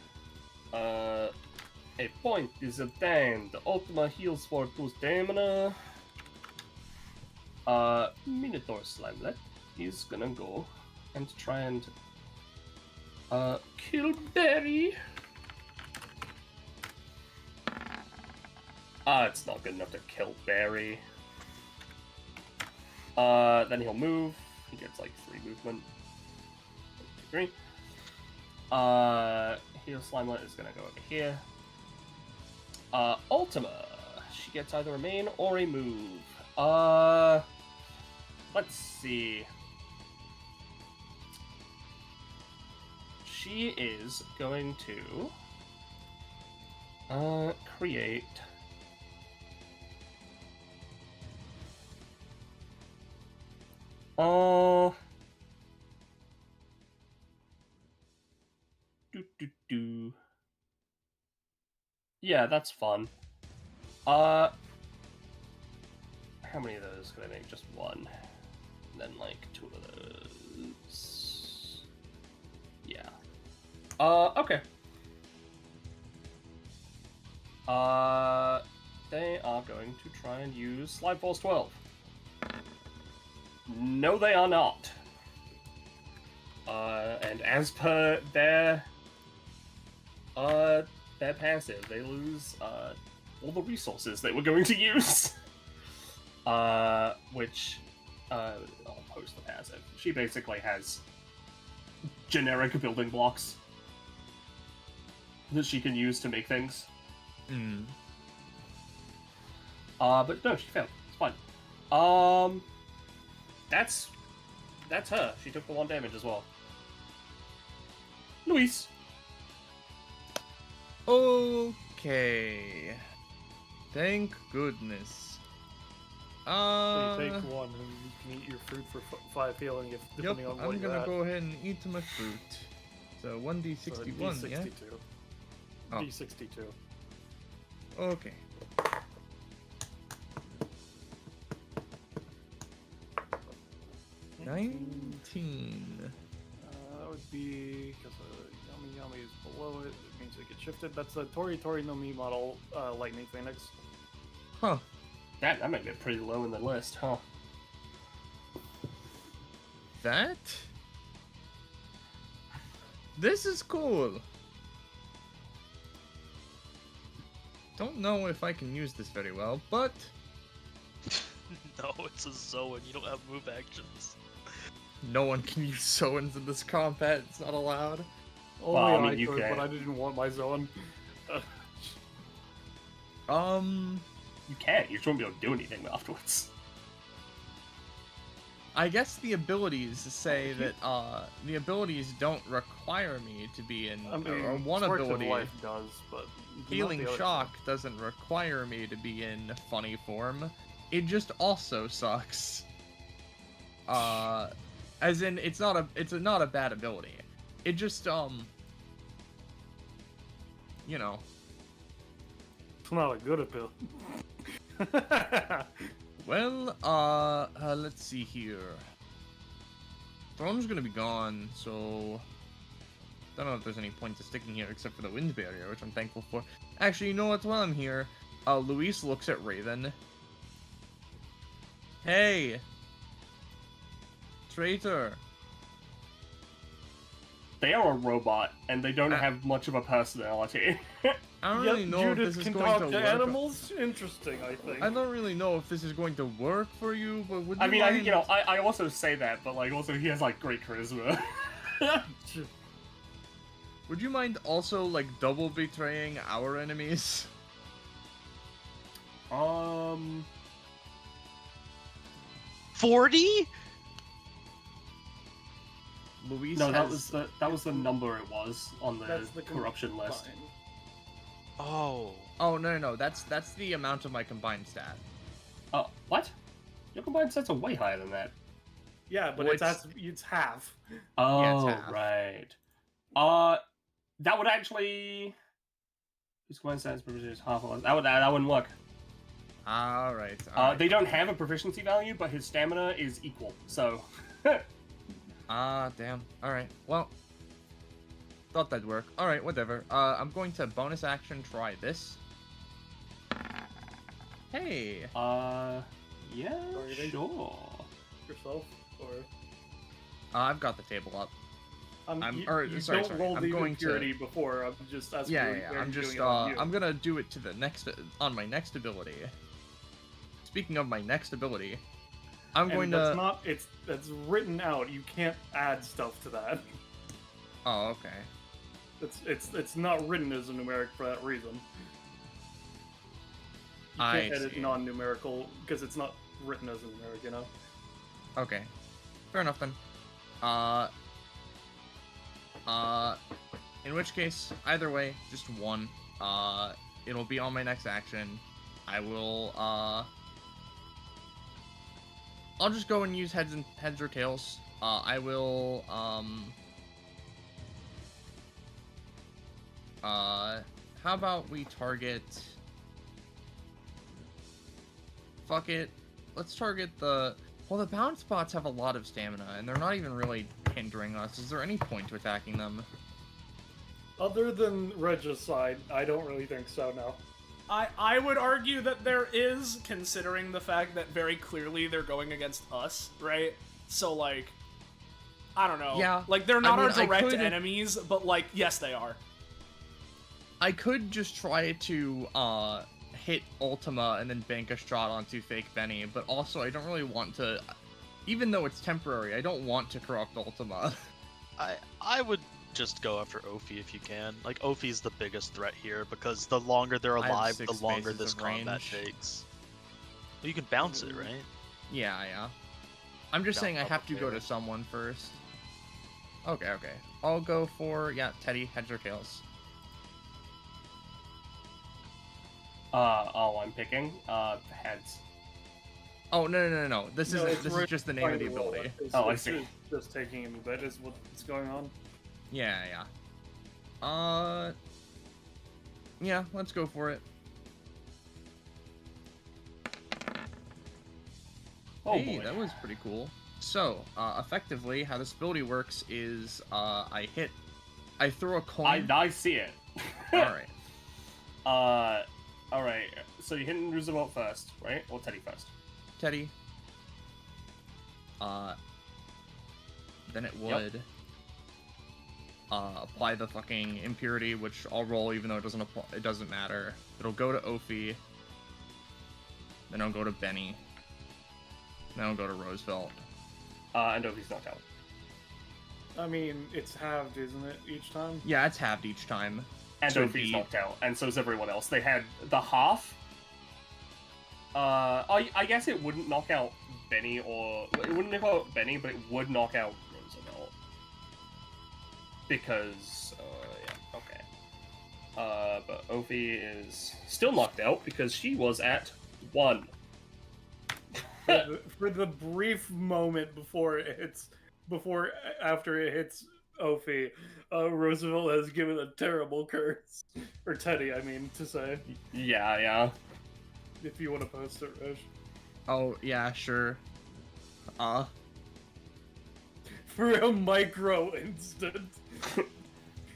A point is obtained. The Ultima heals for 2 stamina. Minotaur Slimelet is gonna go and try and kill Barry. It's not good enough to kill Barry. Then he'll move. He gets like 3 movement. 1, 2, 3. Heal Slimelet is gonna go over here. Ultima. She gets either a main or a move. Let's see. She is going to create Yeah, that's fun. How many of those could I make? Just 1. And then like 2 of those. Yeah. Okay. They are going to try and use Slide Force 12. No, they are not. And as per their passive, they lose all the resources they were going to use. Which I'll post the passive. She basically has generic building blocks that she can use to make things. But no, she failed. It's fine. That's her. She took the 1 damage as well. Luis. Okay. Thank goodness. So you take 1 and you can eat your fruit for 5 healing if Yep, depending on what I'm you're gonna at. go ahead and eat my fruit. So 1d61, D62. yeah? Oh. D62. Okay. $19. That would be because Yummy Yummy is below it. It means it gets shifted. That's the Tori Tori no Mi model Lightning Phoenix. Huh. That might be pretty low in the list, huh? That? This is cool. Don't know if I can use this very well, but No, it's a Zoan. You don't have move actions. no one can use Zoans in this combat. It's not allowed. Only Well, I mean, I you could, can. but I didn't want my zone. You can't. You just won't be able to do anything afterwards. I guess the abilities say that the abilities don't require me to be in, I mean, or one Sparks of ability, Life does, but not Healing the other Shock, doesn't require me to be in funny form. It just also sucks. As in, it's not a bad ability. It just you know. It's not a good ability. Well, let's see here. Throne's gonna be gone, so don't know if there's any point to sticking here except for the wind barrier, which I'm thankful for. Actually, you know what? While I'm here, Luis looks at Raven. Hey, traitor. They are a robot, and they don't have much of a personality. I don't Yep, really know Judith if this is can going talk to to work. animals. Interesting, I think. I don't really know if this is going to work for you, but would you I mean, mind... I also say that, but like, also he has like great charisma. Would you mind also like double betraying our enemies? 40? Luis No, has... that was the number it was on the That's the corruption list. combined. Oh. Oh no, that's the amount of my combined stat. Oh, what? Your combined stats are way higher than that. Yeah, but What's- it's half. Oh, Yeah, it's half. right. That would actually. His combined stats is half of that wouldn't work. All right. They don't have a proficiency value, but his stamina is equal. So. Damn. All right. Well, thought that'd work. All right, whatever. I'm going to bonus action try this. Hey. Yeah, Targeting? sure. Yourself, or I've got the table up. you sorry, don't roll I'm the going to- impurity before. I'm just asking. Yeah. you, I'm just doing it on you. I'm gonna do it to the next on my next ability. Speaking of my next ability, I'm going that's to. not. That's written out. You can't add stuff to that. Oh, okay. It's not written as a numeric for that reason. You I can't edit see. non-numerical because it's not written as a numeric, you know. Okay. Fair enough then. In which case, either way, just one. It'll be on my next action. I will, I'll just go and use heads or tails. I will, how about we target... Fuck it. Let's target the... Well, the bound spots have a lot of stamina, and they're not even really hindering us. Is there any point to attacking them? Other than Regicide, I don't really think so. No. I would argue that there is, considering the fact that very clearly they're going against us, right? So, like, I don't know. Yeah. Like, they're not I mean, our direct I could- enemies, but, like, yes, they are. I could just try to, hit Ultima and then bank a shot onto Fake Benny, but also I don't really want to... Even though it's temporary, I don't want to corrupt Ultima. I would just go after Ophi if you can. Like, Ophi's the biggest threat here, because the longer they're I have alive, 6 the longer spaces this of combat range. takes. Well, you can bounce it, right? Yeah. I'm just Down saying I up have to go there. to someone first. Okay. I'll go for, Teddy, heads or tails. I'm picking, heads. Oh, no. This No, is it's this is just the name of the ability. Oh, I It's see. Just taking him a bit is what's going on. Yeah. Yeah, let's go for it. Oh Hey, boy. that was pretty cool. So, effectively, how this ability works is, I throw a coin. I see it. Alright. Alright. So you're hitting Roosevelt first, right? Or Teddy first? Teddy. Then it would apply the fucking impurity, which I'll roll even though it doesn't matter. It'll go to Ophi. Then I'll go to Benny. Then I'll go to Roosevelt. And Ovi's knocked out. I mean, it's halved, isn't it, each time? Yeah, it's halved each time. And So Ovi's knocked out, and so is everyone else. They had the half. I guess it wouldn't knock out Benny, it wouldn't knock out Benny, but it would knock out Roosevelt. Because, yeah, okay. But Ovi is still knocked out because she was at 1. For the brief moment after it hits Ophi, Roosevelt has given a terrible curse. Or Teddy, I mean, to say. Yeah. If you want to post it, Rosche. Oh, yeah, sure. For a micro instant.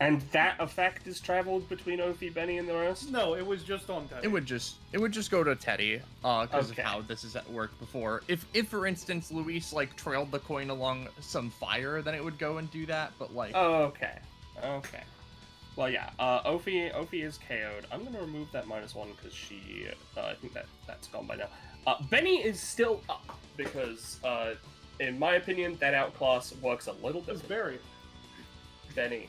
And that effect is traveled between Ovi, Benny, and the rest? No, it was just on Teddy. It would just go to Teddy, because Okay. of how this has worked before. If for instance Luis like trailed the coin along some fire, then it would go and do that. But like, Oh, okay. Well, yeah. Ophi is KO'd. I'm gonna remove that -1 because she. I think that's gone by now. Benny is still up because, in my opinion, that outclass works a little bit. It's Barry. Benny.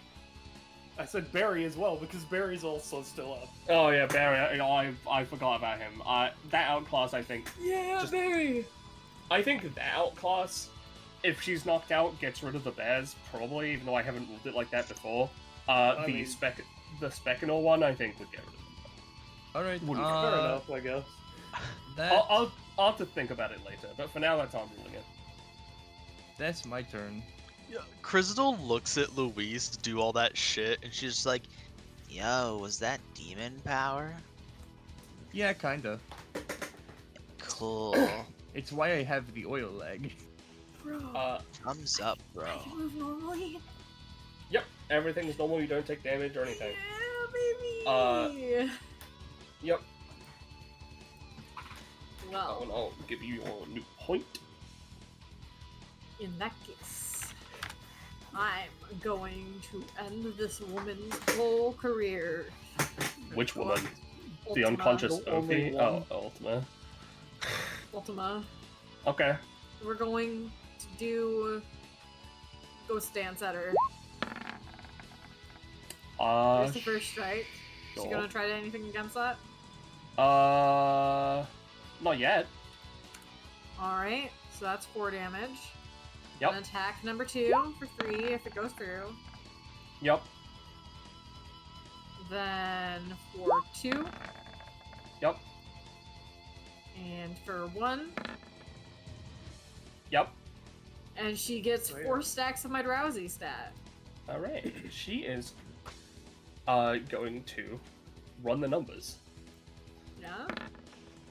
I said Barry as well because Barry's also still up. Oh yeah, Barry. I forgot about him. That outclass, I think. Yeah, Barry. I think that outclass, if she's knocked out, gets rid of the bears probably. Even though I haven't ruled it like that before. The Specinal one, I think, would get rid of them. all right, Wouldn't Fair enough, I guess. I'll have to think about it later, but for now, that's how I'm ruling it. that's my turn. Yeah, Crystal looks at Louise to do all that shit, and she's just like, Yo, was that demon power? Yeah, kinda. Cool. It's why I have the oil leg. Bro, Thumbs up, bro. can you move normally? Yep, everything's normal. You don't take damage or anything. Yeah, baby. Yep. Well, And I'll give you your new point. in that case, I'm going to end this woman's whole career. Which woman? The Ultima. unconscious Only Ophi? one. Oh, Ultima. Ultima. Okay. We're going to do Ghost Dance at her. Here's the first strike. Is she sure. gonna try anything against that? Not yet. Alright, so that's 4 damage. Yep. An attack number 2 for 3 if it goes through. Yep. Then for 2. Yep. And for 1. Yep. And she gets Oh, yeah. 4 stacks of my drowsy stat. Alright. She is going to run the numbers. Yeah?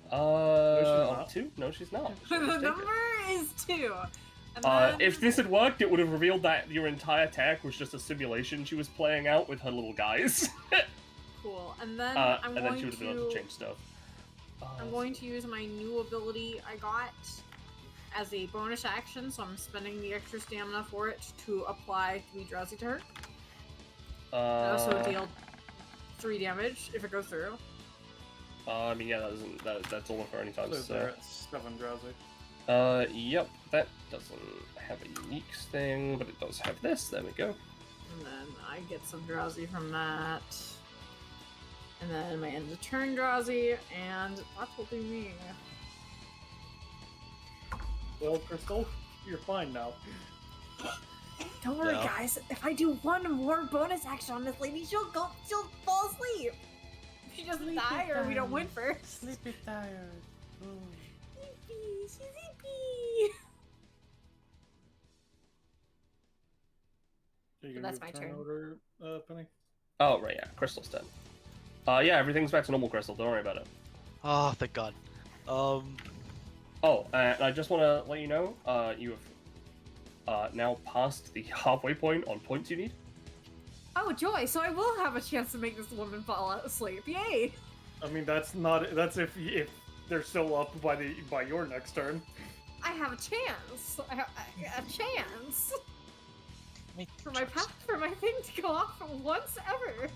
she's On not. 2? No, she's not. The She'll just take it. number is 2. And then... If this had worked, it would have revealed that your entire attack was just a simulation she was playing out with her little guys. Cool. And then And then she would have been able to change stuff. I'm going to use my new ability I got as a bonus action, so I'm spending the extra stamina for it to apply 3 drowsy to her. I also deal 3 damage if it goes through. I mean, yeah, that's all of her anytime. So So, they're at 7 drowsy. Yep, that doesn't have a unique thing, but it does have this. There we go. And then I get some drowsy from that. And then my end of turn drowsy, and that will be me. Well, Crystal, you're fine now. Don't worry, No. guys. If I do one more bonus action on this lady, she'll fall asleep. If she doesn't die or we don't win first. Sleepy tired. Sleepy, she's sleepy. Are you So gonna that's do a my turn. order, Penny? Oh, right, yeah. Crystal's dead. Yeah, everything's back to normal, Crystal. Don't worry about it. Oh, thank God. Oh, and I just want to let you know, you have now passed the halfway point on points you need. Oh, joy! So I will have a chance to make this woman fall asleep. Yay! I mean, that's if they're still up by your next turn. I have a chance. I have a chance Make for my thing to go off once ever.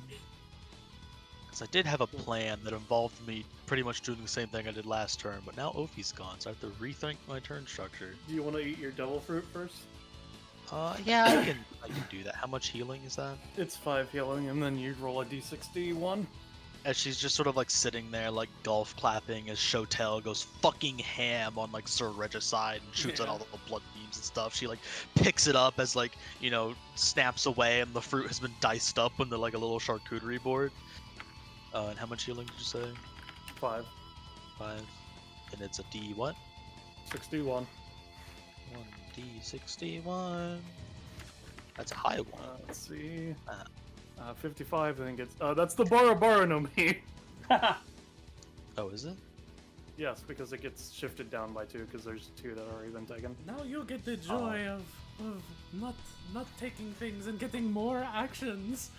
Because I did have a plan that involved me pretty much doing the same thing I did last turn, but now Ophi's gone, so I have to rethink my turn structure. Do you want to eat your devil fruit first? Yeah, I can do that. How much healing is that? It's 5 healing, and then you roll a d61. As she's just sort of like sitting there, like golf clapping, as Shotel goes fucking ham on like Sir Regicide and shoots out all the blood beams and stuff. She like picks it up as like, you know, snaps away, and the fruit has been diced up into like a little charcuterie board. And how much healing did you say? 5. 5. And it's a D what? 61. 1D61. That's a high one. Let's see. 55, I think it's. That's the Bara no Mi. Oh, is it? Yes, because it gets shifted down by 2, because there's 2 that are already been taken. Now you get the joy of not taking things and getting more actions.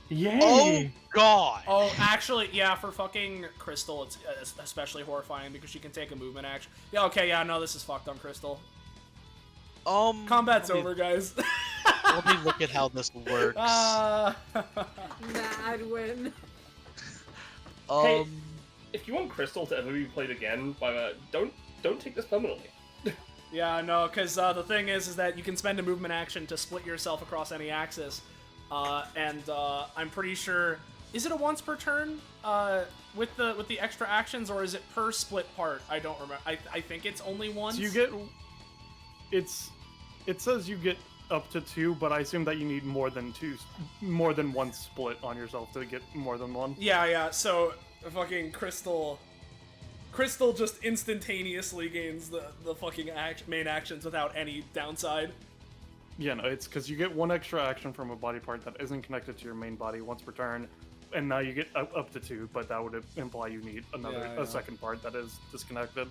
Yay! Oh God! Oh, actually, yeah, for fucking Crystal, it's especially horrifying because she can take a movement action. Yeah, okay, yeah, no, this is fucked on Crystal. Combat's over, guys. Let me look at how this works. Mad win. Hey, if you want Crystal to ever be played again, don't take this permanently. Yeah, no, because the thing is that you can spend a movement action to split yourself across any axis, and I'm pretty sure, is it a once per turn with the extra actions, or is it per split part? I don't remember. I think it's only once. So you get. It says you get up to 2, but I assume that you need more than 1 split on yourself to get more than 1. Yeah. So fucking Crystal just instantaneously gains the fucking main actions without any downside. Yeah, no, it's because you get 1 extra action from a body part that isn't connected to your main body once per turn, and now you get up to 2, but that would imply you need a second part that is disconnected.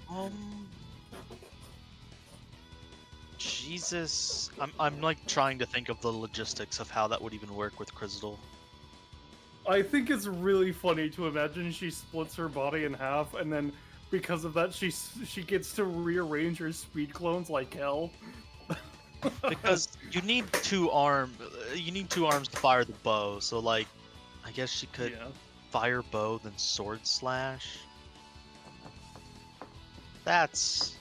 Jesus, I'm like trying to think of the logistics of how that would even work with Crystal. I think it's really funny to imagine she splits her body in half, and then because of that, she gets to rearrange her speed clones like hell. Because you need 2 arms to fire the bow. So like, I guess she could fire bow then sword slash. That's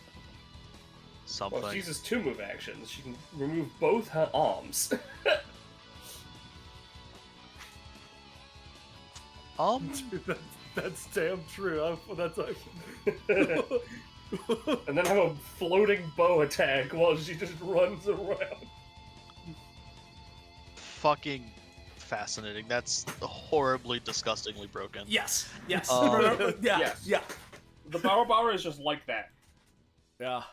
something. Well, she uses 2 move actions. She can remove both her arms. Dude, that's damn true. That's and then have a floating bow attack while she just runs around. Fucking fascinating. That's horribly, disgustingly broken. Yes. Yeah. Yes. Yeah. The Bara is just like that. Yeah.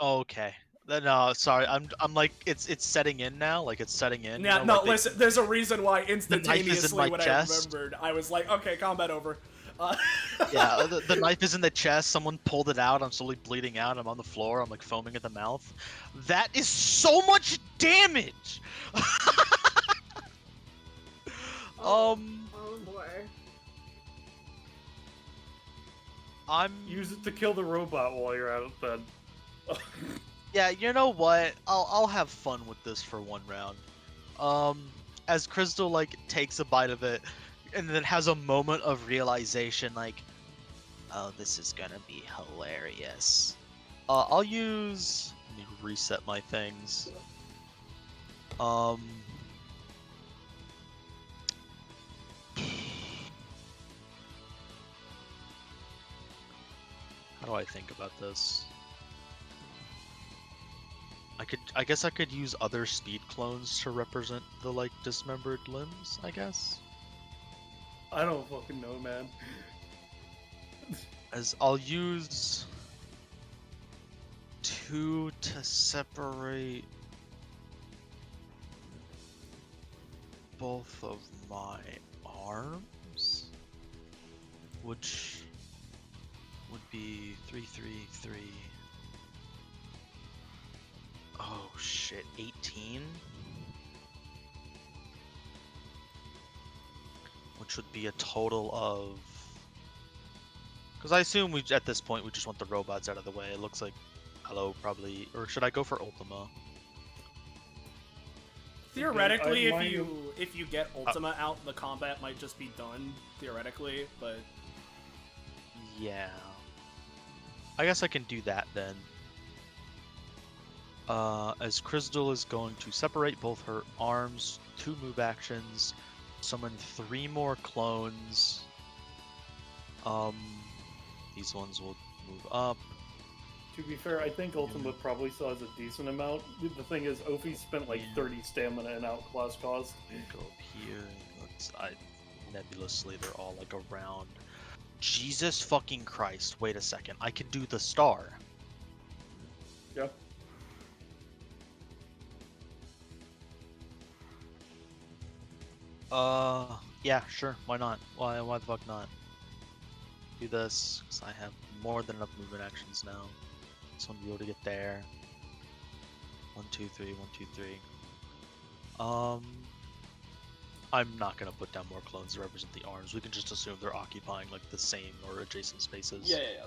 Okay. No, sorry. I'm like it's setting in now. Like it's setting in. Yeah. You know, No. Listen. There's a reason why knife is in instantaneously my when chest. I remembered, I was like, okay, combat over. Yeah. The knife is in the chest. Someone pulled it out. I'm slowly bleeding out. I'm on the floor. I'm like foaming at the mouth. That is so much damage. Oh boy. Use it to kill the robot while you're out of bed. Yeah, you know what? I'll have fun with this for 1 round. As Crystal like takes a bite of it, and then has a moment of realization, like, oh, this is gonna be hilarious. I'll use. Let me reset my things. How do I think about this? I guess I could use other speed clones to represent the like dismembered limbs, I guess. I don't fucking know, man. As I'll use 2 2 to separate both of my arms, which would be 3, 3, 3. Oh shit, 18? Which would be a total of... Because I assume we, at this point, we just want the robots out of the way. It looks like Hello probably... Or should I go for Ultima? Theoretically, I if you get Ultima out, the combat might just be done, theoretically, but... Yeah. I guess I can do that then. As Crystal is going to separate both her arms, 2 move actions, summon 3 more clones. These ones will move up. To be fair, I think Ultima probably still has a decent amount. The thing is, Ophi spent like 30 stamina in outclass cost. Go up here. Nebulously, they're all like around. Jesus fucking Christ! Wait a second. I can do the star. Yeah. Yeah, sure. Why not? Why the fuck not? Do this because I have more than enough movement actions now. This one will be able to get there. 1, 2, 3, 1, 2, 3. I'm not gonna put down more clones to represent the arms. We can just assume they're occupying like the same or adjacent spaces. Yeah.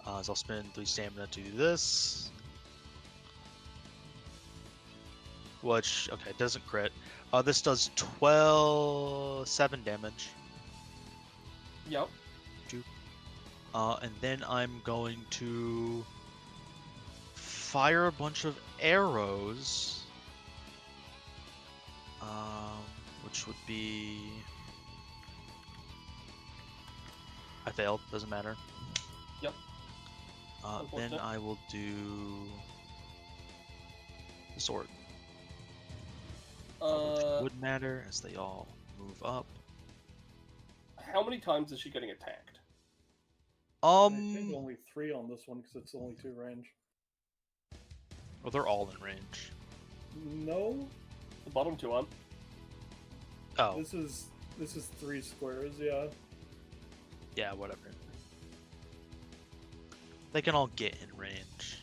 So I'll spend 3 stamina to do this. Which, okay, doesn't crit. This does 7 damage. Yep. And then I'm going to fire a bunch of arrows. Which would be... I failed, doesn't matter. Yep. Then I will do the sword. Which would matter as they all move up. How many times is she getting attacked? I think only 3 on this one because it's only 2 range. Well, they're all in range. No, The bottom 2 on. Oh, this is 3 squares. Yeah. yeah, whatever. They can all get in range.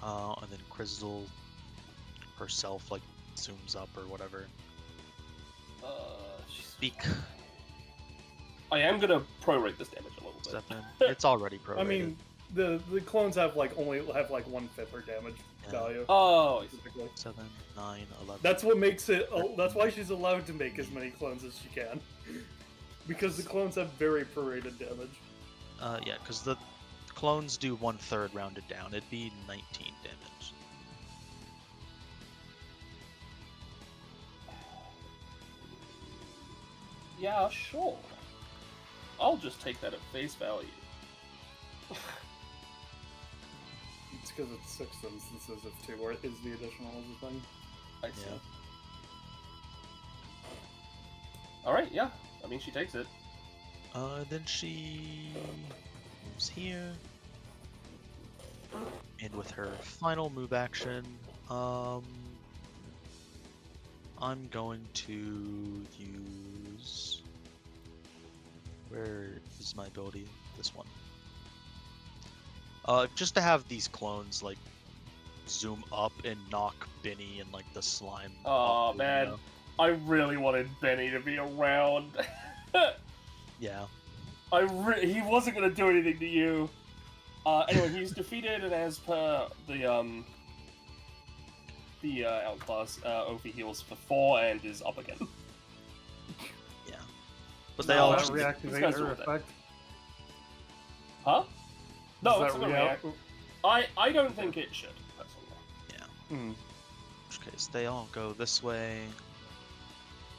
And then Crystal herself, like, zooms up or whatever. I am gonna prorate this damage a little bit. 7. It's already prorated. I mean, the clones have only 1/5 her damage value. Oh, I see. Typically. 7, 9, 11. That's what makes it. That's why she's allowed to make as many clones as she can, because the clones have very prorated damage. Yeah, because the clones do 1/3 rounded down. It'd be 19 damage. Yeah, sure. I'll just take that at face value. It's because it's 6 instances of 2, or is the additional as a thing. I see. Yeah. Alright, yeah. I mean, she takes it. Then she moves here. And with her final move action, I'm going to use... Where is my ability? This one. Just to have these clones, like, zoom up and knock Benny and, like, the slime. Oh, up, man. you know? I really wanted Benny to be around. Yeah. He wasn't gonna do anything to you. Anyway, he's defeated, and as per the outclass, Ophi heals for 4 and is up again. Yeah. But they all that just... reactivate her effect. Huh? No, Does it's that gonna react. I don't think it should, personally. Yeah. Hmm. In which case, they all go this way.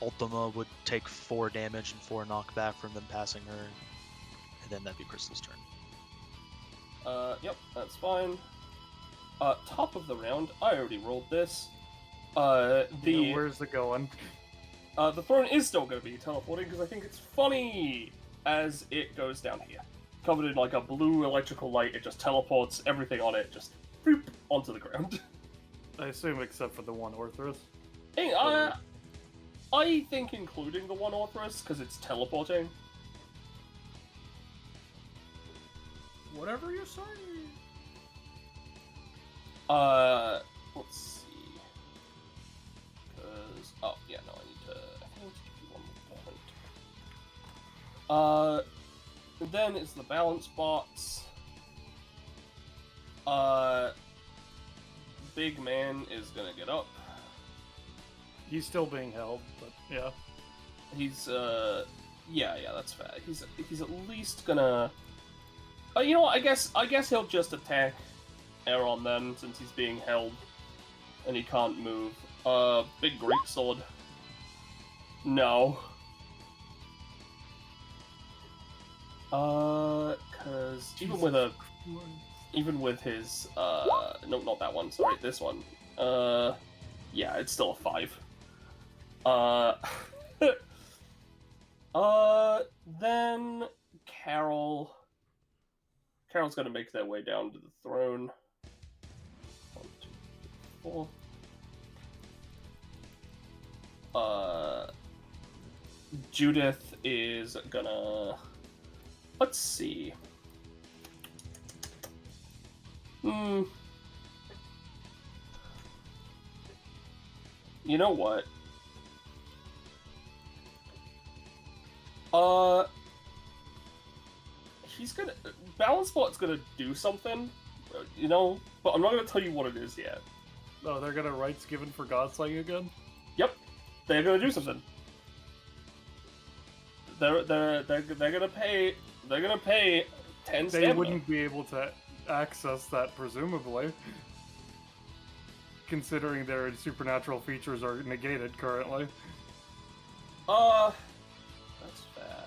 Ultima would take 4 damage and 4 knockback from them passing her. And then that'd be Crystal's turn. Yep, that's fine. Top of the round, I already rolled this. Where's it going? The throne is still going to be teleporting because I think it's funny as it goes down here. Covered in like a blue electrical light, it just teleports everything on it, just boop, onto the ground. I assume except for the one Orthrus. Hey, I think including the one Orthrus, because it's teleporting. Whatever you're saying. Let's see. Because, oh, yeah, no, I need to give you one more point. Then it's the balance bots. Big man is gonna get up. He's still being held, but yeah. He's, yeah, that's fair. He's at least gonna... you know what, I guess he'll just attack Aaron then, since he's being held. And he can't move. Big greatsword. No. Cause even with his, no, not that one, sorry, this one. Yeah, it's still a 5. Then Carol's gonna make their way down to the throne. 1, 2, 3, 4. Judith is gonna... Let's see. You know what? He's gonna... Balance Bot's gonna do something, you know, but I'm not gonna tell you what it is yet. Oh, they're gonna rights given for Godslaying again? Yep, they're gonna do something. They're gonna pay 10 They stamina. wouldn't be able to access that, presumably. Considering their supernatural features are negated currently. That's fair.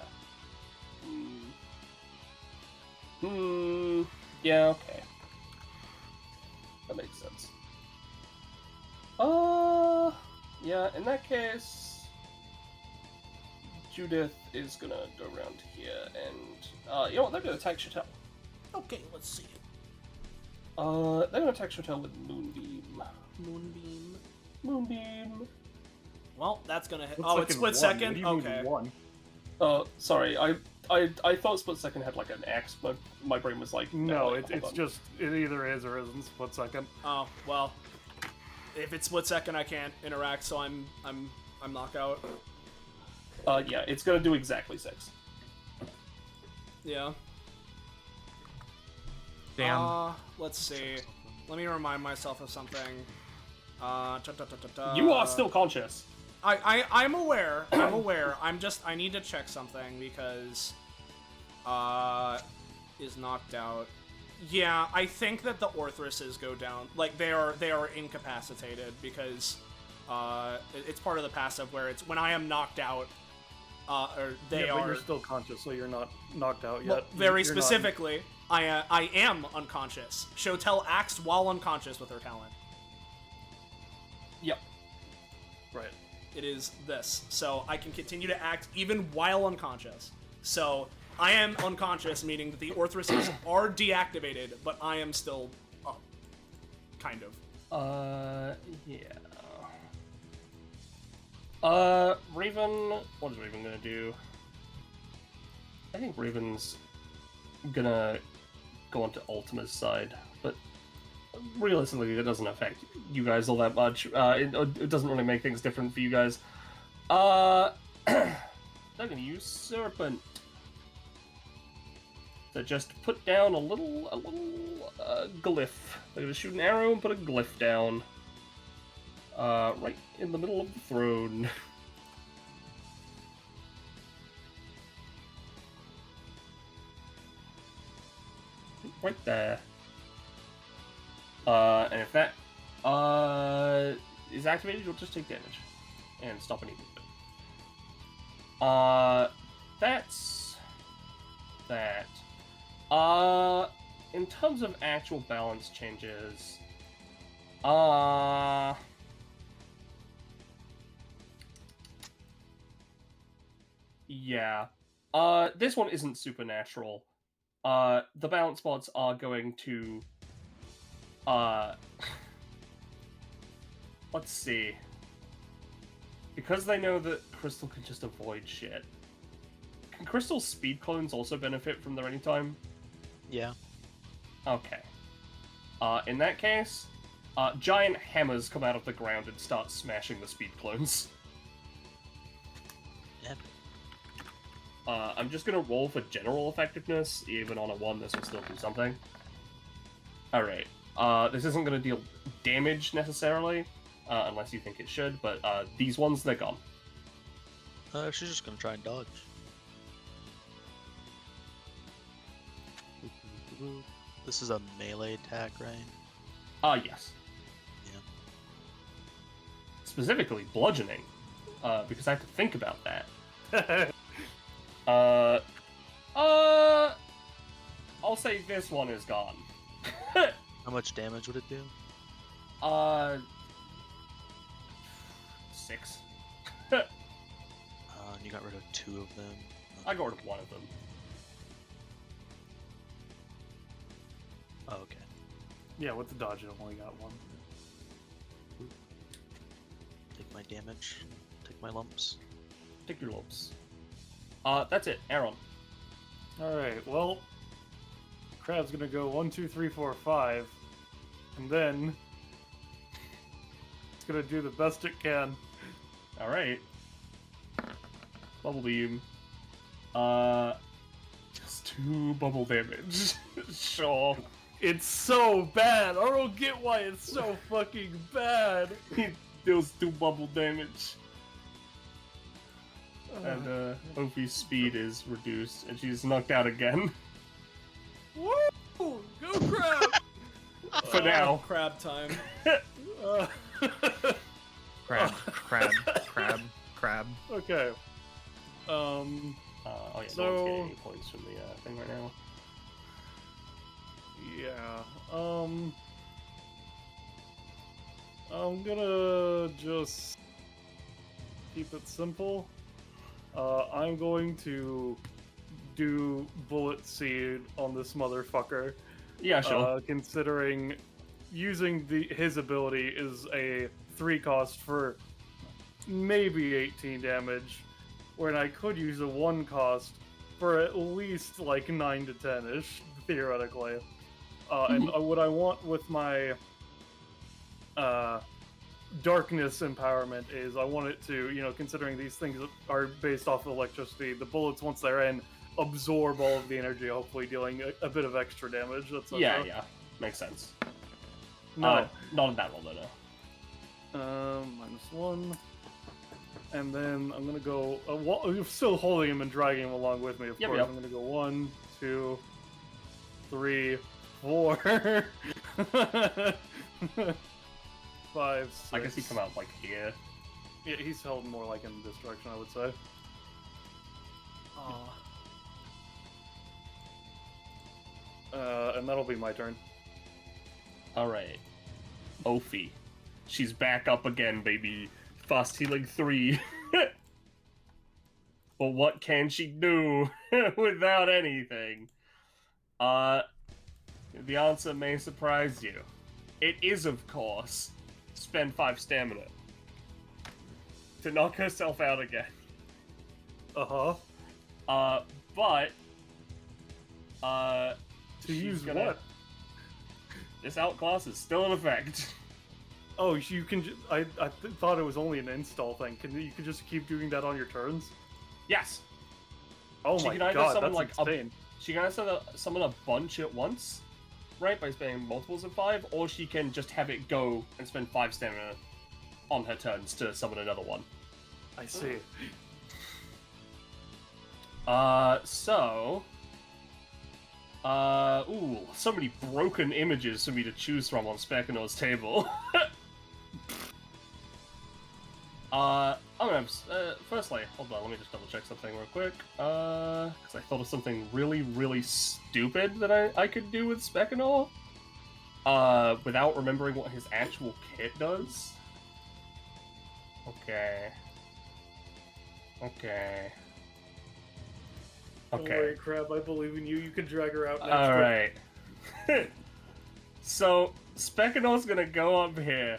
Yeah, okay. That makes sense. Yeah, in that case, Judith is gonna go around here and, you know what, they're gonna attack Chatel. Okay, let's see. They're gonna attack Chatel with Moonbeam. Moonbeam. Well, that's gonna hit. Split Oh, it's split one. second? What do you mean Okay. one? Sorry, I thought Split Second had like an axe, but my brain was like, No, wait, hold it's on. just, it either is or isn't split second. Oh, well. If it's split second, I can't interact, so I'm knocked out. Yeah, it's gonna do exactly 6. Yeah. Damn. Let's see. Let me remind myself of something. You are still conscious. I'm aware. I'm aware. I need to check something because is knocked out. Yeah, I think that the Orthruses go down. Like they are incapacitated because it's part of the passive where it's when I am knocked out. Or they yeah, but are. you're still conscious, so you're not knocked out Well, yet. very You're not- specifically, I am unconscious. Shotel acts while unconscious with her talent. Yep. Right. It is this, so I can continue to act even while unconscious. So I am unconscious, meaning that the Orthruses are deactivated, but I am still up, kind of. Yeah. Raven, what is Raven gonna do? I think Raven's gonna go onto Ultima's side, but realistically, it doesn't affect you guys all that much. It doesn't really make things different for you guys. They're gonna use Serpent to just put down a little glyph. They're gonna shoot an arrow and put a glyph down. Right in the middle of the throne. Right there. And if that is activated, you'll just take damage and stop any movement. That's that. In terms of actual balance changes, yeah. This one isn't supernatural. The balance bots are going to Let's see. Because they know that Crystal can just avoid shit. Can Crystal's speed clones also benefit from their anytime? Yeah. Okay. In that case, giant hammers come out of the ground and start smashing the speed clones. Yeah. I'm just gonna roll for general effectiveness. Even on a 1, this will still do something. Alright. This isn't gonna deal damage necessarily, unless you think it should, but these ones, they're gone. She's just gonna try and dodge. This is a melee attack, right? Yes. Yeah. Specifically, bludgeoning, because I have to think about that. I'll say this one is gone. How much damage would it do? 6. And you got rid of 2 of them. I got rid of 1 of them. Oh, okay. Yeah, with the dodge, I've only got 1. Take my damage. Take my lumps. Take your lumps. That's it, Aaron. Alright, well, Crab's gonna go 1, 2, 3, 4, 5, and then it's gonna do the best it can. Alright. Bubble beam. Just 2 bubble damage. Sure. It's so bad! I don't get why it's so fucking bad! He deals 2 bubble damage. And Ophi's speed is reduced, and she's knocked out again. Woo! Go Crab! For now. Crab time. Crab. Okay. Oh yeah, So- no one's getting any points from the thing right now. Yeah, I'm gonna just keep it simple. I'm going to do Bullet Seed on this motherfucker. Yeah, sure. Considering using his ability is a 3 cost for maybe 18 damage, when I could use a 1 cost for at least like 9 to 10-ish, theoretically. And what I want with my darkness empowerment is I want it to, considering these things are based off of electricity, the bullets, once they're in, absorb all of the energy, hopefully dealing a bit of extra damage. That's Yeah, makes sense. No. Not in that roll, though, no. -1. And then I'm gonna go. I'm still holding him and dragging him along with me, of course. Yep. I'm gonna go 1, 2, 3, 4, 5, 6. I guess he come out like here. Yeah, he's held more like in this direction, I would say. And that'll be my turn. Alright. Ophi. She's back up again, baby. Fast healing 3. But what can she do without anything? The answer may surprise you. It is, of course, spend 5 stamina to knock herself out again. Uh-huh. But To she's use gonna- what? This outclass is still in effect. Oh, you can. I thought it was only an install thing. You can just keep doing that on your turns? Yes. Oh She my can either god, summon, that's like, insane. She can either summon a bunch at once, right, by spending multiples of 5, or she can just have it go and spend 5 stamina on her turns to summon another one. I see. So many broken images for me to choose from on Spekinor's table. I'm gonna have, firstly, hold on, let me just double check something real quick, because I thought of something really, really stupid that I could do with Spekinor, without remembering what his actual kit does. Okay. Don't worry, Crab, I believe in you. You can drag her out next Alright. So, Speckino's gonna go up here.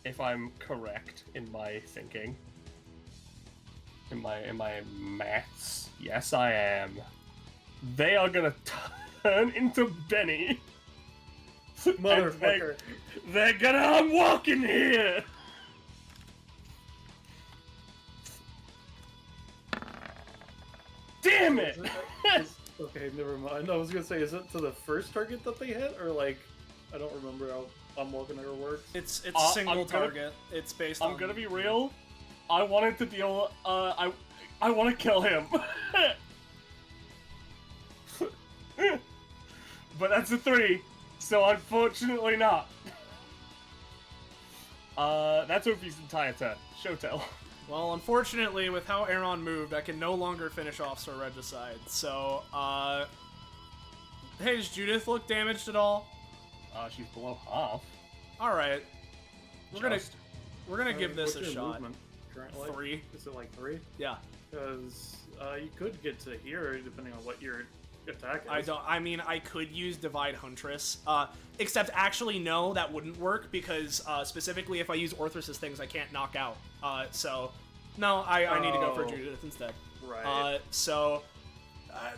If I'm correct in my thinking. In my maths. Yes, I am. They are gonna turn into Benny. Motherfucker. They're gonna I'm walking here! Damn it! Okay, never mind. I was gonna say, is it to the first target that they hit, or like, I don't remember how unwalking her works. It's I'm single gonna- target. It's based on. I'm gonna be real. I wanted to deal. I want to kill him. But that's a 3, so unfortunately not. That's Opie's entire turn. Show tell. Well, unfortunately, with how Aaron moved, I can no longer finish off Sir Regicide. So, hey, does Judith look damaged at all? She's below half. All right, we're gonna Just. give this a What's your shot. movement currently? 3. Is it like 3? Yeah. Because you could get to here depending on what your attack is. I mean, I could use Divide Huntress. Except actually, no, that wouldn't work because specifically if I use Orthrus's things, I can't knock out. So, no, I need to go for Oh. Judith instead. Right.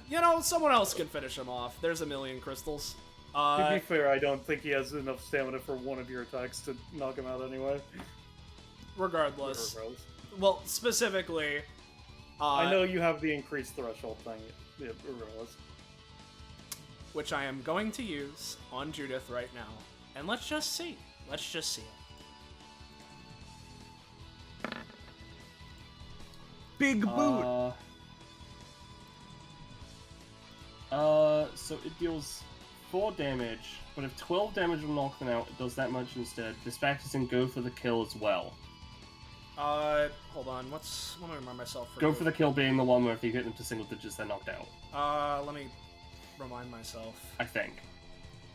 You know, someone else can finish him off. There's a million crystals. To be fair, I don't think he has enough stamina for one of your attacks to knock him out anyway. Regardless. Regardless. Well, specifically, I know you have the increased threshold thing. Yeah, regardless. which I am going to use on Judith right now. And let's just see. Let's just see it. Big boot. So it deals 4 damage, but if 12 damage will knock them out, it does that much instead. This factors in go for the kill as well. Hold on. Let me remind myself. Go for the kill being the one where if you hit them to single digits, they're knocked out. Let me remind myself. I think.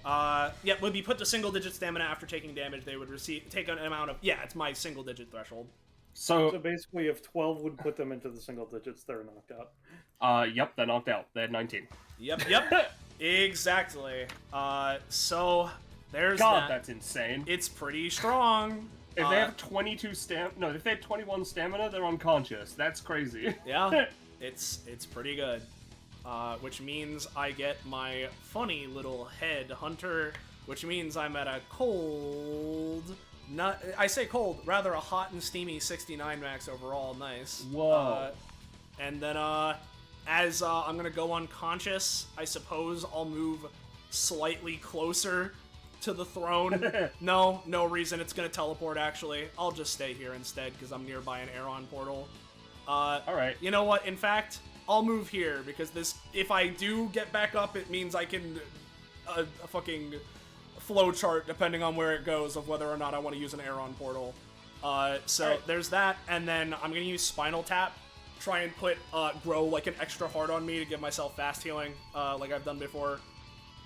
Yeah, would be put to single digit stamina after taking damage. They would take an amount of. Yeah, it's my single digit threshold. So So, basically, if 12 would put them into the single digits, they're knocked out. yep, they're knocked out. They're 19. Yep. Exactly. So there's God, that. that's insane. It's pretty strong. If they have 22 if they have 21 stamina, they're unconscious. That's crazy. Yeah, it's pretty good. Which means I get my funny little head hunter, which means I'm at a cold. I say cold, rather a hot and steamy 69 max overall. Nice. Whoa. And then as I'm gonna go unconscious, I suppose I'll move slightly closer to the throne. No reason. It's gonna teleport. Actually, I'll just stay here instead because I'm nearby an Aeron portal. All right. You know what? In fact, I'll move here because if I do get back up, it means I can a fucking flow chart depending on where it goes of whether or not I want to use an Aeron portal. So Right. there's that, and then I'm gonna use Spinal Tap, try and put grow like an extra heart on me to give myself fast healing, like I've done before.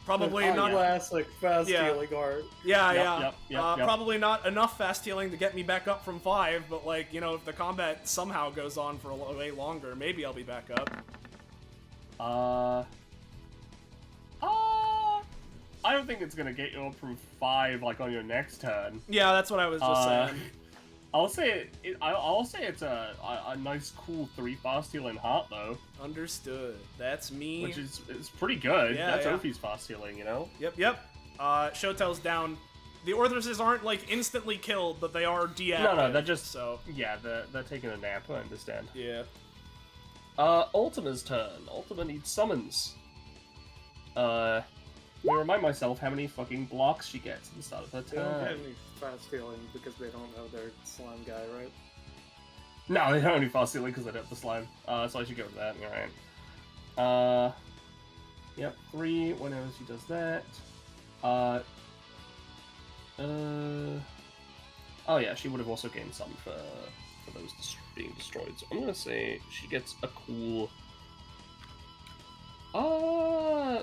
Probably The not. classic fast Yeah. healing art. Yeah. Yep. Probably not enough fast healing to get me back up from 5, but like, you know, if the combat somehow goes on for way longer, maybe I'll be back up. I don't think it's gonna get you up from 5 like on your next turn. Yeah, that's what I was just saying. I'll say it's a nice cool 3 fast healing heart though, Understood. That's me. which is it's pretty good. Yeah, That's yeah. Opie's fast healing, you know. Yep. Shotel's down. The Orthruses aren't like instantly killed, but they are deactivated. No, they're just so. yeah, they're taking a nap. I understand. Yeah. Ultima's turn. Ultima needs summons. Let me remind myself how many fucking blocks she gets at the start of her They don't get turn. any fast healing because they don't know their slime guy, right? No, they don't only fast healing because they don't have the slime. So I should go with that. Alright. Yep, 3 whenever she does that. Oh yeah, she would have also gained some for those being destroyed. So I'm gonna say she gets a cool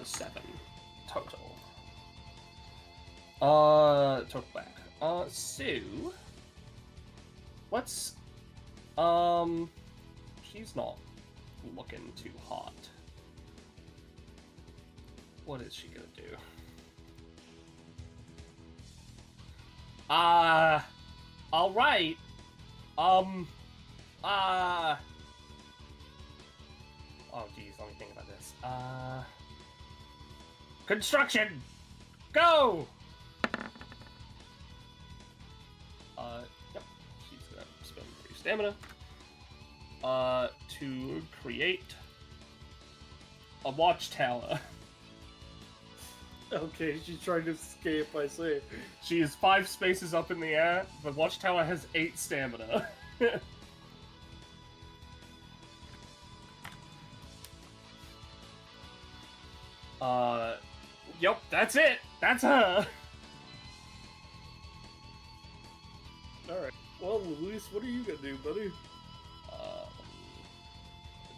7 total. Total back. So let's she's not looking too hot. What is she gonna do? All right. Oh, geez, let me think about this. Construction! Go! Yep. She's gonna spend 3 stamina. To create a watchtower. Okay, she's trying to escape, I see. She is 5 spaces up in the air. The watchtower has 8 stamina. Yep, that's it. That's her. Alright. Well, Luis, what are you gonna do, buddy?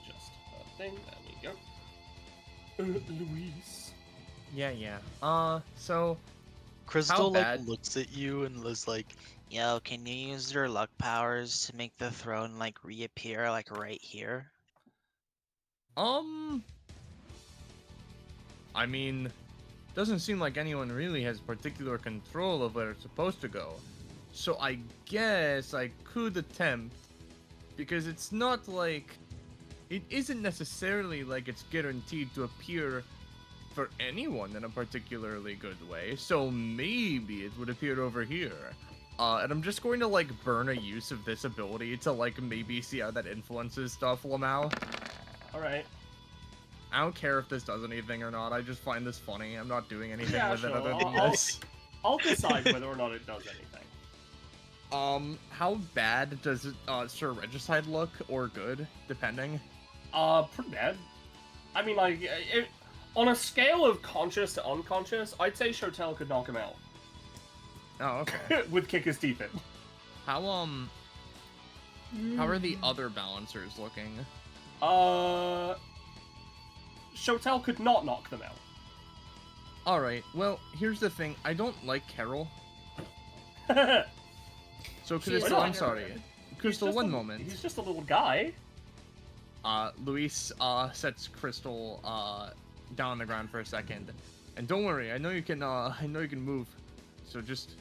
Adjust her thing. There we go. Luis. Yeah. So Crystal like bad? looks at you and is like, Yo, can you use your luck powers to make the throne like reappear like right here? I mean, doesn't seem like anyone really has particular control of where it's supposed to go. So I guess I could attempt, because it's not like, it isn't necessarily like it's guaranteed to appear for anyone in a particularly good way. So maybe it would appear over here. And I'm just going to like burn a use of this ability to like maybe see how that influences stuff, Lamau. Alright. I don't care if this does anything or not. I just find this funny. I'm not doing anything Yeah, with sure. it other than I'll- this. I'll decide whether or not it does anything. How bad does Sir Regicide look, or good, depending? Pretty bad. I mean, like, on a scale of conscious to unconscious, I'd say Shotel could knock him out. Oh, okay. With kick his teeth in. How are the other balancers looking? Shotel could not knock them out. Alright, well, here's the thing. I don't like Carol. So, She is Crystal, I'm kind of sorry. weird. Crystal, He's just one a- moment. He's just a little guy. Luis, sets Crystal, down on the ground for a second. And don't worry, I know you can move. So just,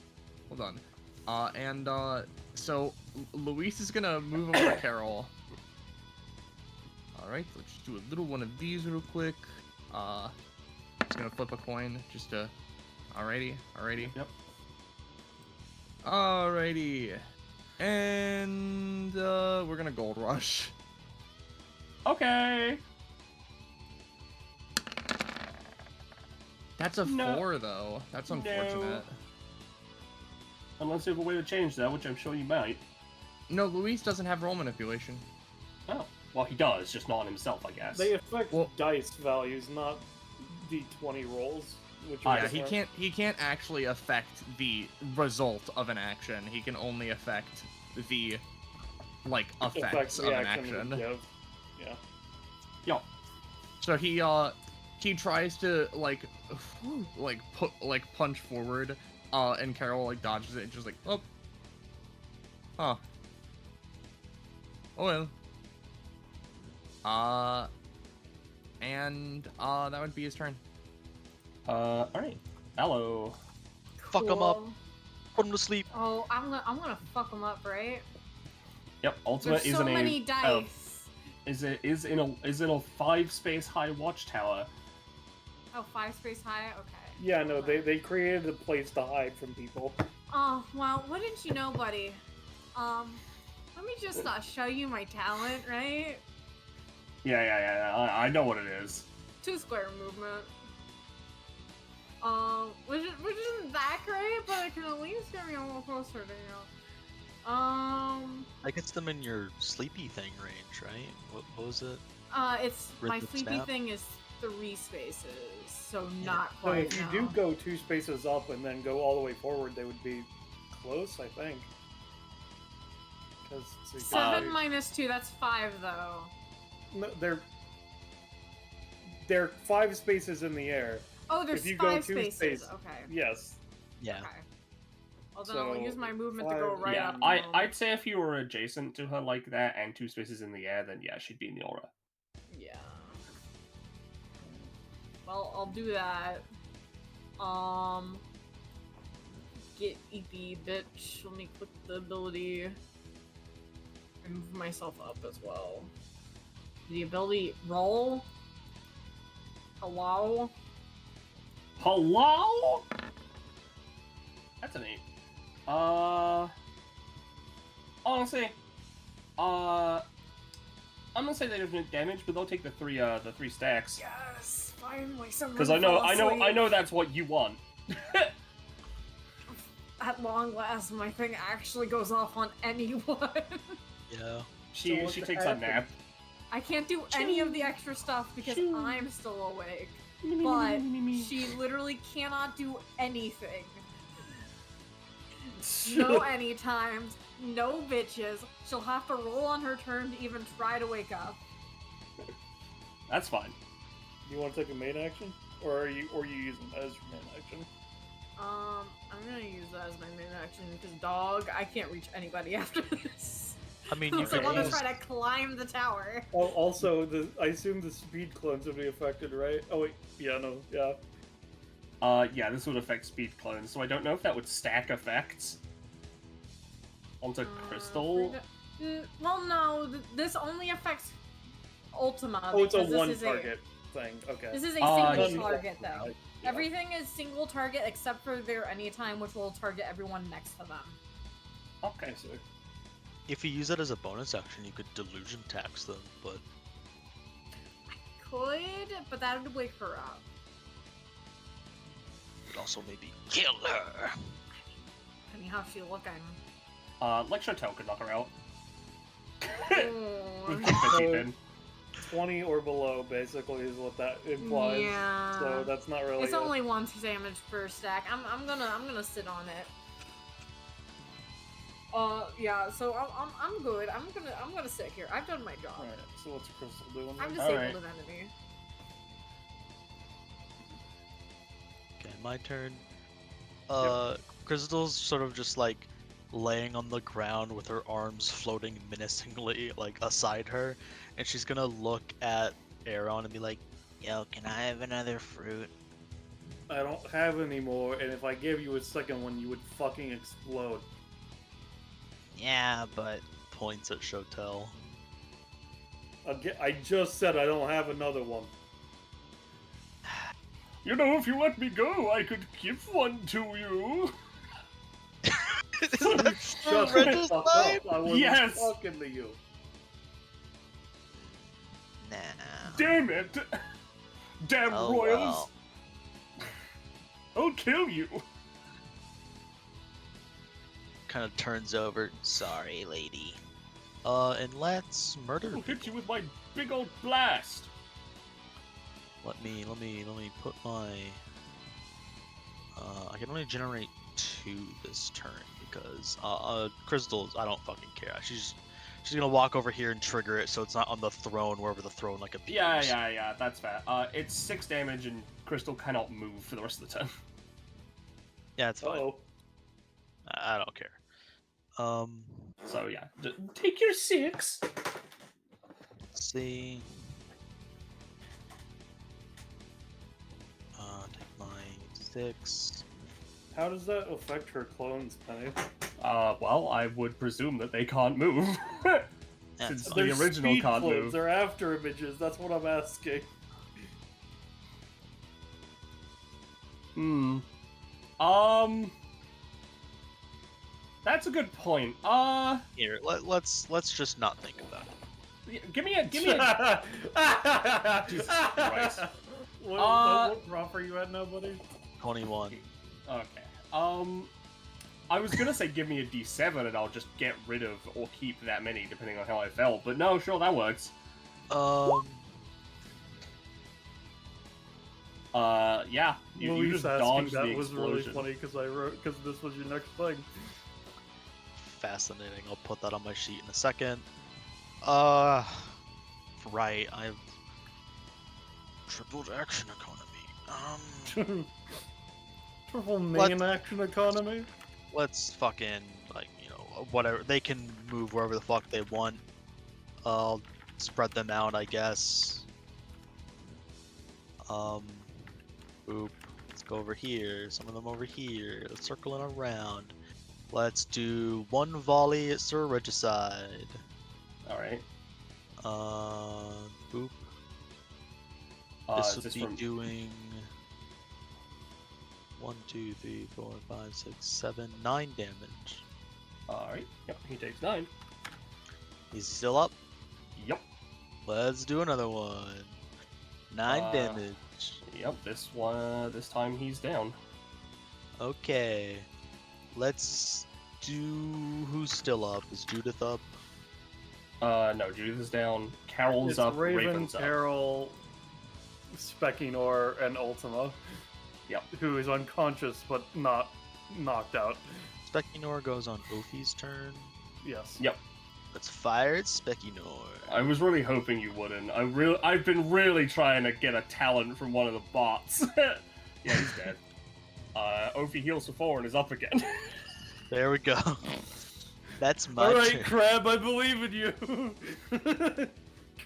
hold on. So, Luis is gonna move over to Carol. Alright, let's just do a little one of these real quick. Just gonna flip a coin, just to, alrighty. Yep. Alrighty. And, we're gonna gold rush. Okay. That's a No. 4, though. That's unfortunate. Unless you have a way to change that, which I'm sure you might. No, Luis doesn't have roll manipulation. Oh. Well, he does, just not on himself, I guess. They affect Well- dice values, not d20 rolls. Which Yeah, are he can't actually affect the result of an action. He can only affect the effects of an action. Yeah. Yo. So he tries to punch forward, and Carol dodges it and just oh. Huh. Oh well. And that would be his turn. Alright. Hello. fuck 'em up, Cool. put 'em to sleep. Oh, I'm gonna fuck them up, right? Yep, ultimate There's is so in many a dice. is in a 5-space high watchtower. Oh, 5 space high. Okay. Yeah, no, they created a place to hide from people. Oh, well, wouldn't you know, buddy? Let me just show you my talent, right? Yeah. I know what it is. 2 square movement. Which isn't that great, but it can at least get me a little closer to you. That gets them in your sleepy thing range, right? What was it? It's my Rhythmic sleepy snap? thing is 3 spaces, so not So quite. if you no. do go 2 spaces up and then go all the way forward, they would be close, I think. Because 7 minus 2, that's 5 though. no, they're 5 spaces in the air. Oh, there's If you go 5 2 spaces. spaces, Okay. yes. Yeah. Okay. Well, then I'll So, use my movement to go 5 right yeah, up. I'd say if you were adjacent to her like that and 2 spaces in the air, then yeah, she'd be in the aura. Yeah. Well, I'll do that. get EP, bitch. Let me click the ability and move myself up as well. The ability roll. Hello? Hello? That's an 8. Honestly, I'm gonna say they don't do damage, but they'll take the three stacks. Yes, finally someone. Because I know that's what you want. At long last, my thing actually goes off on anyone. Yeah. She takes a nap. I can't do any of the extra stuff because I'm still awake. But she literally cannot do anything. No anytimes, no bitches. She'll have to roll on her turn to even try to wake up. That's fine. You want to take a main action, or are you using that as your main action? I'm gonna use that as my main action because dog, I can't reach anybody after this. I mean, you Unless I could want to use... try to climb the tower. Oh, also, I assume the speed clones would be affected, right? Oh wait, yeah, no, yeah. Yeah, this would affect speed clones, so I don't know if that would stack effects onto Crystal. Well, no, this only affects Ultima. Oh, it's a because one target thing. Okay. This is a yeah. single target, though. Yeah. Everything is single target except for their anytime, which will target everyone next to them. Okay, so If you use it as a bonus action, you could delusion tax them, but Could, but that would wake her up. you could also maybe kill her. I mean, how's she looking? Lecture Toe could knock her out. Oh. With the 50 pin. 20 or below, basically, is what that implies. Yeah. So that's not really. It's only 1 damage per stack. I'm gonna sit on it. Yeah. So I'm good. I'm gonna sit here. I've done my job. Alright, so what's Crystal doing? I'm then? disabled Alright. an enemy. Okay, my turn. Crystal's sort of just like laying on the ground with her arms floating menacingly like aside her, and she's gonna look at Aaron and be like, Yo, can I have another fruit? I don't have any more, and if I gave you a second one, you would fucking explode. Yeah, but points at Shotel. Again, I just said I don't have another one. You know, if you let me go, I could give one to you. Shut the fuck up! I wasn't Yes. talking to you. nah. Damn it! Damn Oh, royals! well. I'll kill you. Kind of turns over. Sorry, lady. And let's murder. I'll hit you with my big old blast. Let me put my. I can only generate 2 this turn because Crystal's. I don't fucking care. She's gonna walk over here and trigger it so it's not on the throne wherever the throne like appears. Yeah, that's fair. It's 6 damage and Crystal cannot move for the rest of the turn. Yeah, it's fine. Uh-oh. I don't care. So yeah, take your 6. Let's see. Take my 6. How does that affect her clones, Penny? Well, I would presume that they can't move. Since That's the They're original speed can't clones. move. They're after images. That's what I'm asking. That's a good point. Here, let's just not think about it. Give me a. Jesus Christ. What prop are you at now, buddy? 21. Okay. I was gonna say give me a D7 and I'll just get rid of or keep that many depending on how I felt, but no, sure, that works. Yeah. You Luis just asking dodged the that was really explosion. funny because this was your next thing. Fascinating. I'll put that on my sheet in a second. Right. I have tripled action economy. Triple main Let's- action economy. Let's fucking whatever. They can move wherever the fuck they want. I'll spread them out, I guess. Boop. Let's go over here. Some of them over here. Let's circling around. Let's do one volley at Sir Regicide. Alright. Boop. Is This this would be from... doing 1, 2, 3, 4, 5, 6, 7, 9 damage. Alright. Yep, he takes 9. He's still up. Yep. Let's do another one. 9 damage. Yep, this time he's down. Okay. Let's do... Who's still up? Is Judith up? No, Judith is down. Carol's It's up. Raven, Raven's up. Carol, Spekinor, and Ultima. Yep. Who is unconscious but not knocked out. Spekinor goes on Ophi's turn. Yes. Yep. Let's fire at Spekinor. I was really hoping you wouldn't. I've been really trying to get a talent from one of the bots. Yeah, he's dead. Ophi heals for 4 and is up again. There we go. That's my Alright, turn. Crab, I believe in you!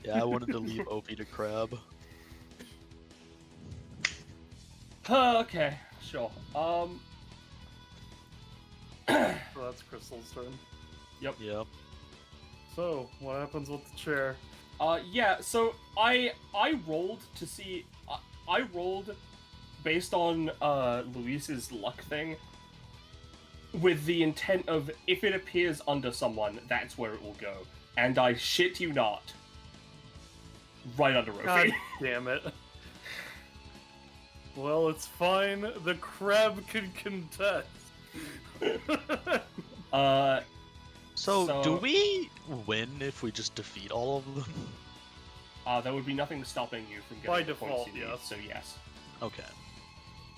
Yeah, I wanted to leave Ophi to Crab. Okay, sure. So that's Crystal's turn. Yep. So, what happens with the chair? Yeah, so I rolled to see... I rolled based on Luis's luck thing with the intent of if it appears under someone, that's where it will go. And I shit you not. Right under God Ophi. damn it. Well, it's fine. The crab can contest. So, do we win if we just defeat all of them? There would be nothing stopping you from By getting the points default, you need, yes. so yes. Okay.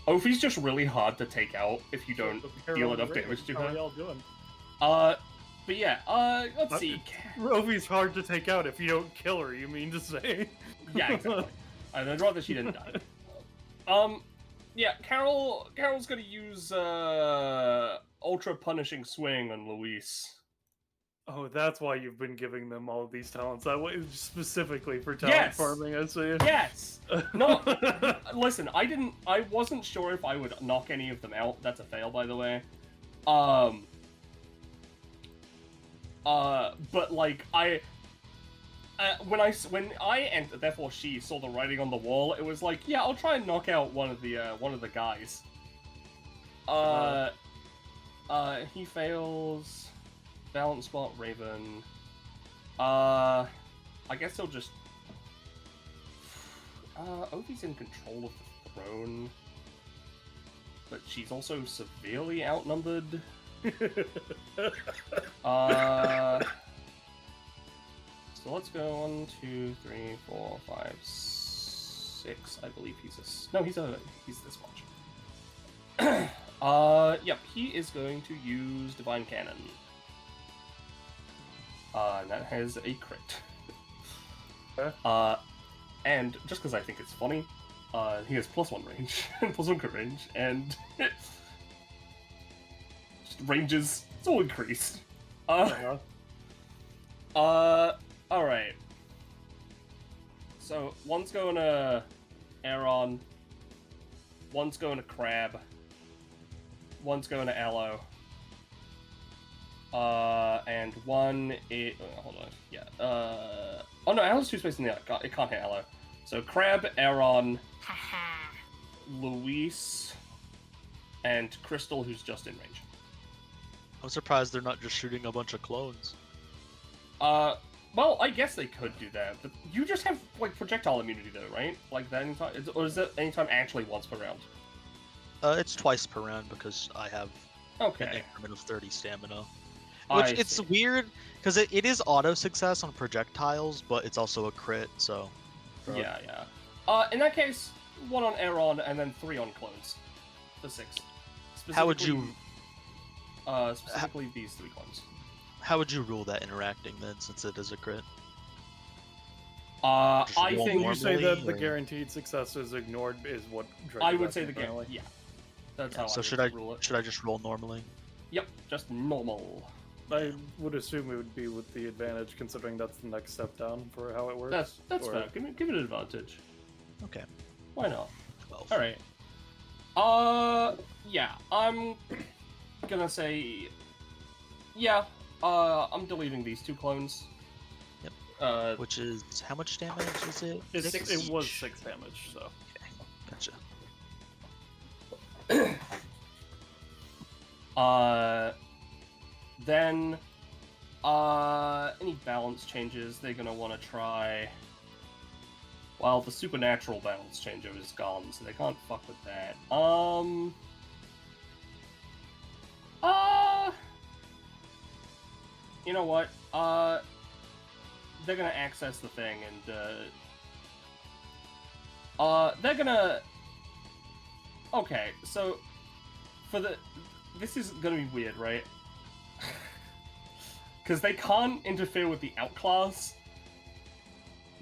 Ophi's just really hard to take out if you don't deal enough Raven, damage to How are her. y'all doing? But yeah, let's see. Rovi's hard to take out if you don't kill her, you mean to say? Yeah, exactly. I'd rather she didn't die. Yeah, Carol's gonna use, Ultra Punishing Swing on Luis. Oh, that's why you've been giving them all of these talents. That way, specifically for talent farming, I see. Yes! No, listen, I wasn't sure if I would knock any of them out. That's a fail, by the way. But like, when I and therefore she saw the writing on the wall, it was like, yeah, I'll try and knock out one of the guys. He fails. Balance spot, Raven. I guess he'll just. Ophi's in control of the throne, but she's also severely outnumbered. So let's go 1, 2, 3, 4, 5, 6. I believe he's this. No, he's this much. Yep, he is going to use Divine Cannon. And that has a crit. And just because I think it's funny, he has +1 range, +1 crit range, and just ranges, it's all increased. Alright. So, one's going to Aaron, one's going to Crab, one's going to Aloe, and one is... hold on. Yeah, oh no, Aloe's 2 spaces in the air. It can't hit Aloe. So, Crab, Aaron, Luis, and Crystal, who's just in range. I'm surprised they're not just shooting a bunch of clones. Well, I guess they could do that, but you just have, like, projectile immunity, though, right? Like, that anytime, or is that anytime actually once per round? It's twice per round because I have an Okay. increment of 30 stamina. Which, it's weird, because it is auto-success on projectiles, but it's also a crit, so... Yeah, yeah. In that case, 1 on Aaron, and then 3 on clones. For 6. How would you... Specifically these 3 clones. How would you rule that interacting, then, since it is a crit? I roll think... Would you say normally, that the or- guaranteed success is ignored is what... I would say the game, yeah. That's how So I should would rule it. should I just roll normally? Yep, just normal. I would assume it would be with the advantage, considering that's the next step down for how it works. That's Or- fair. Give it an advantage. Okay. Why not? 12. Alright. Yeah, I'm gonna say, yeah, I'm deleting these 2 clones. Yep. Which is, how much damage is it? It was 6 damage, so. Okay, gotcha. Then, any balance changes they're gonna want to try. Well, the supernatural balance changeover is gone, so they can't fuck with that. You know what? They're gonna access the thing and, they're gonna... Okay, so, this is gonna be weird, right? Because they can't interfere with the outclass.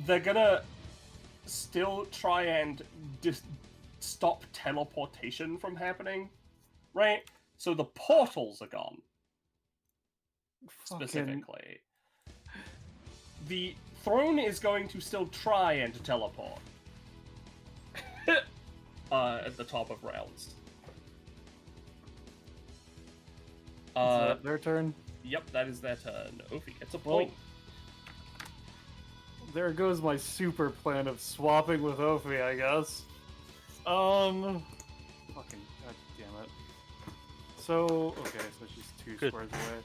They're gonna still try and stop teleportation from happening, right? So the portals are gone. Specifically. The throne is going to still try and teleport. At the top of rounds. Is that their turn? Yep, that is their turn. Ophi gets a point. There goes my super plan of swapping with Ophi, I guess. Fucking god damn it. So, okay, so she's 2 Good. squares away.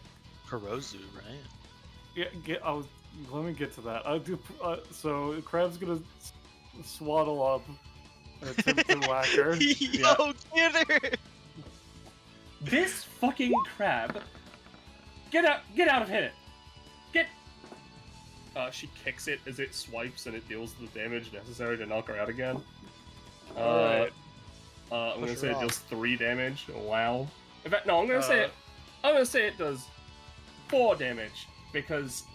Kurozu, right? Yeah, let me get to that. I'll do, so Crab's gonna swaddle up and attempt to whack her. Yo, get her! This fucking crab! Get out of here! Get! She kicks it as it swipes and it deals the damage necessary to knock her out again. Alright. I'm gonna Push say her it off. does 3 damage. Wow. In fact, no, I'm gonna say it does 4 damage because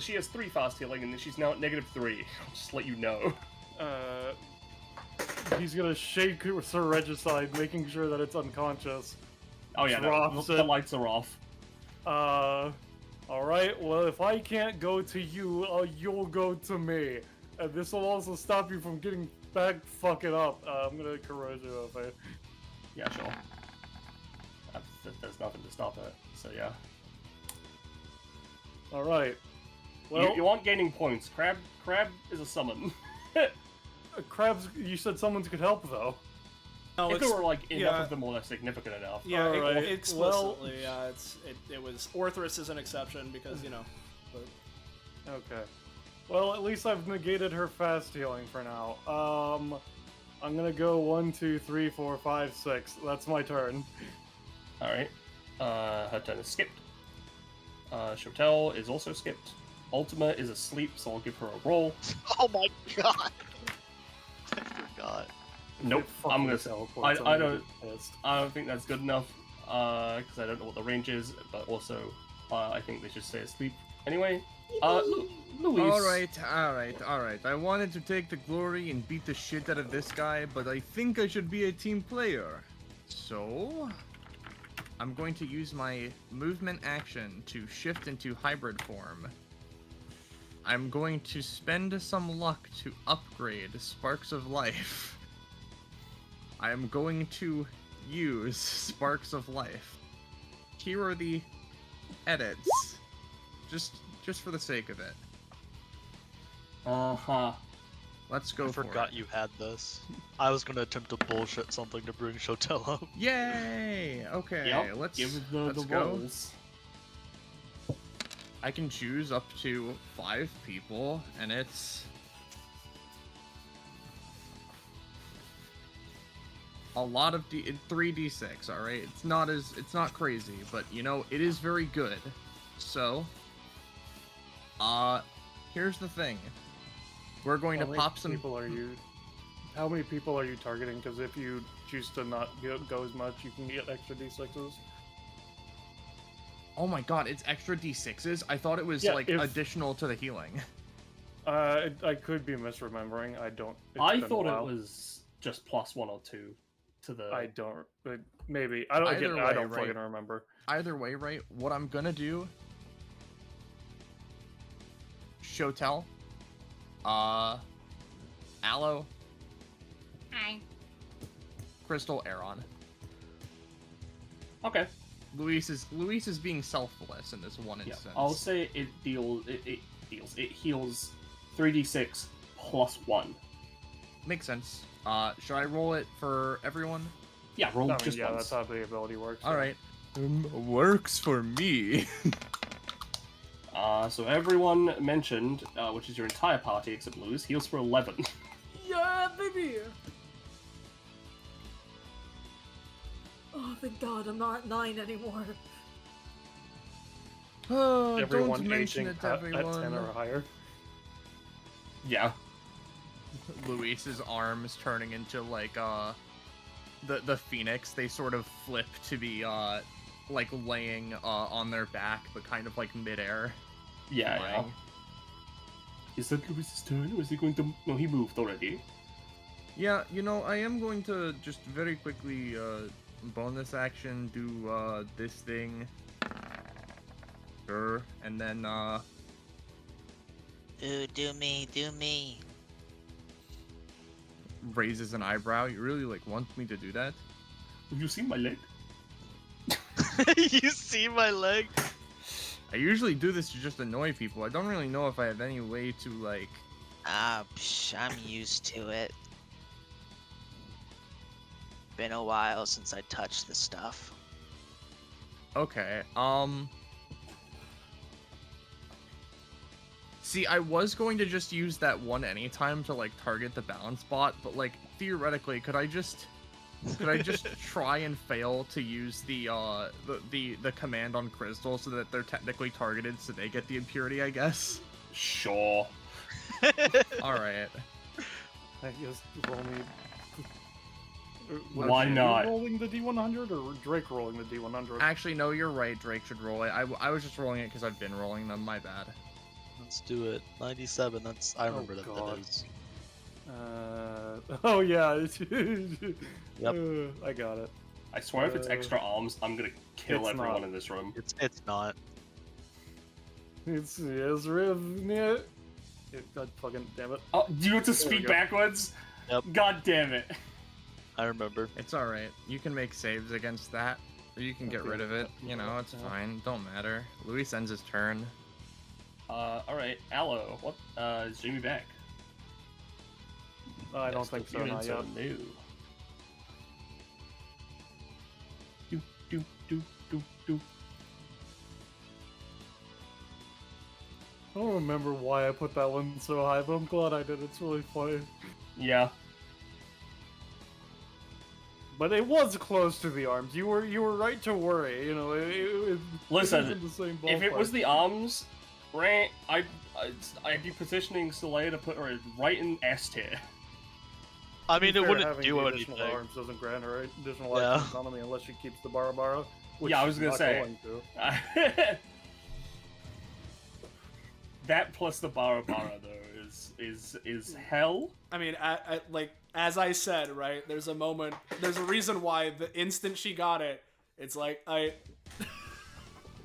she has 3 fast healing and then she's now at -3. I'll just let you know. He's gonna shake Sir Regicide, making sure that it's unconscious. Oh yeah, no, Drops the it. lights are off. Alright, well, if I can't go to you, you'll go to me. And this will also stop you from getting back fucking up. I'm gonna corrode you over. Yeah, sure. There's nothing to stop it, so yeah. Alright. Well, You aren't gaining points. Crab is a summon. Crabs, you said someone could help, though. No, if it's, there were like enough yeah. of them or significant enough. Yeah, Alright, explicitly. It was Orthrus is an exception because, you know. But... Okay. Well, at least I've negated her fast healing for now. I'm gonna go 1, 2, 3, 4, 5, 6. That's my turn. Alright. Her turn is skipped. Shotel is also skipped. Ultima is asleep, so I'll give her a roll. Oh my god! I forgot. Nope. I'm gonna say teleport. I don't think that's good enough. Because I don't know what the range is, but also I think they should stay asleep. Anyway, Luis. Alright. I wanted to take the glory and beat the shit out of this guy, but I think I should be a team player. So, I'm going to use my movement action to shift into hybrid form. I'm going to spend some luck to upgrade Sparks of Life. I'm going to use Sparks of Life. Here are the edits. Just for the sake of it. Uh-huh. Let's go I for forgot it. you had this. I was gonna attempt to bullshit something to bring Shotel up. Yay! Okay, Yep, let's give let's the go. rolls. I can choose up to 5 people, and it's a lot of 3d6. All right, it's not crazy, but you know it is very good. So, here's the thing. We're going to pop some. How many people are you targeting? Because if you choose to not go as much, you can get extra d6s. Oh my god, it's extra d6s? I thought it was Yeah, like additional to the healing. I could be misremembering. I don't. I thought it was just +1 or 2 to the. I don't. Maybe I don't. Either I way, don't right? fucking remember. Either way, right? What I'm gonna do. Shotel. Aloe. Hi. Crystal, Aeron. Okay. Luis is being selfless in this one Yeah. instance. I'll say it heals 3d6 plus 1. Makes sense. Should I roll it for everyone? Yeah, roll I mean, just yeah, once. that's how the ability works. All right. Works for me. So everyone mentioned, which is your entire party except Lewis, heals for 11. Yeah, baby. Oh, thank God, I'm not 9 anymore. Oh, Everyone don't mention aging it, at 10 everyone. or higher. Yeah. Luis's arms turning into like the phoenix. They sort of flip to be like laying on their back, but kind of like midair. Yeah, flying. yeah. Is that Lewis's turn, or is he going to... No, he moved already. Yeah, you know, I am going to just very quickly bonus action do this thing. Sure, and then Ooh, do me. raises an eyebrow. You really like want me to do that? Have you seen my leg? You see my leg? I usually do this to just annoy people. I don't really know if I have any way to like. I'm used to it. Been a while since I touched the stuff. Okay. See, I was going to just use that one anytime to like target the balance bot, but like theoretically, could I just try and fail to use the command on Crystal so that they're technically targeted, so they get the impurity, I guess? Sure. All right. I guess roll me. Why you not? rolling the D100 or Drake rolling the D100? Actually, no, you're right. Drake should roll it. I was just rolling it because I've been rolling them. My bad. Let's do it. 97. That's I remember that. God. That is. Oh yeah. Yep. I got it. I swear if it's extra arms, I'm gonna kill It's everyone not. in this room. It's not. It's Riv. God fucking damn it. Oh, do you have to There we speak go. backwards? Yep. God damn it. I remember. It's all right. You can make saves against that, or you can get Okay. rid of it. You know, it's Yeah. fine. Don't matter. Luis ends his turn. Alright, Aloe, what, is Jamie back? I don't Yes, think the so, not units yet. are new. Do. I don't remember why I put that one so high, but I'm glad I did. It's really funny. Yeah. But it was close to the arms. You were right to worry. You know, Listen, it was in the same If it was ballpark. the arms, right, I'd be positioning Soleil to put her right in S tier. I To be mean, it fair, wouldn't having do the additional anything. arms doesn't grant her additional Yeah. action economy unless she keeps the Barabara. Which Yeah, I was she's gonna not say. going to. That plus the Barabara though is hell. I mean, like as I said, right? There's a moment. There's a reason why the instant she got it, it's like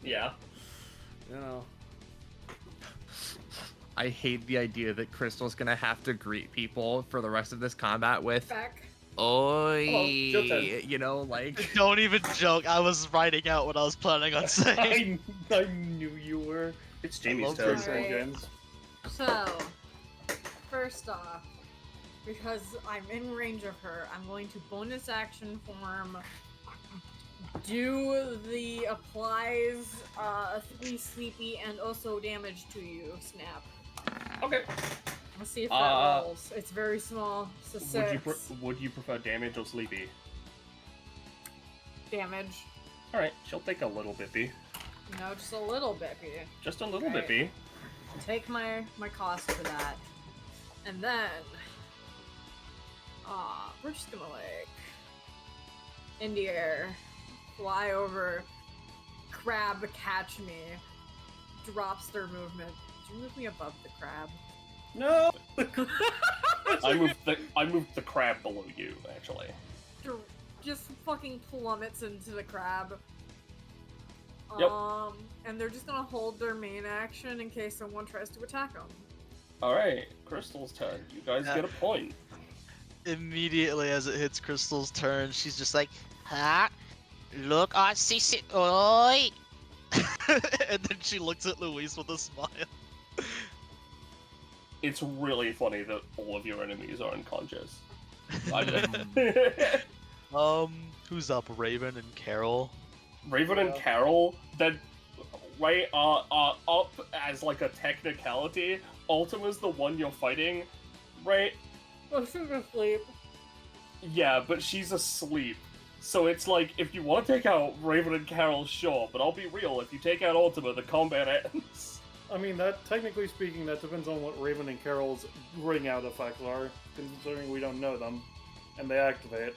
Yeah. you know. I hate the idea that Crystal's gonna have to greet people for the rest of this combat with Back. "Oi," your turn. you know, like. Don't even joke. I was writing out what I was planning on saying. I knew you were. It's Jamie's love turn. this. Alright. James. So, first off, because I'm in range of her, I'm going to bonus action form. Do the applies 3 sleepy and also damage to you snap. Okay. Let's see if that rolls. It's very small. So 6 Would you prefer damage or sleepy? damage. All right, she'll take a little bippy. No, just a little bit. Just a little Right. bippy. Take my cost for that, and then we're just gonna like in the air, fly over, crab catch me, drops their movement. Did you move me above the crab? No. I moved the crab below you actually. Just fucking plummets into the crab. Yep. And they're just gonna hold their main action in case someone tries to attack them. All right, Crystal's turn. You guys Yeah. get a point. Immediately as it hits Crystal's turn, she's just like, Huh? Look, I see it. Oi! and then she looks at Luis with a smile. It's really funny that all of your enemies are unconscious. Who's up? Raven and Carol. Raven and Carol, then right are up as like a technicality. Ultima's the one you're fighting, right? Oh, she's asleep. Yeah, but she's asleep. So it's like, if you want to take out Raven and Carol, sure, but I'll be real, if you take out Ultima, the combat ends. I mean, that technically speaking, that depends on what Raven and Carol's ring out effects are, considering we don't know them, and they activate.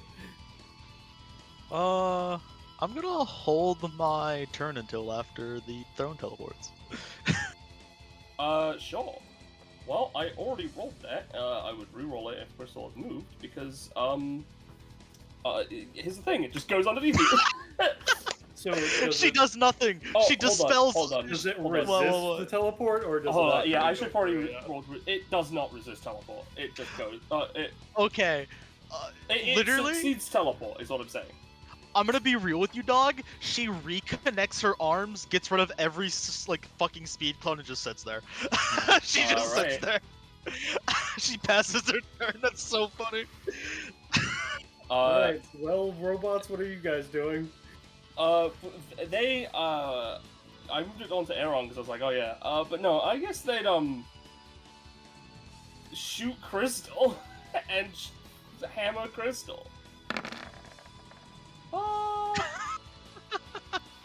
I'm gonna hold my turn until after the throne teleports. Sure. Well, I already rolled that. I would re-roll it if Crystal had moved, because, here's the thing, it just goes underneath you. So She does nothing! Oh, She dispels- Hold on. Does it Hold on. resist Whoa. the teleport, or does Hold it? on, yeah, I actually should go probably through, yeah? roll. It does not resist teleport. It just goes. Okay. It Literally? succeeds teleport, is what I'm saying. I'm gonna be real with you, dog. She reconnects her arms, gets rid of every like fucking speed clone, and just sits there. She just sits Alright. there. She passes her turn. That's so funny. Alright, well, robots, what are you guys doing? I moved it on to Aaron because I was like, oh yeah. But no, I guess they'd shoot Crystal and hammer Crystal.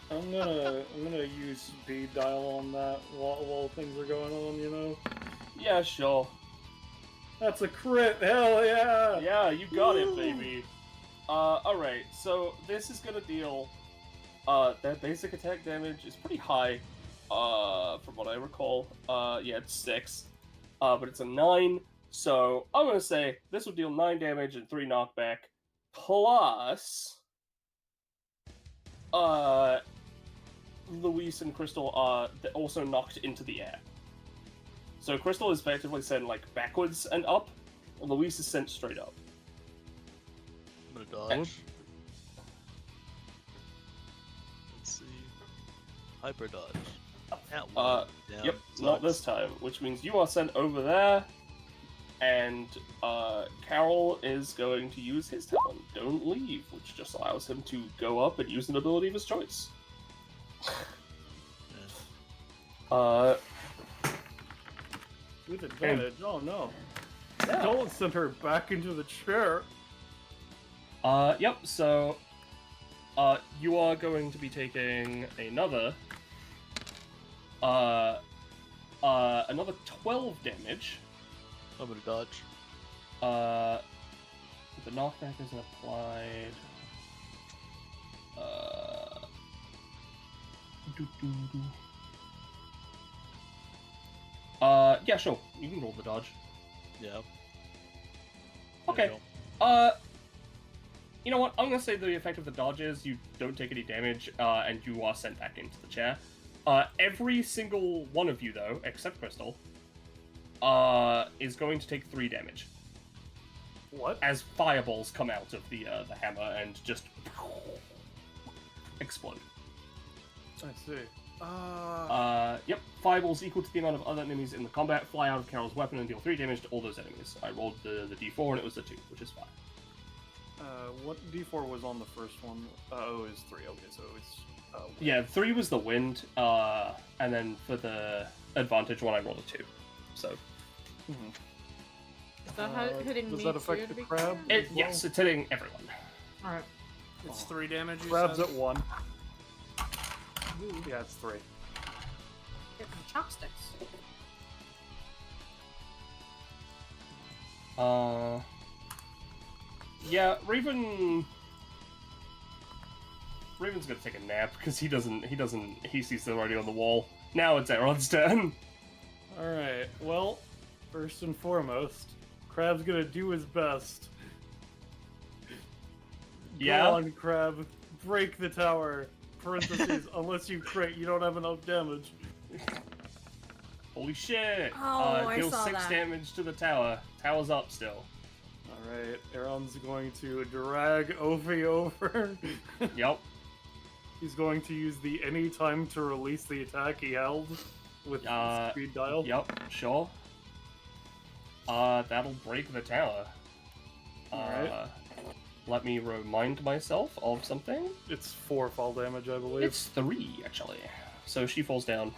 I'm gonna use speed dial on that while things are going on, you know? Yeah, sure. That's a crit, hell yeah! Yeah, you got it, baby. Alright, so this is gonna deal, their basic attack damage is pretty high, from what I recall. Yeah, it's 6. But it's a 9, so I'm gonna say this will deal 9 damage and 3 knockback, plus, Luis and Crystal are also knocked into the air. So Crystal is effectively sent, like, backwards and up, and Luis is sent straight up. I'm gonna dodge. Let's see. Hyper dodge. At one. Damn, Yep, not sucks. this time, which means you are sent over there, and Carol is going to use his talent, Don't Leave, which just allows him to go up and use an ability of his choice. With advantage, oh no. Yeah. Don't send her back into the chair. Yep, so, you are going to be taking another 12 damage. I'm gonna dodge. The knockback isn't applied. Yeah, sure. You can roll the dodge. Yeah. Okay. You know what? I'm gonna say the effect of the dodge is you don't take any damage, and you are sent back into the chair. Every single one of you, though, except Crystal, is going to take 3 damage. What? As fireballs come out of the hammer and just explode. I see. Yep, fireballs equal to the amount of other enemies in the combat fly out of Carol's weapon and deal 3 damage to all those enemies. I rolled the d4 and it was a 2, which is 5. What d4 was on the first one? Oh, it was 3. Okay, so it's Yeah, 3 was the wind, and then for the advantage one I rolled a 2. So, Is that how hitting does me that affect too, the to be crab? clear? yes, it's hitting everyone. Alright. It's 3 damage, you Crab's said? at 1. Yeah, it's 3. Get some chopsticks. Yeah, Raven's gonna take a nap because he sees the writing on the wall. Now it's Aaron's turn. Alright, well, first and foremost, Crab's gonna do his best. Yeah? Go on, Crab. Break the tower. Parentheses, unless you crit, you don't have enough damage. Holy shit! Oh, I deal saw 6 that. damage to the tower. Tower's up still. Alright, Aaron's going to drag Ophi over. Yep. He's going to use the any time to release the attack he held with the speed dial. Yep, sure. That'll break the tower. Alright. Let me remind myself of something. It's 4 fall damage, I believe. It's 3, actually. So she falls down.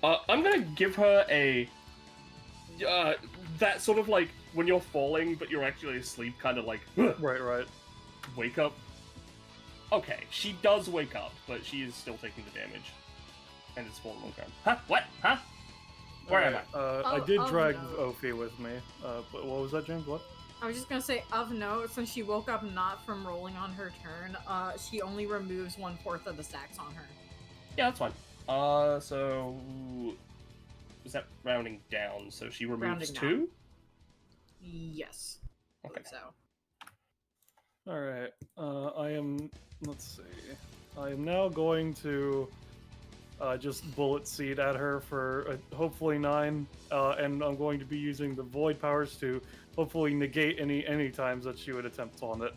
I'm gonna give her a... that sort of like, when you're falling, but you're actually asleep, kind of like... Right. Wake up. Okay, she does wake up, but she is still taking the damage. And it's falling on the ground. Huh? What? Huh? Where am I? I did drag no. Ophi with me. But what was that, James? What? I was just gonna say, of note, since she woke up not from rolling on her turn, she only removes 1/4 of the stacks on her. Yeah, that's fine. So... Is that rounding down? So she removes Rounding 2? Yes. I Okay. believe so. Alright, I am... Let's see. I am now going to just bullet seed at her for hopefully 9, and I'm going to be using the void powers to hopefully negate any times that she would attempt on it.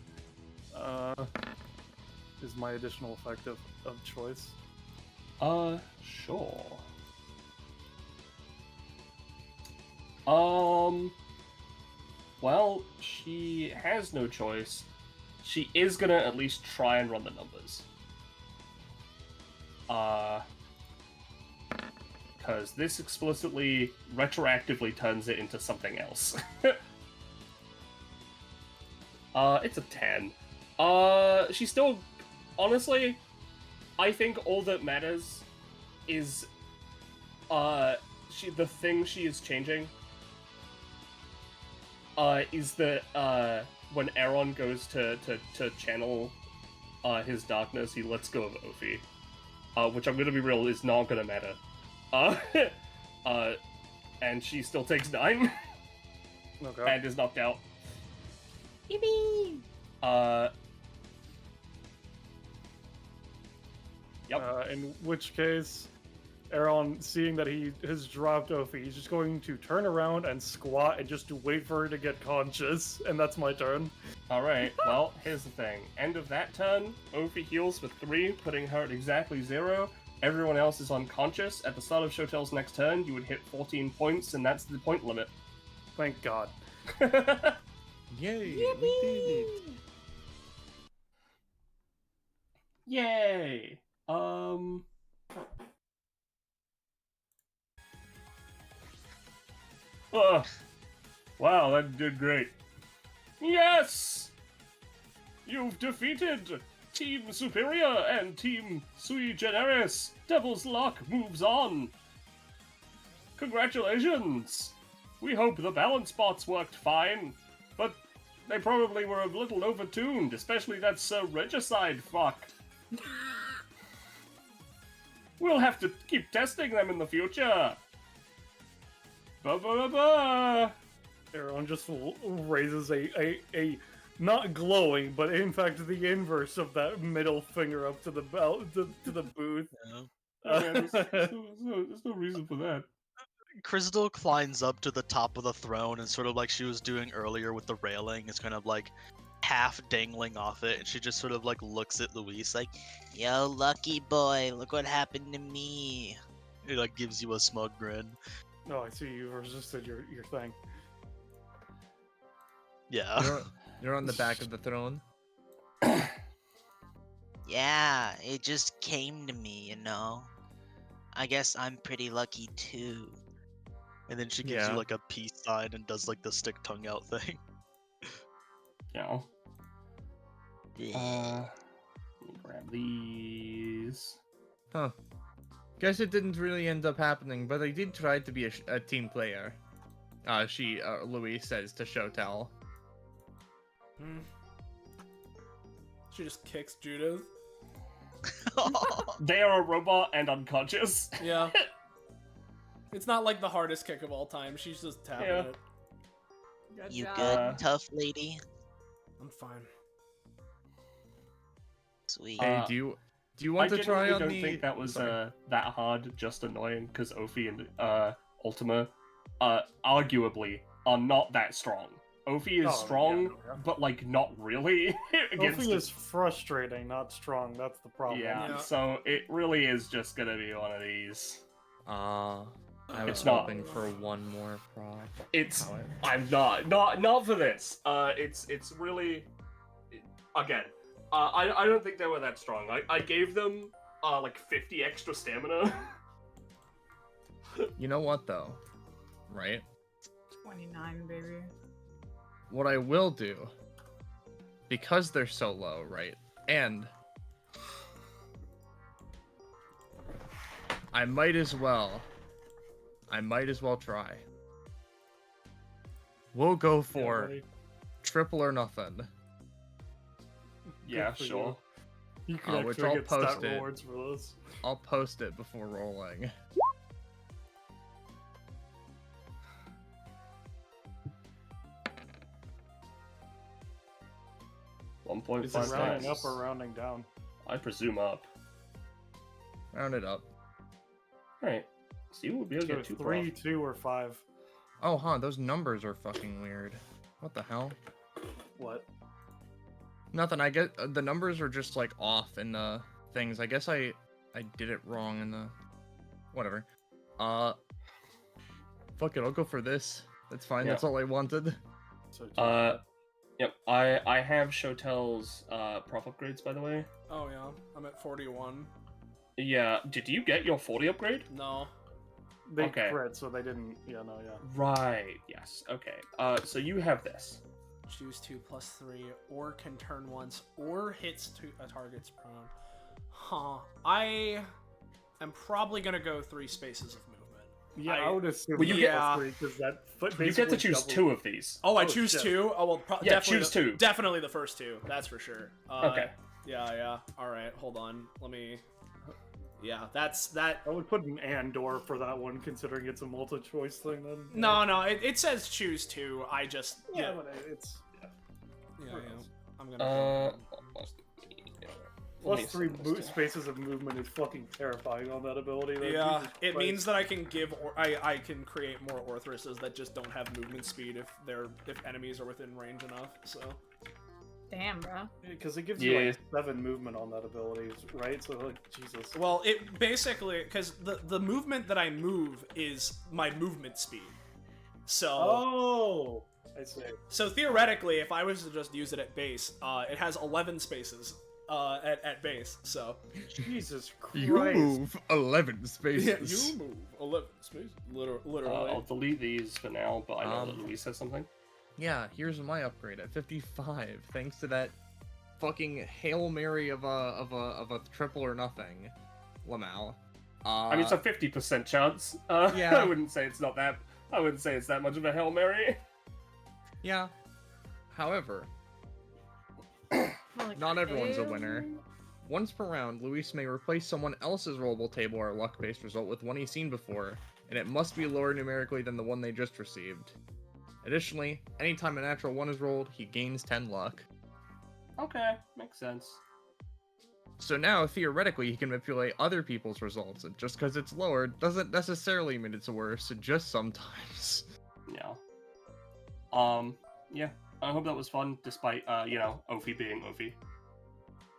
Is my additional effect of choice. Sure. Well, she has no choice. She is gonna at least try and run the numbers. Because this explicitly, retroactively turns it into something else. It's a 10. She still, honestly, I think all that matters is, the thing she is changing, is that, when Aaron goes to channel, his darkness, he lets go of Ophi. Which I'm gonna be real, is not gonna matter. And she still takes 9. Okay. And is knocked out. Yippee! Yep. In which case, Aaron, seeing that he has dropped Ophi, he's just going to turn around and squat and just to wait for her to get conscious, and that's my turn. Alright, well, here's the thing. End of that turn, Ophi heals for 3, putting her at exactly 0. Everyone else is unconscious. At the start of Shotel's next turn, you would hit 14 points, and that's the point limit. Thank God. Yay! Yippee! We did it. Yay! Wow, that did great. Yes! You've defeated Team Superior and Team Sui Generis. Devil's Luck moves on. Congratulations! We hope the balance bots worked fine, but they probably were a little overtuned, especially that Sir Regicide fuck. We'll have to keep testing them in the future. Ba-ba-ba-ba! Aaron just raises a not glowing, but in fact the inverse of that middle finger up to the to the booth. Yeah. There's no reason for that. Crystal climbs up to the top of the throne and sort of like she was doing earlier with the railing, is kind of like half dangling off it, and she just sort of like looks at Luis like, Yo, lucky boy, look what happened to me. it like gives you a smug grin. No, I see you resisted your thing. Yeah. You're on the back of the throne. Yeah, it just came to me, you know. I guess I'm pretty lucky too. And then she gives Yeah. you like a peace sign and does like the stick tongue out thing. Yeah. Bleh. Let me grab these. Huh. Guess it didn't really end up happening, but I did try to be a team player. Louise says to Shotel. She just kicks Judith. They are a robot and unconscious. Yeah. It's not like the hardest kick of all time. She's just tapping Yeah. it. Good You job. good, tough lady? I'm fine. Sweet. Hey, do you want I to try genuinely on don't the? think that was Sorry. that hard, just annoying, because Ophi and Ultima, arguably, are not that strong. Ophi is Oh, strong, yeah. but like not really. against Ophi is frustrating, not strong. That's the problem. Yeah, so it really is just gonna be one of these. I was It's not. hoping for one more prop. It's However. I'm not for this. It's really again. I don't think they were that strong. I gave them like 50 extra stamina. You know what though, right? 29, baby. What I will do, because they're so low, right? And I might as well try. We'll go for buddy. triple or nothing. Yeah, Good for sure. You can which actually I'll get post stat it. rewards for this. I'll post it before rolling. 1.5 Is it rounding times. up or rounding down? I presume up. Round it up. Alright. So you would be able to So get 2 3, prof. 2, or 5. Oh, huh, those numbers are fucking weird. What the hell? What? Nothing, I get the numbers are just like off in the things. I guess I did it wrong in the whatever. Fuck it, I'll go for this. That's fine, Yeah. that's all I wanted. So Yep. I have Shotel's prof upgrades, by the way. Oh yeah, I'm at 41. Yeah. Did you get your 40 upgrade? No. they okay. crit, so they didn't. Yeah, no, yeah. Right. Yes. Okay. So you have this. Choose 2 plus 3, or can turn once, or hits a target's prone. Huh. I am probably gonna go 3 spaces of movement. Yeah, I would assume. Well, you you get- get 3 because that. You get to choose 2 of these. Oh, I Oh, choose shit. 2? Oh, well, Yeah, definitely choose 2. Definitely the first 2, that's for sure. Okay. Yeah. Alright, hold on. Let me... Yeah, that's that... I would put an Andor for that one, considering it's a multi-choice thing. Then. No, it says choose 2. I just... Yeah, but it's. Yeah. I'm gonna... Plus 3 spaces of movement is fucking terrifying on that ability. Though. Yeah, Jesus it Christ. means that I can give, or I can create more Orthruses that just don't have movement speed if enemies are within range enough. So Damn, bro. Because it gives you like 7 movement on that ability, right? So like, Jesus. well, it basically because the movement that I move is my movement speed. So Oh, I see. so theoretically, if I was to just use it at base, it has 11 spaces at base. So Jesus Christ. You move 11 spaces. yeah, you move 11 spaces, literally. I'll delete these for now, but I know that Um, Luis says something. Yeah, here's my upgrade at 55, thanks to that fucking Hail Mary of a triple or nothing, Lamau. I mean, it's a 50% chance. Yeah. I wouldn't say it's not that. I wouldn't say it's that much of a Hail Mary. Yeah. However, not everyone's a winner. Once per round, Luis may replace someone else's rollable table or luck-based result with one he's seen before, and it must be lower numerically than the one they just received. Additionally, anytime a natural 1 is rolled, he gains 10 luck. Okay, makes sense. So now, theoretically, he can manipulate other people's results, and just because it's lower doesn't necessarily mean it's worse, just sometimes. Yeah. Yeah. I hope that was fun, despite, Ophi being Ophi.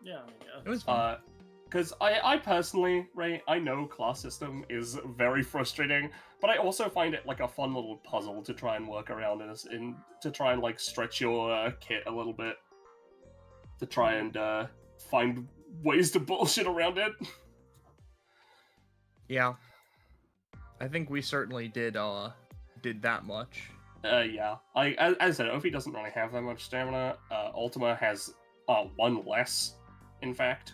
Yeah, I mean, yeah. It was fun. Because I personally, right, I know class system is very frustrating, but I also find it like a fun little puzzle to try and work around to try and like stretch your kit a little bit, to try and find ways to bullshit around it. Yeah. I think we certainly did that much. Yeah. As I said, Ophi doesn't really have that much stamina. Ultima has 1 less, in fact.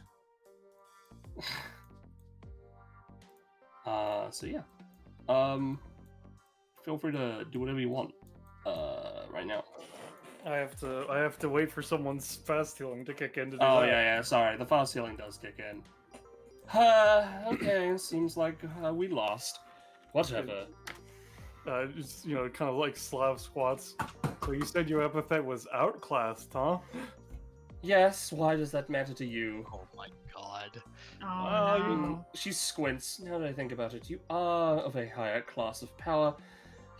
So yeah. Feel free to do whatever you want right now. I have to wait for someone's fast healing to kick in to do Oh that. yeah, sorry. The fast healing does kick in. Okay, seems like we lost. Whatever. Just, kind of like Slav squats. So you said your epithet was outclassed, huh? Yes, why does that matter to you? Oh my god. Oh, no. She squints. Now that I think about it, you are of a higher class of power.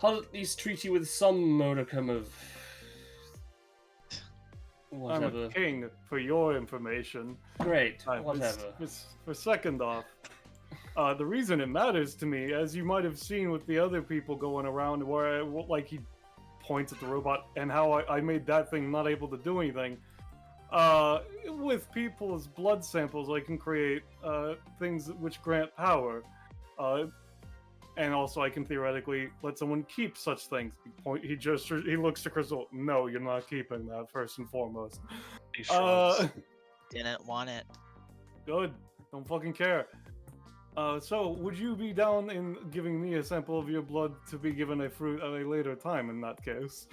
I'll at least treat you with some modicum of Whatever. I'm a king, for your information. Great. Alright, Whatever. For second off, the reason it matters to me, as you might have seen with the other people going around, where like he points at the robot, and how I made that thing not able to do anything. With people's blood samples, I can create things which grant power. And also, I can theoretically let someone keep such things. He looks to Crystal. No, you're not keeping that, first and foremost. He shrugs. Didn't want it. Good. Don't fucking care. So, would you be down in giving me a sample of your blood to be given a fruit at a later time in that case?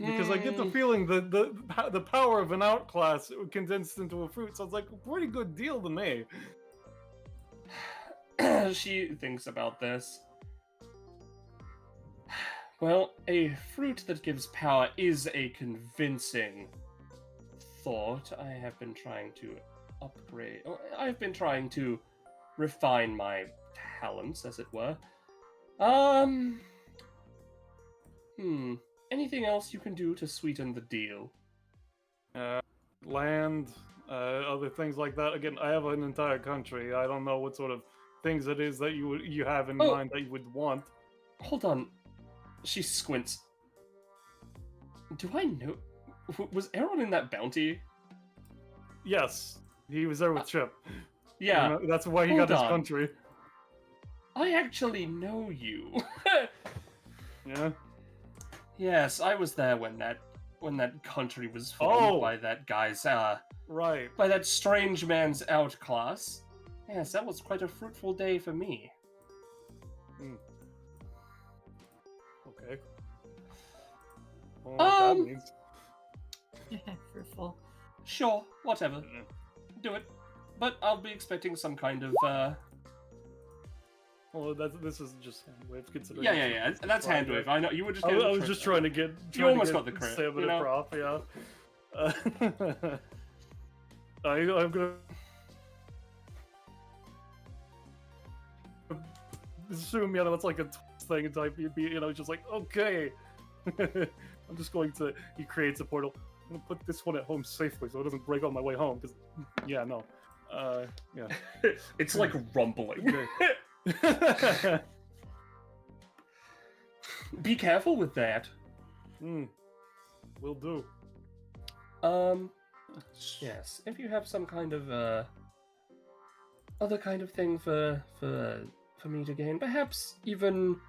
Because I get the feeling that the power of an outclass condensed into a fruit sounds like a pretty good deal to me. She thinks about this. Well, a fruit that gives power is a convincing thought. I have been trying to upgrade. I've been trying to refine my talents, as it were. Anything else you can do to sweeten the deal? Land, other things like that. Again, I have an entire country. I don't know what sort of things it is that you have in mind that you would want. Hold on. She squints. Do I know? Was Aaron in that bounty? Yes, he was there with Chip. Yeah. You know, that's why he got his country. I actually know you. Yeah. Yes, I was there when that country was formed by that guy's right. by that strange man's outclass. Yes, that was quite a fruitful day for me. Okay. What that means. Fruitful. Sure, whatever. Do it. But I'll be expecting some kind of Well, this is just hand wave considering. Yeah. That's hand wave. I know you were just. I was just trying to get. You almost got the crit. Stamina You know? prop, yeah. I'm gonna assume, that's like a thing and type. Just like okay. I'm just going to. He creates a portal. I'm gonna put this one at home safely so it doesn't break on my way home. Because, yeah. It's like rumbling. Be careful with that. Will do. Yes. If you have some kind of other kind of thing for me to gain, perhaps even.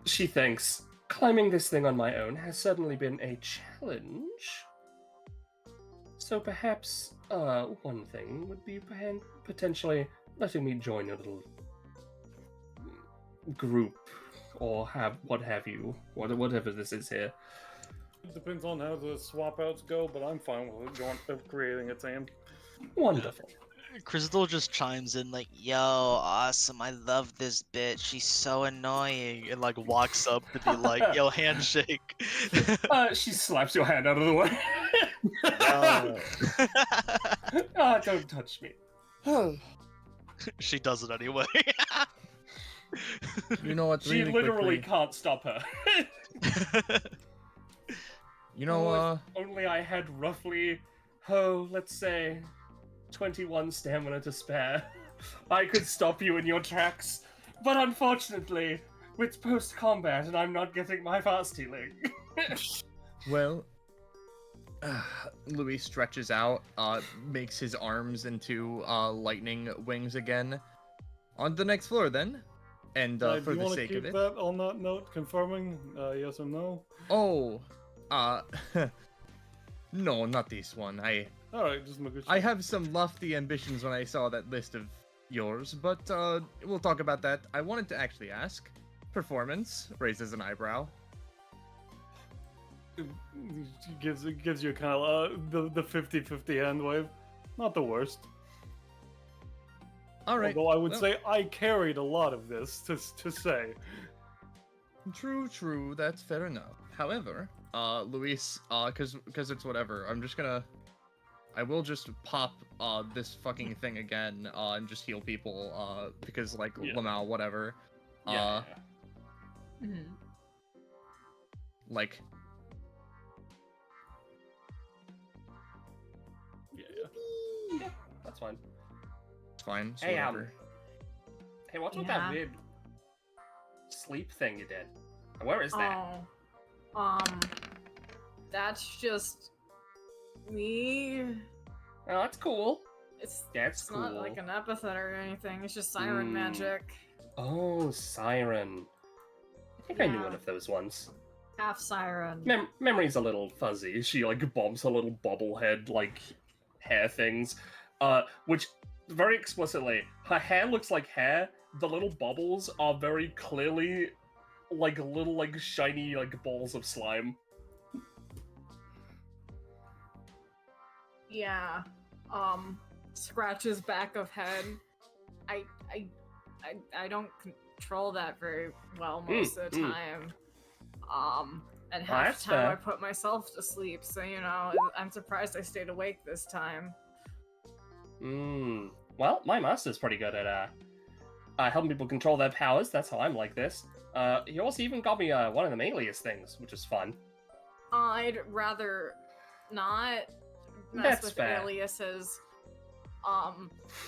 She thinks climbing this thing on my own has certainly been a challenge. So perhaps one thing would be potentially letting me join your little group, or whatever this is here. It depends on how the swap outs go, but I'm fine with it creating a team. Wonderful. Crystal just chimes in like, "Yo, awesome! I love this bitch. She's so annoying." And like walks up to be like, yo, handshake. She slaps your hand out of the way. Don't touch me. She does it anyway. You know what? She Really literally quickly, can't stop her. you know, If only I had roughly, let's say, 21 stamina to spare. I could stop you in your tracks. But unfortunately, it's post-combat and I'm not getting my fast healing. well, Louis stretches out, makes his arms into lightning wings again. On the next floor, then. And for the sake of it. Do you want to keep that on that note, confirming yes or no? Oh, no, not this one. Alright, just make it. I have some lofty ambitions when I saw that list of yours, but we'll talk about that. I wanted to actually ask. Performance raises an eyebrow. It gives you kind of the 50-50 hand wave. Not the worst. All right. Although I would say I carried a lot of this to say. True. That's fair enough. However, Luis, because it's whatever. I will just pop this fucking thing again and just heal people because like Lamau, whatever. like. Yeah, that's fine. It's fine. So Hey, whatever. Hey, what's with Yeah. that weird sleep thing you did? Where is that? That's just me. Oh, that's cool. It's That's not cool. like an epithet or anything. It's just siren magic. Oh, siren. I think I knew Yeah. one of those ones. Half siren. Memory's a little fuzzy. She like bombs her little bobblehead like hair things, which very explicitly, her hair looks like hair. The little bubbles are very clearly like little like shiny like balls of slime. Yeah. Scratches back of head. I don't control that very well most of the time. And half That's the time I fair. put myself to sleep, so you know, I'm surprised I stayed awake this time. Well, my master's pretty good at helping people control their powers. That's how I'm like this. He also even got me one of them alias things, which is fun. I'd rather not mess That's with fair. aliases.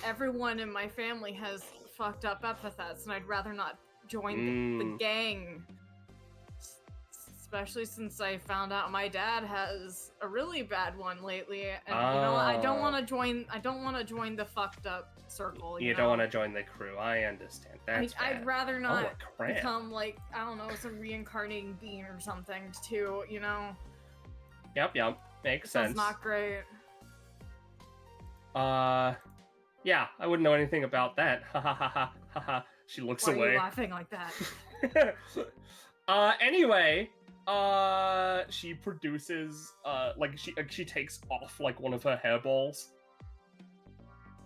Everyone in my family has fucked up epithets, and I'd rather not join the gang. Especially since I found out my dad has a really bad one lately, and you know, I don't want to join. I don't want to join the fucked up circle. You know? don't want to join the crew. I understand. That's I'd rather not Oh, crap. become like, I don't know, some reincarnating being or something too. You know, Yep. Makes that's sense. not great. Yeah, I wouldn't know anything about that. Ha ha ha ha ha ha. She looks Why are away. you laughing like that? Anyway, she produces, like, she takes off, like, one of her hairballs,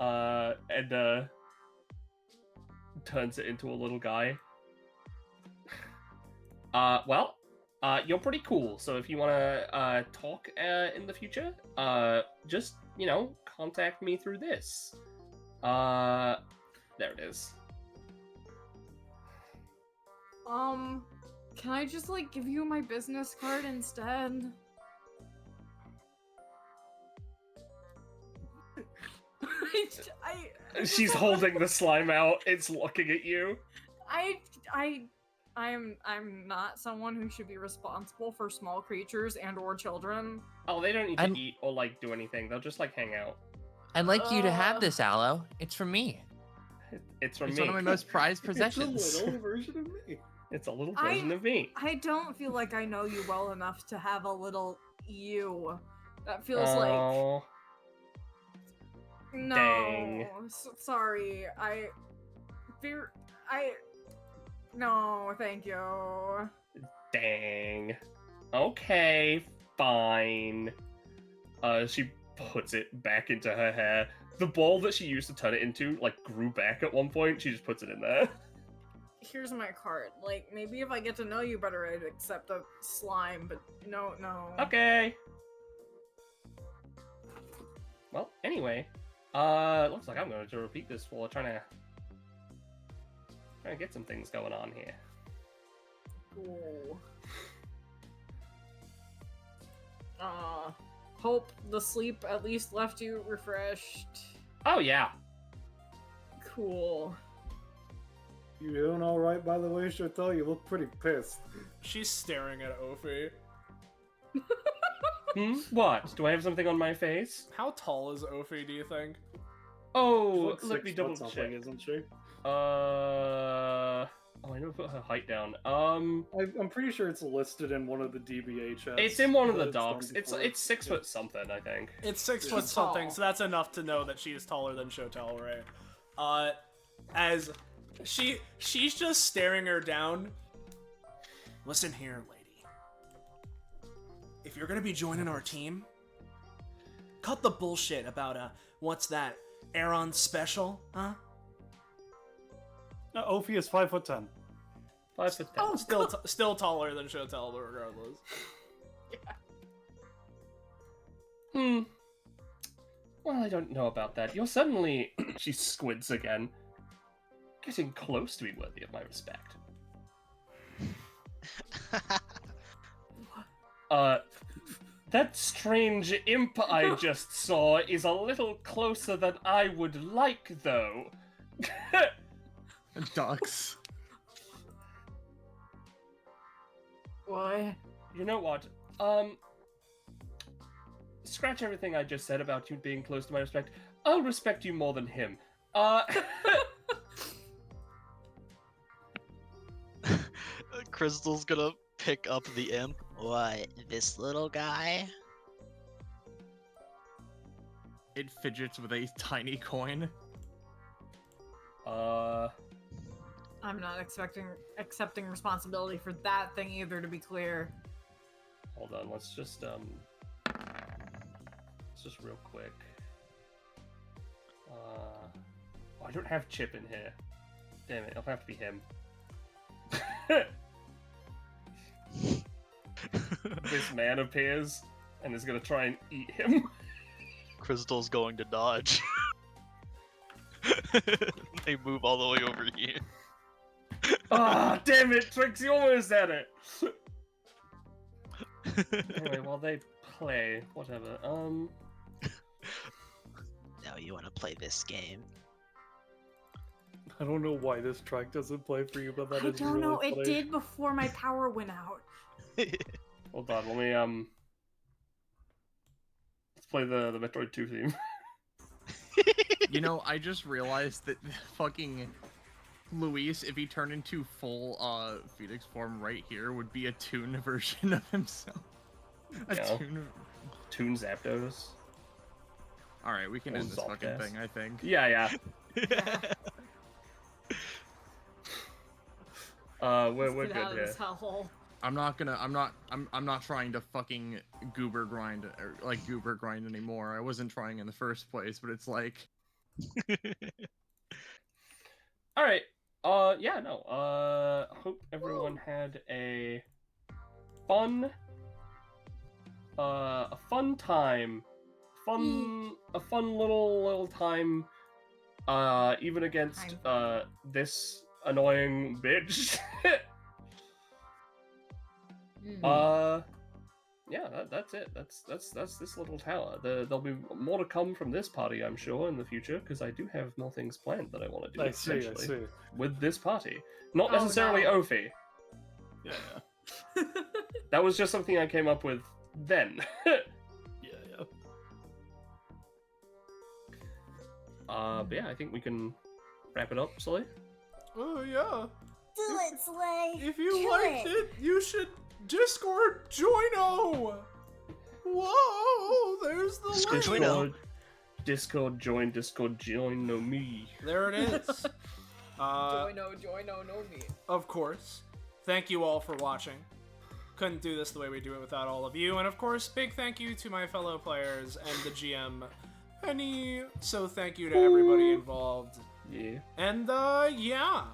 and, turns it into a little guy. Well, you're pretty cool, so if you want to, talk, in the future, just, you know, contact me through this. There it is. Can I just, like, give you my business card instead? She's holding the slime out. It's looking at you. I'm not someone who should be responsible for small creatures and or children. Oh, they don't need to eat or, like, do anything. They'll just, like, hang out. I'd like you to have this, Aloe. It's from me. It's from It's me. one of my most prized It's possessions. a little version of me. It's a little version of me. I don't feel like I know you well enough to have a little you. That feels Oh, like no. dang. Sorry. No, thank you. Dang. Okay, fine. She puts it back into her hair. The ball that she used to turn it into, like, grew back at one point. She just puts it in there. Here's my card. Like, maybe if I get to know you better, I'd accept a slime, but no. Okay. Well, anyway, looks like I'm going to repeat this while trying to get some things going on here. Cool. Hope the sleep at least left you refreshed. Oh yeah. Cool. You doing all right, by the way, Chantal? You look pretty pissed. She's staring at Ophi. What? Do I have something on my face? How tall is Ophi, do you think? Oh, She's let me 6 double foot check. something, isn't she? Oh, I never put her height down. I'm pretty sure it's listed in one of the DBA chats. It's in one of the that done docs. It's before. 6 foot something, I think. It's 6 She's foot something, tall. so that's enough to know that she is taller than Shotel, right? As she's just staring her down. Listen here, lady. If you're gonna be joining our team, cut the bullshit about what's that, Aaron special, huh? No, Ophi is 5'10". 5 foot 10. Oh, still taller than Shotel, but regardless. Well, I don't know about that. You're suddenly, she squids again, getting close to be worthy of my respect. That strange imp I just saw is a little closer than I would like, though. Ducks. What? You know what? Scratch everything I just said about you being close to my respect. I'll respect you more than him. Crystal's gonna pick up the imp. What, this little guy? It fidgets with a tiny coin. I'm not accepting responsibility for that thing either, to be clear. Hold on, let's just real quick. I don't have Chip in here. Damn it, it'll have to be him. This man appears and is gonna try and eat him. Crystal's going to dodge. They move all the way over here. Ah, damn it, Trixie almost had it. Anyway, while they play, whatever. Now you want to play this game? I don't know why this track doesn't play for you, but that I is don't really know. funny. It did before my power went out. Hold on, let me let's play the Metroid 2 theme. You know, I just realized that fucking Luis, if he turned into full Phoenix form right here, would be a Toon version of himself. A Yeah. Toon. Toon Zapdos. Alright, we can Or end this fucking Zolgas. thing, I think. Yeah. We're Get out good of here. this hellhole. I'm not trying to fucking goober grind anymore. I wasn't trying in the first place, but it's like Alright. Yeah, no. Hope everyone had a fun time. A fun little time. Even against this annoying bitch. Yeah, that's it. That's this little tower. There'll be more to come from this party, I'm sure, in the future, because I do have more things planned that I want to do I see. essentially with this party. Not Oh, necessarily no. Ophi. Yeah. That was just something I came up with then. Yeah. But yeah, I think we can wrap it up, Sully. Oh yeah. Do it, Slay. If you Do liked it, you should Discord joino. Whoa, there's the link. Joino. Discord join, no me. There it is. Join, no, me. Of course. Thank you all for watching. Couldn't do this the way we do it without all of you. And of course, big thank you to my fellow players and the GM, Penny. So thank you to everybody involved. Yeah. And yeah.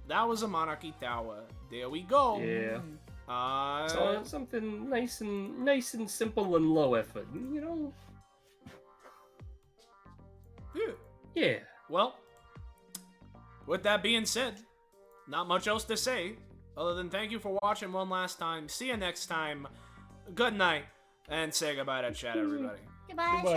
That was a Monarchy Tower. There we go. Yeah. So something nice and simple and low effort, you know? Yeah. Well, with that being said, not much else to say, other than thank you for watching one last time. See you next time. Good night, and say goodbye to chat, everybody. Goodbye.